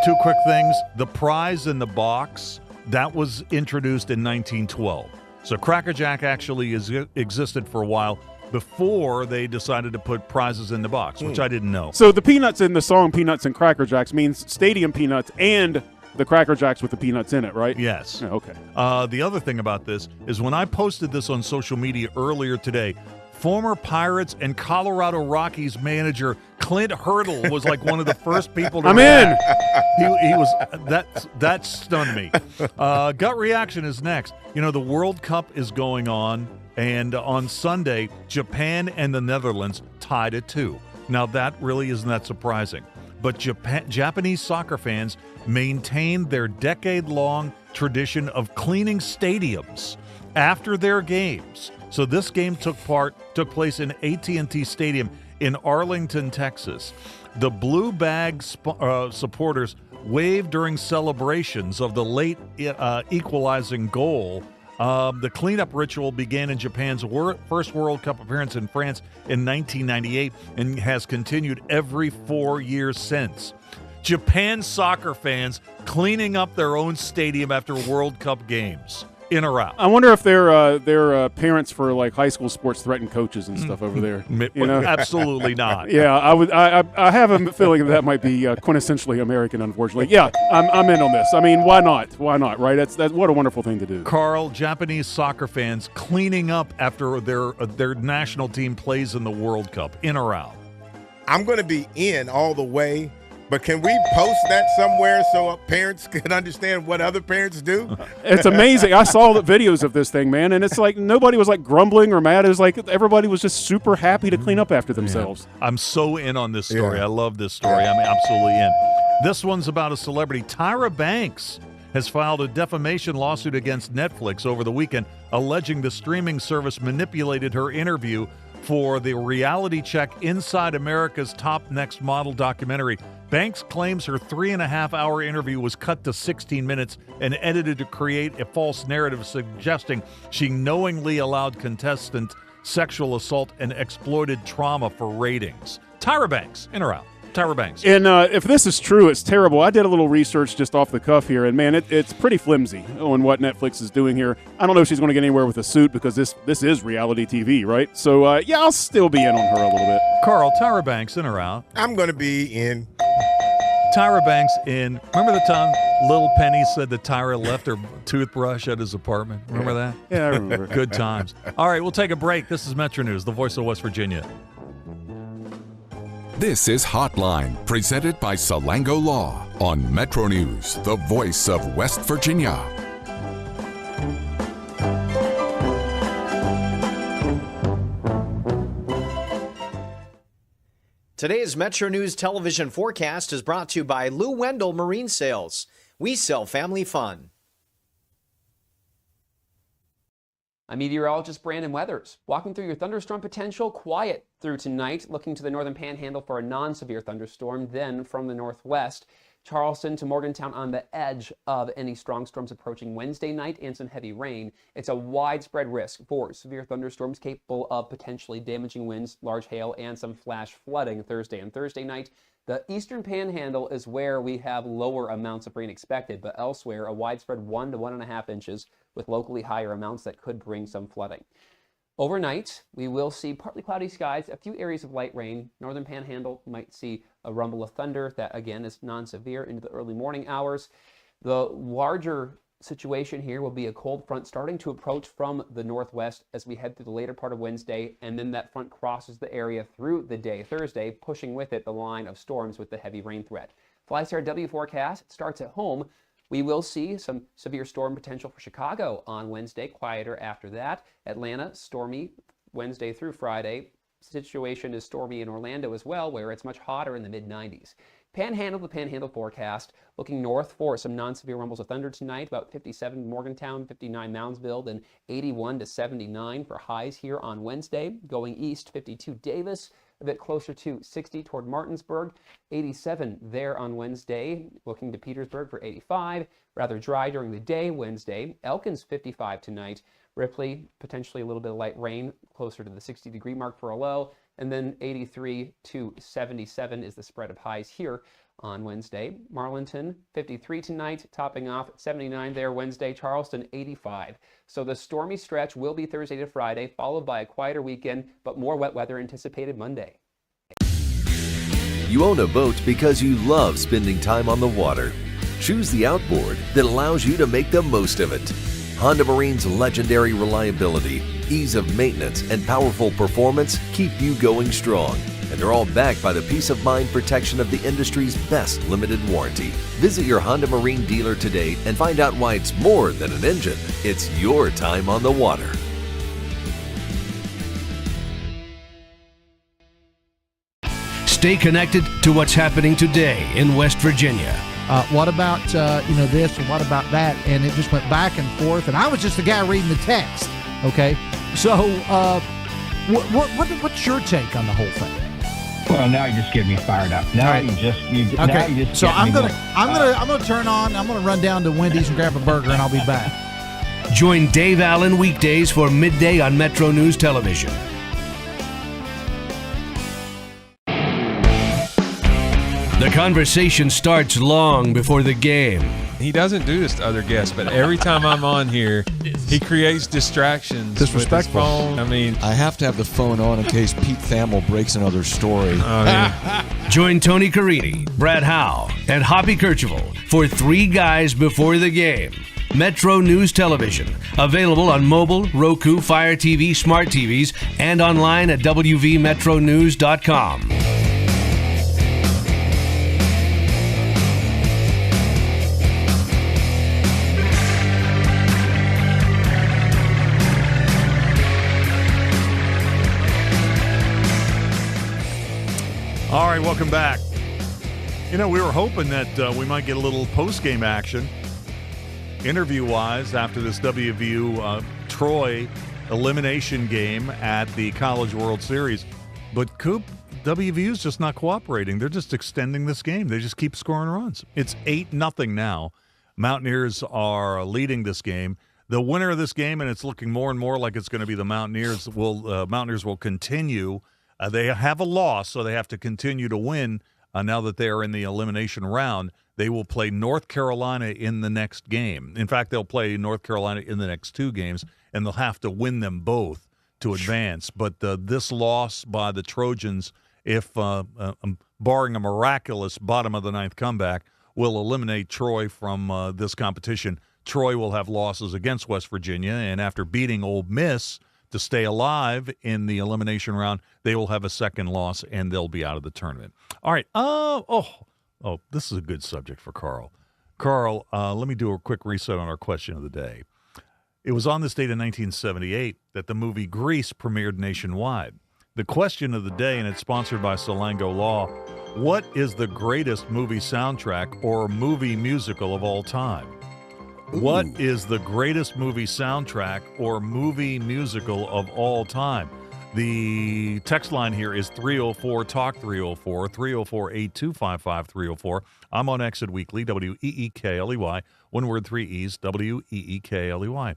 2 quick things. The prize in the box, that was introduced in 1912. So Cracker Jack actually existed for a while before they decided to put prizes in the box, which I didn't know. So the peanuts in the song Peanuts and Cracker Jacks means stadium peanuts and the Cracker Jacks with the peanuts in it, right? Yes. Oh, okay. The other thing about this is when I posted this on social media earlier today, former Pirates and Colorado Rockies manager Clint Hurdle was like one of the first people to I'm react. He was that stunned me. Gut reaction is next. You know, the World Cup is going on, and on Sunday, Japan and the Netherlands tied at 2. Now that really isn't that surprising. But Japanese soccer fans maintain their decade-long tradition of cleaning stadiums after their games. So this game took place in AT&T Stadium in Arlington, Texas. The Blue Bag supporters waved during celebrations of the late equalizing goal. The cleanup ritual began in Japan's first World Cup appearance in France in 1998 and has continued every 4 years since. Japan soccer fans cleaning up their own stadium after World Cup games. in or out? I wonder if their parents for like high school sports threaten coaches and stuff over there. You know? Absolutely not. Yeah, I have a feeling that might be quintessentially American, unfortunately. Yeah, I'm in on this. I mean, why not? Why not? Right? That's what a wonderful thing to do. Carl, Japanese soccer fans cleaning up after their national team plays in the World Cup, in or out? I'm going to be in all the way, but can we post that somewhere so parents can understand what other parents do? It's amazing. I saw the videos of this thing, man, and it's like nobody was like grumbling or mad. It was like everybody was just super happy to clean up after themselves. Yeah. I'm so in on this story. Yeah. I love this story. I'm absolutely in. This one's about a celebrity. Tyra Banks has filed a defamation lawsuit against Netflix over the weekend, alleging the streaming service manipulated her interview for the reality check Inside America's Top Next Model documentary. Banks claims her 3.5-hour interview was cut to 16 minutes and edited to create a false narrative suggesting she knowingly allowed contestant sexual assault and exploited trauma for ratings. Tyra Banks, in or out? Tyra Banks. And if this is true, it's terrible. I did a little research just off the cuff here, and man, it's pretty flimsy on what Netflix is doing here. I don't know if she's going to get anywhere with a suit because this is reality TV, right? So, yeah, I'll still be in on her a little bit. Carl, Tyra Banks, in or out? I'm going to be in. Tyra Banks in. Remember the time Little Penny said that Tyra left her toothbrush at his apartment? Remember that? Yeah, I remember. Good times. All right, we'll take a break. This is Metro News, the voice of West Virginia. This is Hotline, presented by Salango Law on Metro News, the voice of West Virginia. Today's Metro News television forecast is brought to you by Lou Wendell Marine Sales. We sell family fun. I'm meteorologist Brandon Weathers, walking through your thunderstorm potential quiet through tonight, looking to the northern panhandle for a non-severe thunderstorm, then from the northwest, Charleston to Morgantown on the edge of any strong storms approaching Wednesday night and some heavy rain. It's a widespread risk for severe thunderstorms capable of potentially damaging winds, large hail, and some flash flooding Thursday and Thursday night. The eastern panhandle is where we have lower amounts of rain expected, but elsewhere a widespread 1 to 1.5 inches with locally higher amounts that could bring some flooding. Overnight, we will see partly cloudy skies, a few areas of light rain. Northern panhandle might see a rumble of thunder that again is non-severe into the early morning hours. The larger situation here will be a cold front starting to approach from the northwest as we head through the later part of Wednesday, and then that front crosses the area through the day Thursday, pushing with it the line of storms with the heavy rain threat. FlyStar W forecast starts at home. We will see some severe storm potential for Chicago on Wednesday, quieter after that. Atlanta, stormy Wednesday through Friday. Situation is stormy in Orlando as well, where it's much hotter in the mid-90s. Panhandle, the Panhandle forecast, looking north for some non-severe rumbles of thunder tonight, about 57 Morgantown, 59 Moundsville, and 81 to 79 for highs here on Wednesday. Going east, 52 Davis, a bit closer to 60 toward Martinsburg, 87 there on Wednesday, looking to Petersburg for 85, rather dry during the day Wednesday. Elkins 55 tonight, Ripley potentially a little bit of light rain, closer to the 60-degree mark for a low, and then 83 to 77 is the spread of highs here on Wednesday. Marlinton 53 tonight, topping off 79 there Wednesday. Charleston 85. So the stormy stretch will be Thursday to Friday, followed by a quieter weekend, but more wet weather anticipated Monday. You own a boat because you love spending time on the water. Choose the outboard that allows you to make the most of it. Honda Marine's legendary reliability, ease of maintenance, and powerful performance keep you going strong. And they're all backed by the peace of mind protection of the industry's best limited warranty. Visit your Honda Marine dealer today and find out why it's more than an engine. It's your time on the water. Stay connected to what's happening today in West Virginia. What about this and what about that? And it just went back and forth. And I was just the guy reading the text. Okay, so what's your take on the whole thing? Well, now you just get me fired up. Now right. you just So I'm gonna turn on. I'm gonna run down to Wendy's and grab a burger, and I'll be back. Join Dave Allen weekdays for midday on Metro News Television. The conversation starts long before the game. he doesn't do this to other guests, but every time I'm on here, he creates distractions. Disrespectful. With his phone. I mean, I have to have the phone on in case Pete Thamel breaks another story. Join Tony Carini, Brad Howe, and Hoppy Kercheval for Three Guys Before the Game. Metro News Television, available on mobile, Roku, Fire TV, smart TVs, and online at wvmetronews.com. All right, welcome back. You know, we were hoping that we might get a little post-game action, interview-wise, after this WVU Troy elimination game at the College World Series. But Coop, WVU's just not cooperating. They're just extending this game. They just keep scoring runs. It's 8-0 now. Mountaineers are leading this game. The winner of this game, and it's looking more and more like it's going to be the Mountaineers, Mountaineers will continue. They have a loss, so they have to continue to win now that they are in the elimination round. They will play North Carolina in the next game. In fact, they'll play North Carolina in the next two games, and they'll have to win them both to advance. But this loss by the Trojans, if barring a miraculous bottom-of-the-ninth comeback, will eliminate Troy from this competition. Troy will have losses against West Virginia, and after beating Ole Miss to stay alive in the elimination round, they will have a second loss, and they'll be out of the tournament. All right. This is a good subject for Carl. Carl, let me do a quick reset on our question of the day. It was on this date in 1978 that the movie Grease premiered nationwide. The question of the day, and it's sponsored by Salango Law, what is the greatest movie soundtrack or movie musical of all time? Ooh. What is the greatest movie soundtrack or movie musical of all time? The text line here is 304-TALK 304, 304-8255-304. I'm on Exit Weekly, WEEKLEY, one word, three E's, WEEKLEY.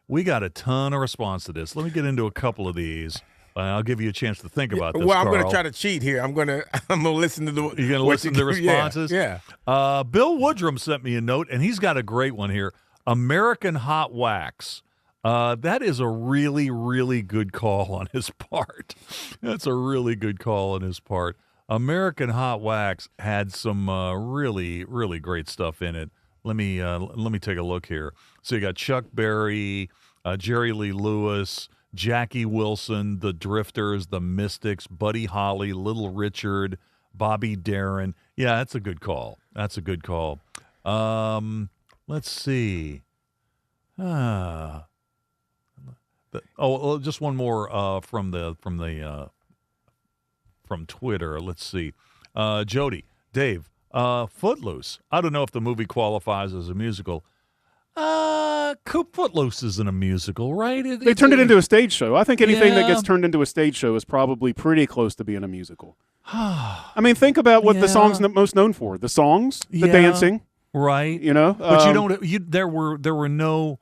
We got a ton of response to this. Let me get into a couple of these. I'll give you a chance to think about this, Well, I'm Carl. going to try to cheat here. I'm going to listen to the. You're going to listen to the responses? Yeah. Bill Woodrum sent me a note, and he's got a great one here. American Hot Wax. That is a really, really good call on his part. That's a really good call on his part. American Hot Wax had some really, really great stuff in it. Let me take a look here. So you got Chuck Berry, Jerry Lee Lewis, Jackie Wilson, the Drifters, the Mystics, Buddy Holly, Little Richard, Bobby Darin. Yeah, that's a good call. Let's see. Just one more from Twitter. Let's see. Jody, Dave, Footloose. I don't know if the movie qualifies as a musical. Footloose isn't a musical, right? They turned it into a stage show. I think anything that gets turned into a stage show is probably pretty close to being a musical. I mean, think about what the song's most known for. The songs, the dancing. Right. You know? But there were no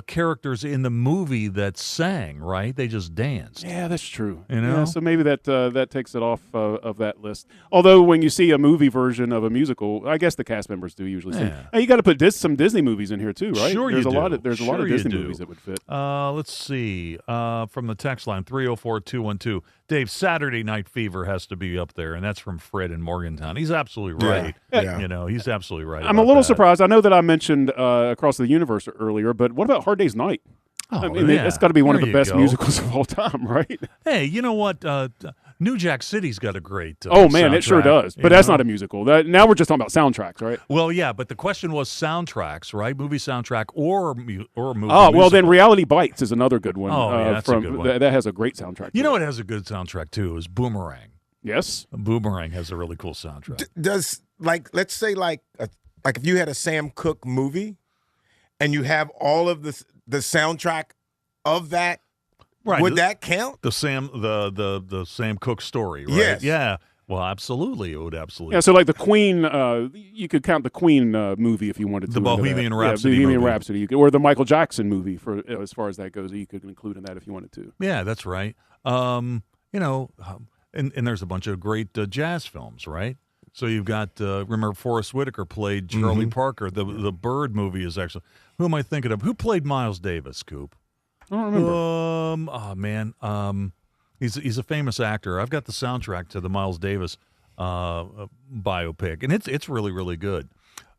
characters in the movie that sang, right? They just danced. Yeah, that's true. You know? Yeah, so maybe that takes it off of that list. Although when you see a movie version of a musical, I guess the cast members do usually sing. Yeah. Hey, you got to put some Disney movies in here too, right? Sure, there's you a do. lot of Disney movies that would fit. Let's see. From the text line 304-212, Dave, Saturday Night Fever has to be up there, and that's from Fred in Morgantown. He's absolutely right. Yeah. You know, he's absolutely right. I'm a little surprised. I know that I mentioned Across the Universe earlier, but what about Hard Day's Night? I mean, that's got to be one of the best musicals of all time, right? Hey, you know what? New Jack City's got a great oh, man, soundtrack, it sure does. But that's not a musical. Now we're just talking about soundtracks, right? Well, yeah, but the question was soundtracks, right? Movie soundtrack or movie well, then Reality Bites is another good one. That's a good one. That has a great soundtrack. You know what has a good soundtrack, too, is Boomerang. Yes. Boomerang has a really cool soundtrack. Does, let's say, if you had a Sam Cooke movie and you have all of the soundtrack of that, right? Would that count? The Sam Cooke story, right? Yes. Yeah. Well, absolutely, it would absolutely. Yeah, so like the Queen, you could count the Queen movie if you wanted to. The Bohemian Rhapsody, Bohemian Rhapsody, or the Michael Jackson movie for as far as that goes. You could include in that if you wanted to. Yeah, that's right. And there's a bunch of great jazz films, right? So you've got, remember Forrest Whitaker played Charlie Parker. The Bird movie is actually, who am I thinking of? Who played Miles Davis, Coop? I don't remember. Oh, man. He's a famous actor. I've got the soundtrack to the Miles Davis biopic, and it's really, really good.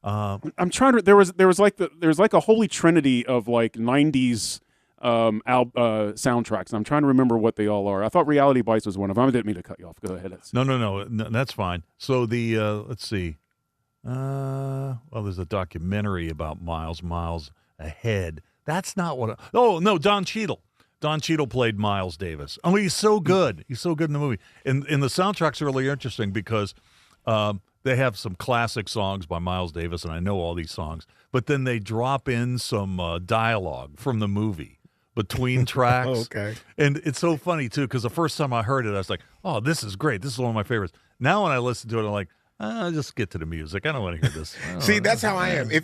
I'm trying to. There was like a holy trinity of like 90s soundtracks. I'm trying to remember what they all are. I thought Reality Bites was one of them. I didn't mean to cut you off. Go ahead. No, that's fine. So the let's see. Well, there's a documentary about Miles Ahead. That's not what. Oh no, Don Cheadle. Don Cheadle played Miles Davis. Oh, he's so good. He's so good in the movie. And the soundtrack's really interesting because they have some classic songs by Miles Davis, and I know all these songs. But then they drop in some dialogue from the movie between tracks. Oh, okay. And it's so funny, too, because the first time I heard it, I was like, oh, this is great. This is one of my favorites. Now when I listen to it, I'm like, just get to the music. I don't want to hear this. See, that's how I am. If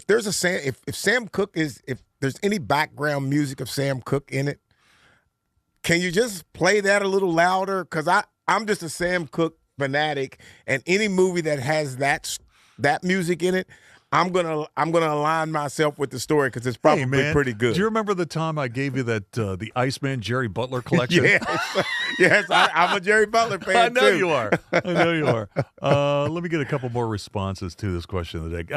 there's if Sam Cooke if there's any background music of Sam Cooke in it, can you just play that a little louder? Because I'm just a Sam Cooke fanatic, and any movie that has that music in it, I'm gonna align myself with the story because it's probably pretty good. Do you remember the time I gave you that the Iceman Jerry Butler collection? Yes, I'm a Jerry Butler fan. I know too. you are. I know you are. Let me get a couple more responses to this question of the day.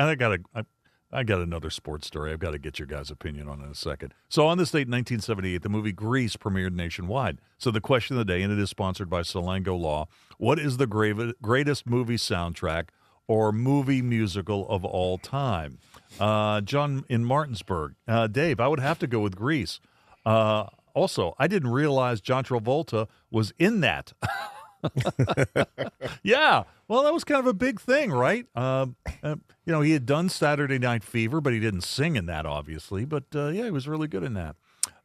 I got another sports story I've got to get your guys' opinion on in a second. So on this date in 1978, the movie Grease premiered nationwide. So the question of the day, and it is sponsored by Salango Law, what is the greatest movie soundtrack or movie musical of all time? John in Martinsburg. Dave, I would have to go with Grease. Also, I didn't realize John Travolta was in that. Yeah, well, that was kind of a big thing, right? He had done Saturday Night Fever, but he didn't sing in that, obviously. But, he was really good in that.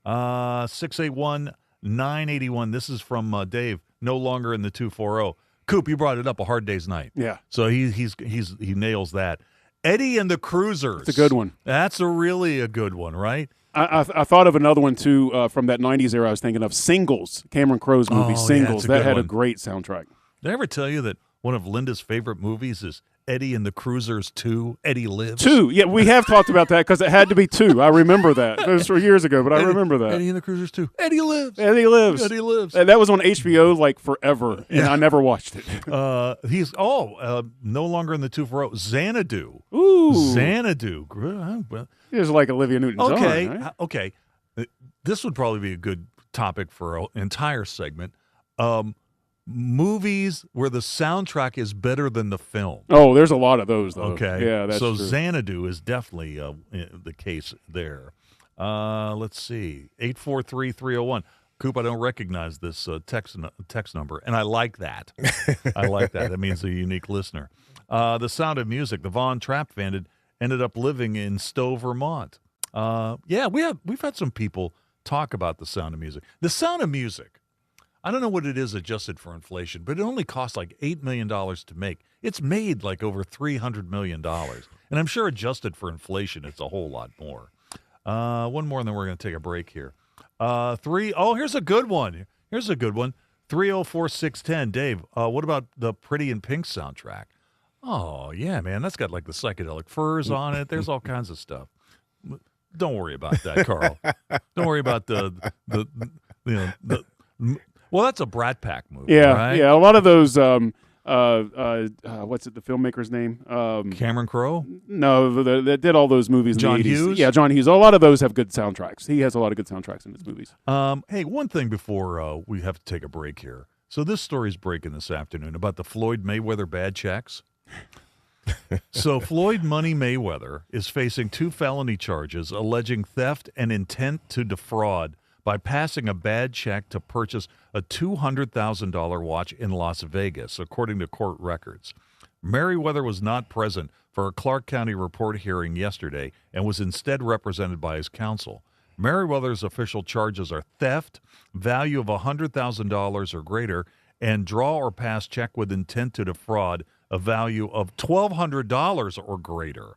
681-981. This is from Dave, no longer in the 240. Coop, you brought it up, A Hard Day's Night. Yeah. So he nails that. Eddie and the Cruisers. It's a good one. That's really a good one, right? I thought of another one, too, from that 90s era I was thinking of, Singles, Cameron Crowe's movie, Singles. That had a great soundtrack. Did I ever tell you that one of Linda's favorite movies is Eddie and the Cruisers 2, Eddie Lives? 2, yeah, we have talked about that because it had to be 2. I remember that. It was from years ago, but I remember that. Eddie and the Cruisers 2, Eddie Lives. Eddie Lives. Eddie Lives. And that was on HBO like forever, and I never watched it. He's no longer in the 240. Xanadu. Ooh. Xanadu. He was like Olivia Newton-John. Okay, right? okay. This would probably be a good topic for an entire segment. Movies where the soundtrack is better than the film. Oh, there's a lot of those, though. Okay. Yeah, that's so true. Xanadu is definitely the case there. Let's see. 843-301. Coop, I don't recognize this text number, and I like that. I like that. That means a unique listener. The Sound of Music, the Von Trapp band ended up living in Stowe, Vermont. We've had some people talk about The Sound of Music. The Sound of Music, I don't know what it is adjusted for inflation, but it only costs like $8 million to make. It's made like over $300 million. And I'm sure adjusted for inflation, it's a whole lot more. One more, and then we're going to take a break here. Here's a good one. 304-610. Dave, what about the Pretty in Pink soundtrack? Oh, yeah, man. That's got like the psychedelic furs on it. There's all kinds of stuff. Don't worry about that, Carl. Don't worry about well, that's a Brat Pack movie, right? Yeah. A lot of those, what's it, the filmmaker's name? Cameron Crowe? No, that did all those movies in John the 80s. Hughes? Yeah, John Hughes. A lot of those have good soundtracks. He has a lot of good soundtracks in his movies. Hey, one thing before we have to take a break here. So this story's breaking this afternoon about the Floyd Mayweather bad checks. So Floyd Money Mayweather is facing 2 felony charges alleging theft and intent to defraud by passing a bad check to purchase a $200,000 watch in Las Vegas, according to court records. Merriweather was not present for a Clark County report hearing yesterday and was instead represented by his counsel. Merriweather's official charges are theft, value of $100,000 or greater, and draw or pass check with intent to defraud, a value of $1,200 or greater.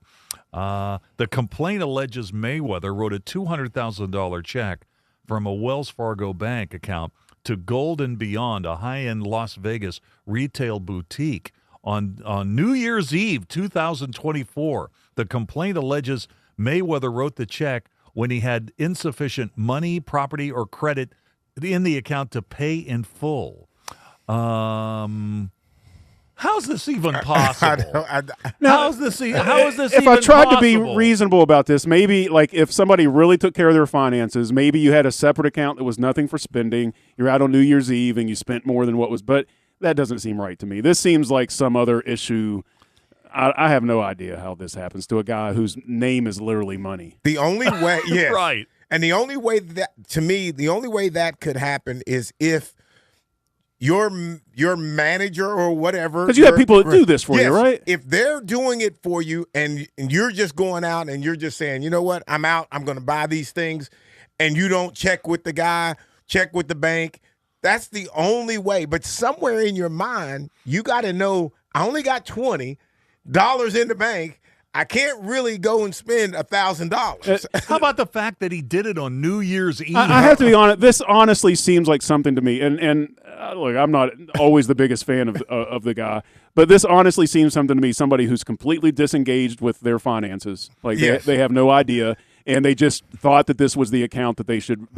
The complaint alleges Mayweather wrote a $200,000 check from a Wells Fargo bank account to Gold and Beyond, a high-end Las Vegas retail boutique, On New Year's Eve, 2024, the complaint alleges Mayweather wrote the check when he had insufficient money, property, or credit in the account to pay in full. How's this even possible? How is this even possible? If I tried to be reasonable about this, maybe like if somebody really took care of their finances, maybe you had a separate account that was nothing for spending. You're out on New Year's Eve and you spent more than what was, but that doesn't seem right to me. This seems like some other issue. I have no idea how this happens to a guy whose name is literally money. The only way, yes. Right. And the only way that could happen is if your manager or whatever. Because you have people that do this for you, right? If they're doing it for you and you're just going out and you're just saying, you know what, I'm out, I'm going to buy these things, and you don't check with the guy, check with the bank, that's the only way. But somewhere in your mind, you got to know, I only got $20 in the bank. I can't really go and spend $1,000. How about the fact that he did it on New Year's Eve? I have to be honest. This honestly seems like something to me. And look, I'm not always the biggest fan of the guy, but this honestly seems something to me. Somebody who's completely disengaged with their finances, like Yes. they have no idea, and they just thought that this was the account that they should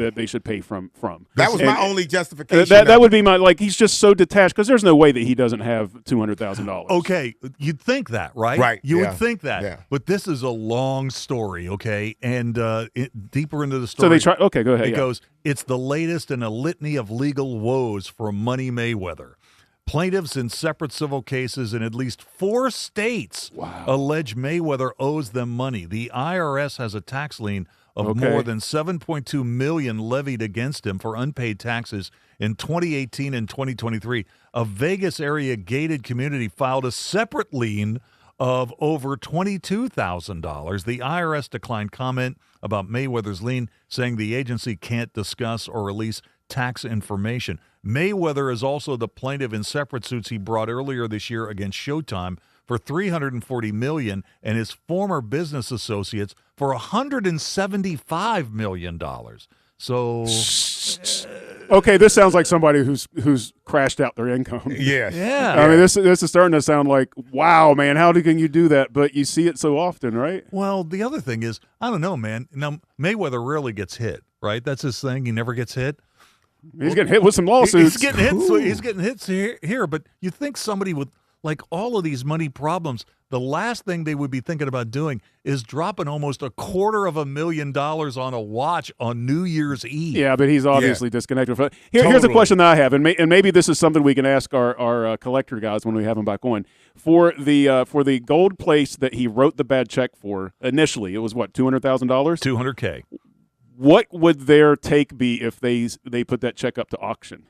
pay from. That was my only justification. That would be my, like, he's just so detached because there's no way that he doesn't have $200,000. Okay, you'd think that, right? Right, You yeah, would think that. yeah. But this is a long story, okay? And deeper into the So story. they try. Okay, go ahead. It yeah. goes, it's the latest in a litany of legal woes for Money Mayweather. Plaintiffs in separate civil cases in at least 4 states allege Mayweather owes them money. The IRS has a tax lien of more than $7.2 million levied against him for unpaid taxes in 2018 and 2023. A Vegas area gated community filed a separate lien of over $22,000. The IRS declined comment about Mayweather's lien, saying the agency can't discuss or release tax information. Mayweather is also the plaintiff in separate suits he brought earlier this year against Showtime for $340 million and his former business associates for $175 million. So, okay, this sounds like somebody who's crashed out their income. Yes. Yeah. I mean, this is starting to sound like, wow, man, how can you do that? But you see it so often, right? well, the other thing is, I don't know, man. Now, Mayweather rarely gets hit, right? That's his thing. He never gets hit. He's getting hit with some lawsuits. He's getting hits. He's getting hits here. But you think somebody with like all of these money problems, the last thing they would be thinking about doing is dropping almost $250,000 on a watch on New Year's Eve. Yeah, but he's obviously disconnected. Here's a question that I have, and maybe this is something we can ask our collector guys when we have them back on. For the gold place that he wrote the bad check for initially, it was what, $200,000? $200K. What would their take be if they put that check up to auction?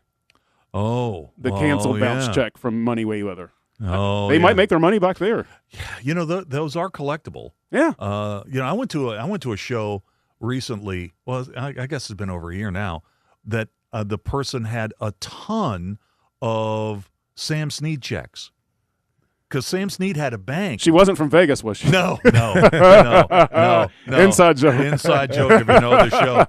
Oh, The canceled bounce check from Money Mayweather. Oh, they might make their money back there. You know, those are collectible. Yeah. You know, I went to a show recently. Well, I guess it's been over a year now. That the person had a ton of Sam Snead checks. Because Sam Snead had a bank. She wasn't from Vegas, was she? No. Inside joke. Inside joke if you know the show.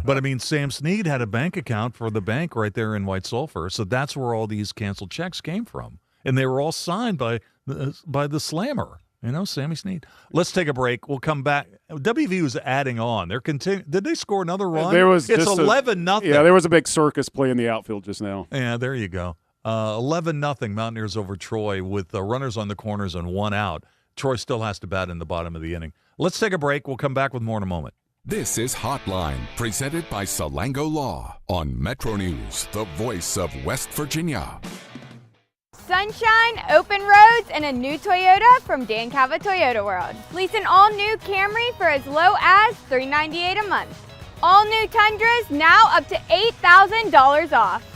But, I mean, Sam Snead had a bank account for the bank right there in White Sulphur. So that's where all these canceled checks came from. And they were all signed by the Slammer, Sammy Snead. Let's take a break. We'll come back. WVU is adding on. They're continuing. Did they score another run? It's 11-0. Yeah, there was a big circus play in the outfield just now. Yeah, there you go. 11-0 Mountaineers over Troy with runners on the corners and 1 out. Troy still has to bat in the bottom of the inning. Let's take a break. We'll come back with more in a moment. This is Hotline, presented by Salango Law on Metro News, the voice of West Virginia. Sunshine, open roads, and a new Toyota from Dan Cava Toyota World. Lease an all-new Camry for as low as $398 a month. All new Tundras now up to $8,000 off.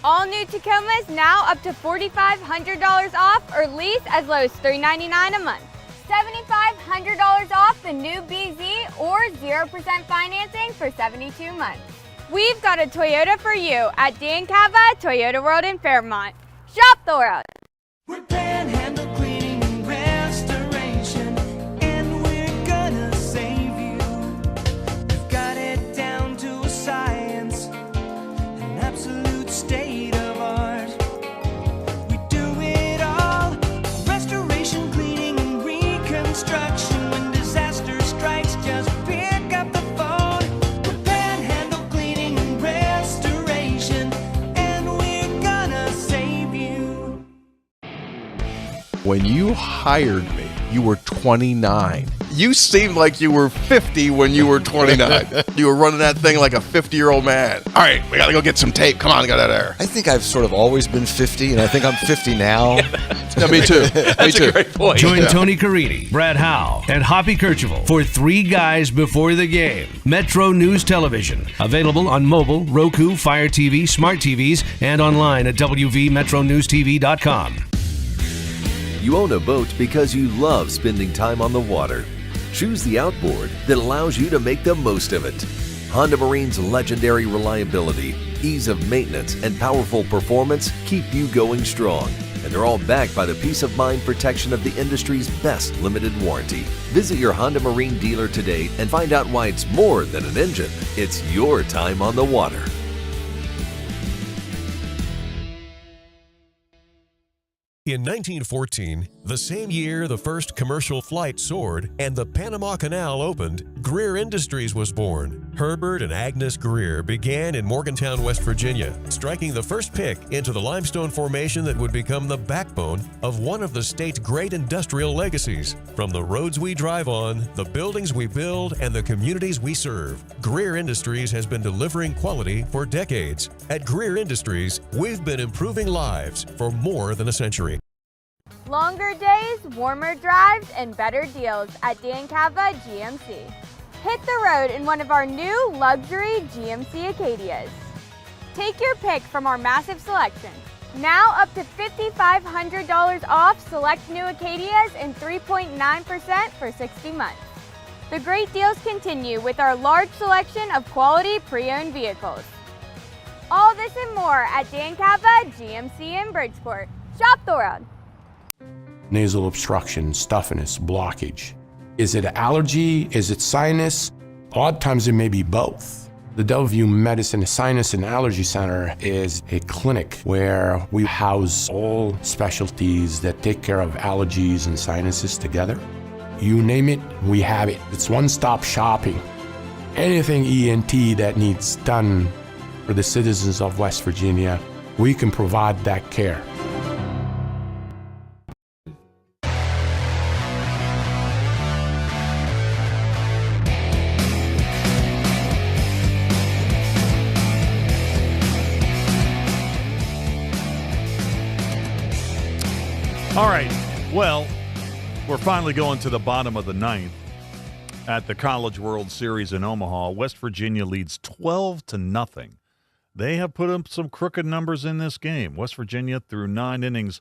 All new Tacomas now up to $4,500 off or lease as low as $399 a month. $7,500 off the new BZ or 0% financing for 72 months. We've got a Toyota for you at Dan Cava Toyota World in Fairmont. Shop the world. We're Panhandle Cleaning and Restoration, and we're gonna save you. We've got it down to a science, an absolute state of art. We do it all When you hired me, you were 29. You seemed like you were 50 when you were 29. You were running that thing like a 50-year-old man. All right, we got to go get some tape. Come on, get out of there. I think I've sort of always been 50, and I think I'm 50 now. Yeah, me too. That's a great point. Join Tony Carini, Brad Howe, and Hoppy Kercheval for Three Guys Before the Game. Metro News Television. Available on mobile, Roku, Fire TV, smart TVs, and online at wvmetronewstv.com. You own a boat because you love spending time on the water. Choose the outboard that allows you to make the most of it. Honda Marine's legendary reliability, ease of maintenance, and powerful performance keep you going strong. And they're all backed by the peace of mind protection of the industry's best limited warranty. Visit your Honda Marine dealer today and find out why it's more than an engine. It's your time on the water. In 1914, the same year the first commercial flight soared and the Panama Canal opened, Greer Industries was born. Herbert and Agnes Greer began in Morgantown, West Virginia, striking the first pick into the limestone formation that would become the backbone of one of the state's great industrial legacies. From the roads we drive on, the buildings we build, and the communities we serve, Greer Industries has been delivering quality for decades. At Greer Industries, we've been improving lives for more than a century. Longer days, warmer drives, and better deals at Dan Cava GMC. Hit the road in one of our new luxury GMC Acadias. Take your pick from our massive selection. Now up to $5,500 off select new Acadias and 3.9% for 60 months. The great deals continue with our large selection of quality pre-owned vehicles. All this and more at Dan Cava GMC in Bridgeport. Shop the world. Nasal obstruction, stuffiness, blockage. Is it allergy? Is it sinus? Odd times it may be both. The Delview Medicine Sinus and Allergy Center is a clinic where we house all specialties that take care of allergies and sinuses together. You name it, we have it. It's one-stop shopping. Anything ENT that needs done for the citizens of West Virginia, we can provide that care. All right. Well, we're finally going to the bottom of the ninth at the College World Series in Omaha. West Virginia leads 12-0. They have put up some crooked numbers in this game. West Virginia through 9 innings,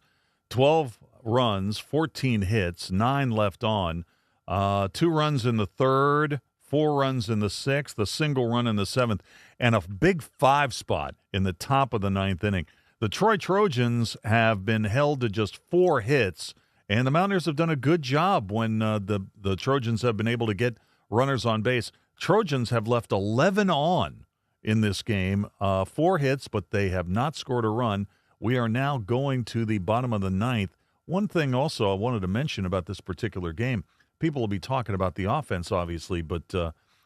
12 runs, 14 hits, 9 left on, 2 runs in the third, 4 runs in the sixth, a single run in the seventh, and a big 5 spot in the top of the 9th inning. The Troy Trojans have been held to just 4 hits, and the Mountaineers have done a good job when the Trojans have been able to get runners on base. Trojans have left 11 on in this game, 4 hits, but they have not scored a run. We are now going to the bottom of the 9th. One thing also I wanted to mention about this particular game, people will be talking about the offense, obviously, but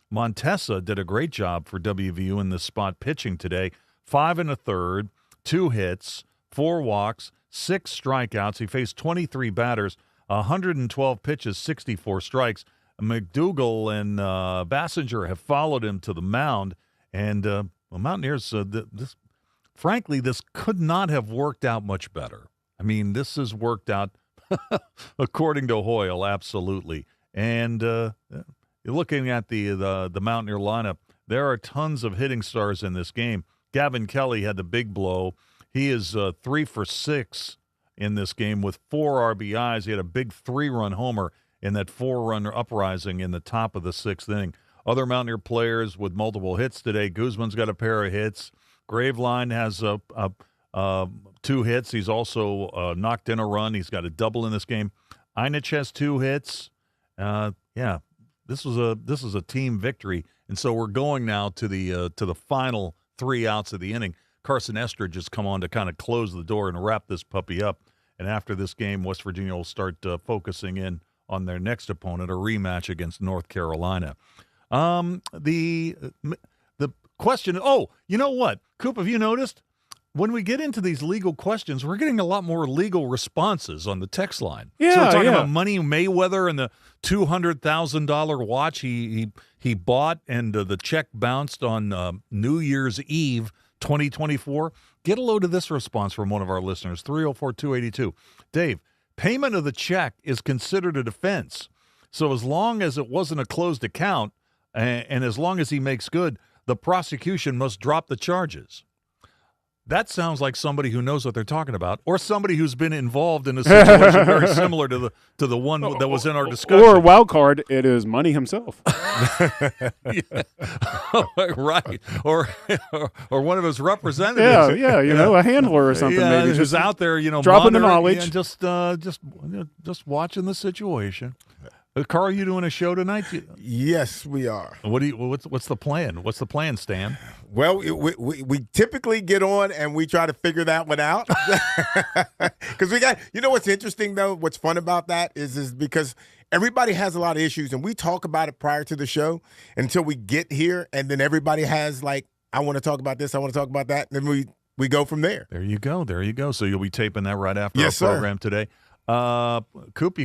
Montesa did a great job for WVU in this spot pitching today. 5 1/3. 2 hits, 4 walks, 6 strikeouts. He faced 23 batters, 112 pitches, 64 strikes. McDougal and Bassinger have followed him to the mound. And Mountaineers, frankly, this could not have worked out much better. I mean, this has worked out according to Hoyle, absolutely. And looking at the Mountaineer lineup, there are tons of hitting stars in this game. Gavin Kelly had the big blow. He is 3 for 6 in this game with 4 RBIs. He had a big 3-run homer in that 4-run uprising in the top of the 6th inning. Other Mountaineer players with multiple hits today. Guzman's got a pair of hits. Graveline has 2 hits. He's also knocked in a run. He's got a double in this game. Einich has 2 hits. This is a team victory, and so we're going now to the final 3 outs of the inning. Carson Estridge has come on to kind of close the door and wrap this puppy up. And after this game, West Virginia will start focusing in on their next opponent, a rematch against North Carolina. The question. Oh, you know what, Coop? Have you noticed? when we get into these legal questions, we're getting a lot more legal responses on the text line. Yeah, so we're talking about Money Mayweather and the $200,000 watch he bought, and the check bounced on New Year's Eve 2024. Get a load of this response from one of our listeners, 304-282. Dave, payment of the check is considered a defense. So as long as it wasn't a closed account, and as long as he makes good, the prosecution must drop the charges. That sounds like somebody who knows what they're talking about, or somebody who's been involved in a situation very similar to the one that was in our discussion. Or wild card, it is Money himself. Right. Or one of his representatives. Yeah, a handler or something, maybe. Who's Just out there, dropping the knowledge. Just watching the situation. Carl, you doing a show tonight? Yes, we are. What's the plan? What's the plan, Stan? Well, we typically get on and we try to figure that one out. Because what's interesting, though, what's fun about that is because everybody has a lot of issues, and we talk about it prior to the show until we get here, and then everybody has, like, I want to talk about this, I want to talk about that, and then we go from there. There you go. So you'll be taping that right after Yes, our program today. Coop,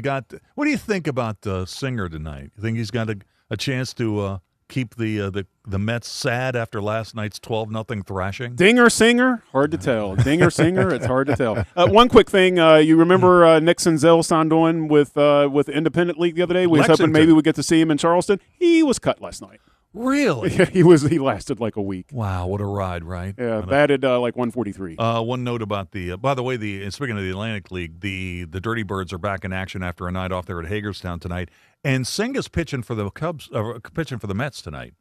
what do you think about Singer tonight? You think he's got a chance to keep the Mets sad after last night's 12-0 thrashing? Dinger Singer? Hard to tell. Dinger Singer? It's hard to tell. One quick thing. You remember Nick Senzel's son doing with Independent League the other day? We was hoping maybe we'd get to see him in Charleston. He was cut last night. Really? Yeah, he lasted like a week. Wow, what a ride, right? Yeah, batted like 143. One note about by the way, speaking of the Atlantic League, the Dirty Birds are back in action after a night off there at Hagerstown tonight, and Singa's pitching for the Cubs, pitching for the Mets tonight.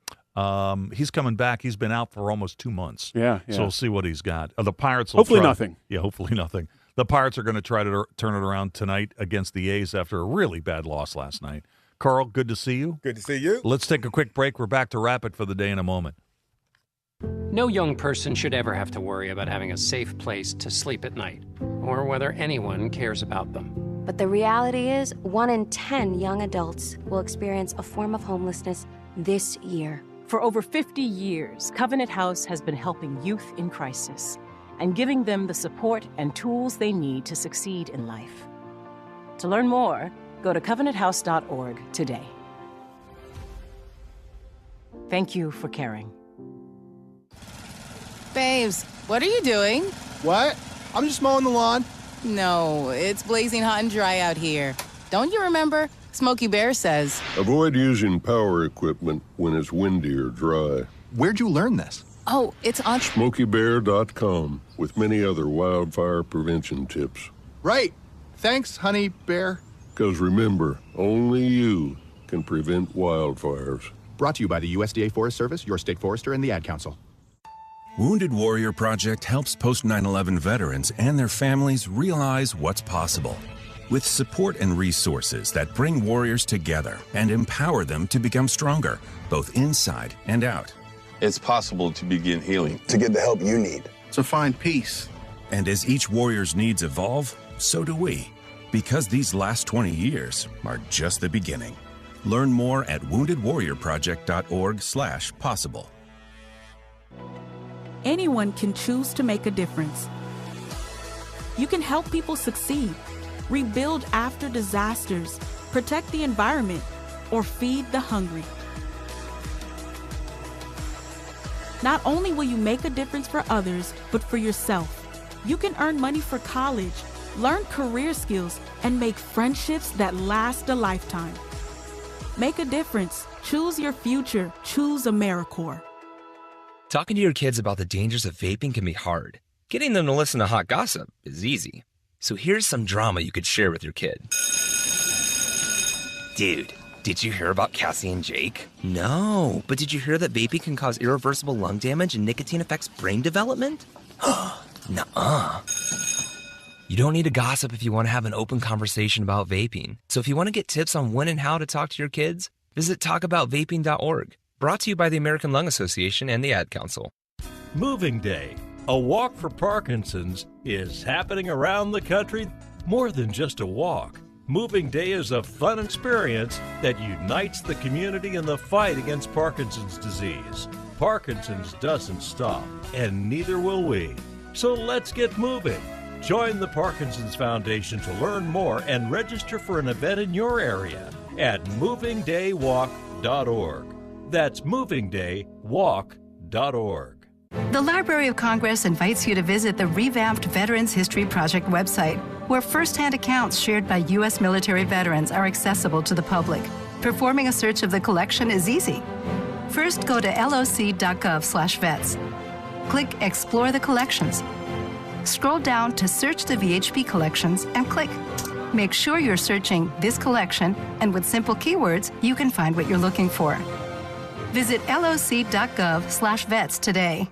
He's coming back. He's been out for almost 2 months. Yeah. So we'll see what he's got. The Pirates will hopefully try. Nothing. Yeah, hopefully nothing. The Pirates are going to try to turn it around tonight against the A's after a really bad loss last night. Carl, good to see you. Good to see you. Let's take a quick break. We're back to Rapid for the day in a moment. No young person should ever have to worry about having a safe place to sleep at night, or whether anyone cares about them. But the reality is, 1 in 10 young adults will experience a form of homelessness this year. For over 50 years, Covenant House has been helping youth in crisis and giving them the support and tools they need to succeed in life. To learn more, go to covenanthouse.org today. Thank you for caring. Babes, what are you doing? What? I'm just mowing the lawn. No, it's blazing hot and dry out here. Don't you remember? Smokey Bear says. Avoid using power equipment when it's windy or dry. Where'd you learn this? Oh, it's on SmokeyBear.com with many other wildfire prevention tips. Right. Thanks, Honey Bear. Because remember, only you can prevent wildfires. Brought to you by the USDA Forest Service, your state forester, and the Ad Council. Wounded Warrior Project helps post 9/11 veterans and their families realize what's possible. With support and resources that bring warriors together and empower them to become stronger, both inside and out. It's possible to begin healing, to get the help you need, to find peace. And as each warrior's needs evolve, so do we. Because these last 20 years are just the beginning. Learn more at woundedwarriorproject.org/possible. Anyone can choose to make a difference. You can help people succeed, rebuild after disasters, protect the environment, or feed the hungry. Not only will you make a difference for others, but for yourself. You can earn money for college, learn career skills, and make friendships that last a lifetime. Make a difference. Choose your future. Choose AmeriCorps. Talking to your kids about the dangers of vaping can be hard. Getting them to listen to hot gossip is easy. So here's some drama you could share with your kid. Dude, did you hear about Cassie and Jake? No, but did you hear that vaping can cause irreversible lung damage and nicotine affects brain development? Nuh-uh. You don't need to gossip if you want to have an open conversation about vaping. So if you want to get tips on when and how to talk to your kids, visit talkaboutvaping.org. Brought to you by the American Lung Association and the Ad Council. Moving Day, a walk for Parkinson's, is happening around the country. More than just a walk. Moving Day is a fun experience that unites the community in the fight against Parkinson's disease. Parkinson's doesn't stop, and neither will we. So let's get moving. Join the Parkinson's Foundation to learn more and register for an event in your area at movingdaywalk.org. That's movingdaywalk.org. The Library of Congress invites you to visit the revamped Veterans History Project website, where firsthand accounts shared by U.S. military veterans are accessible to the public. Performing a search of the collection is easy. First, go to loc.gov/vets. Click Explore the Collections. Scroll down to Search the VHP Collections and click. Make sure you're searching this collection, and with simple keywords, you can find what you're looking for. Visit loc.gov/vets today.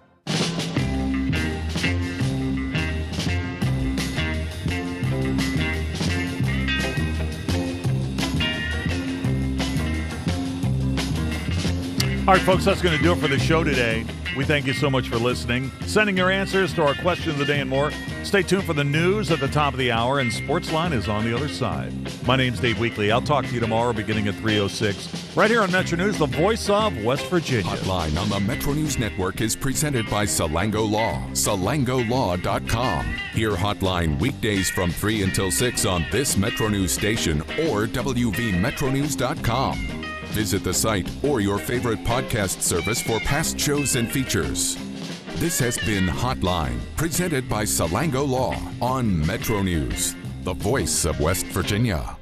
All right, folks, that's going to do it for the show today. We thank you so much for listening, sending your answers to our question of the day and more. Stay tuned for the news at the top of the hour, and Sportsline is on the other side. My name's Dave Weekley. I'll talk to you tomorrow beginning at 3:06, right here on Metro News, the voice of West Virginia. Hotline on the Metro News Network is presented by Salango Law, salangolaw.com. Hear Hotline weekdays from 3 until 6 on this Metro News station or wvmetronews.com. Visit the site or your favorite podcast service for past shows and features. This has been Hotline, presented by Salango Law on Metro News, the voice of West Virginia.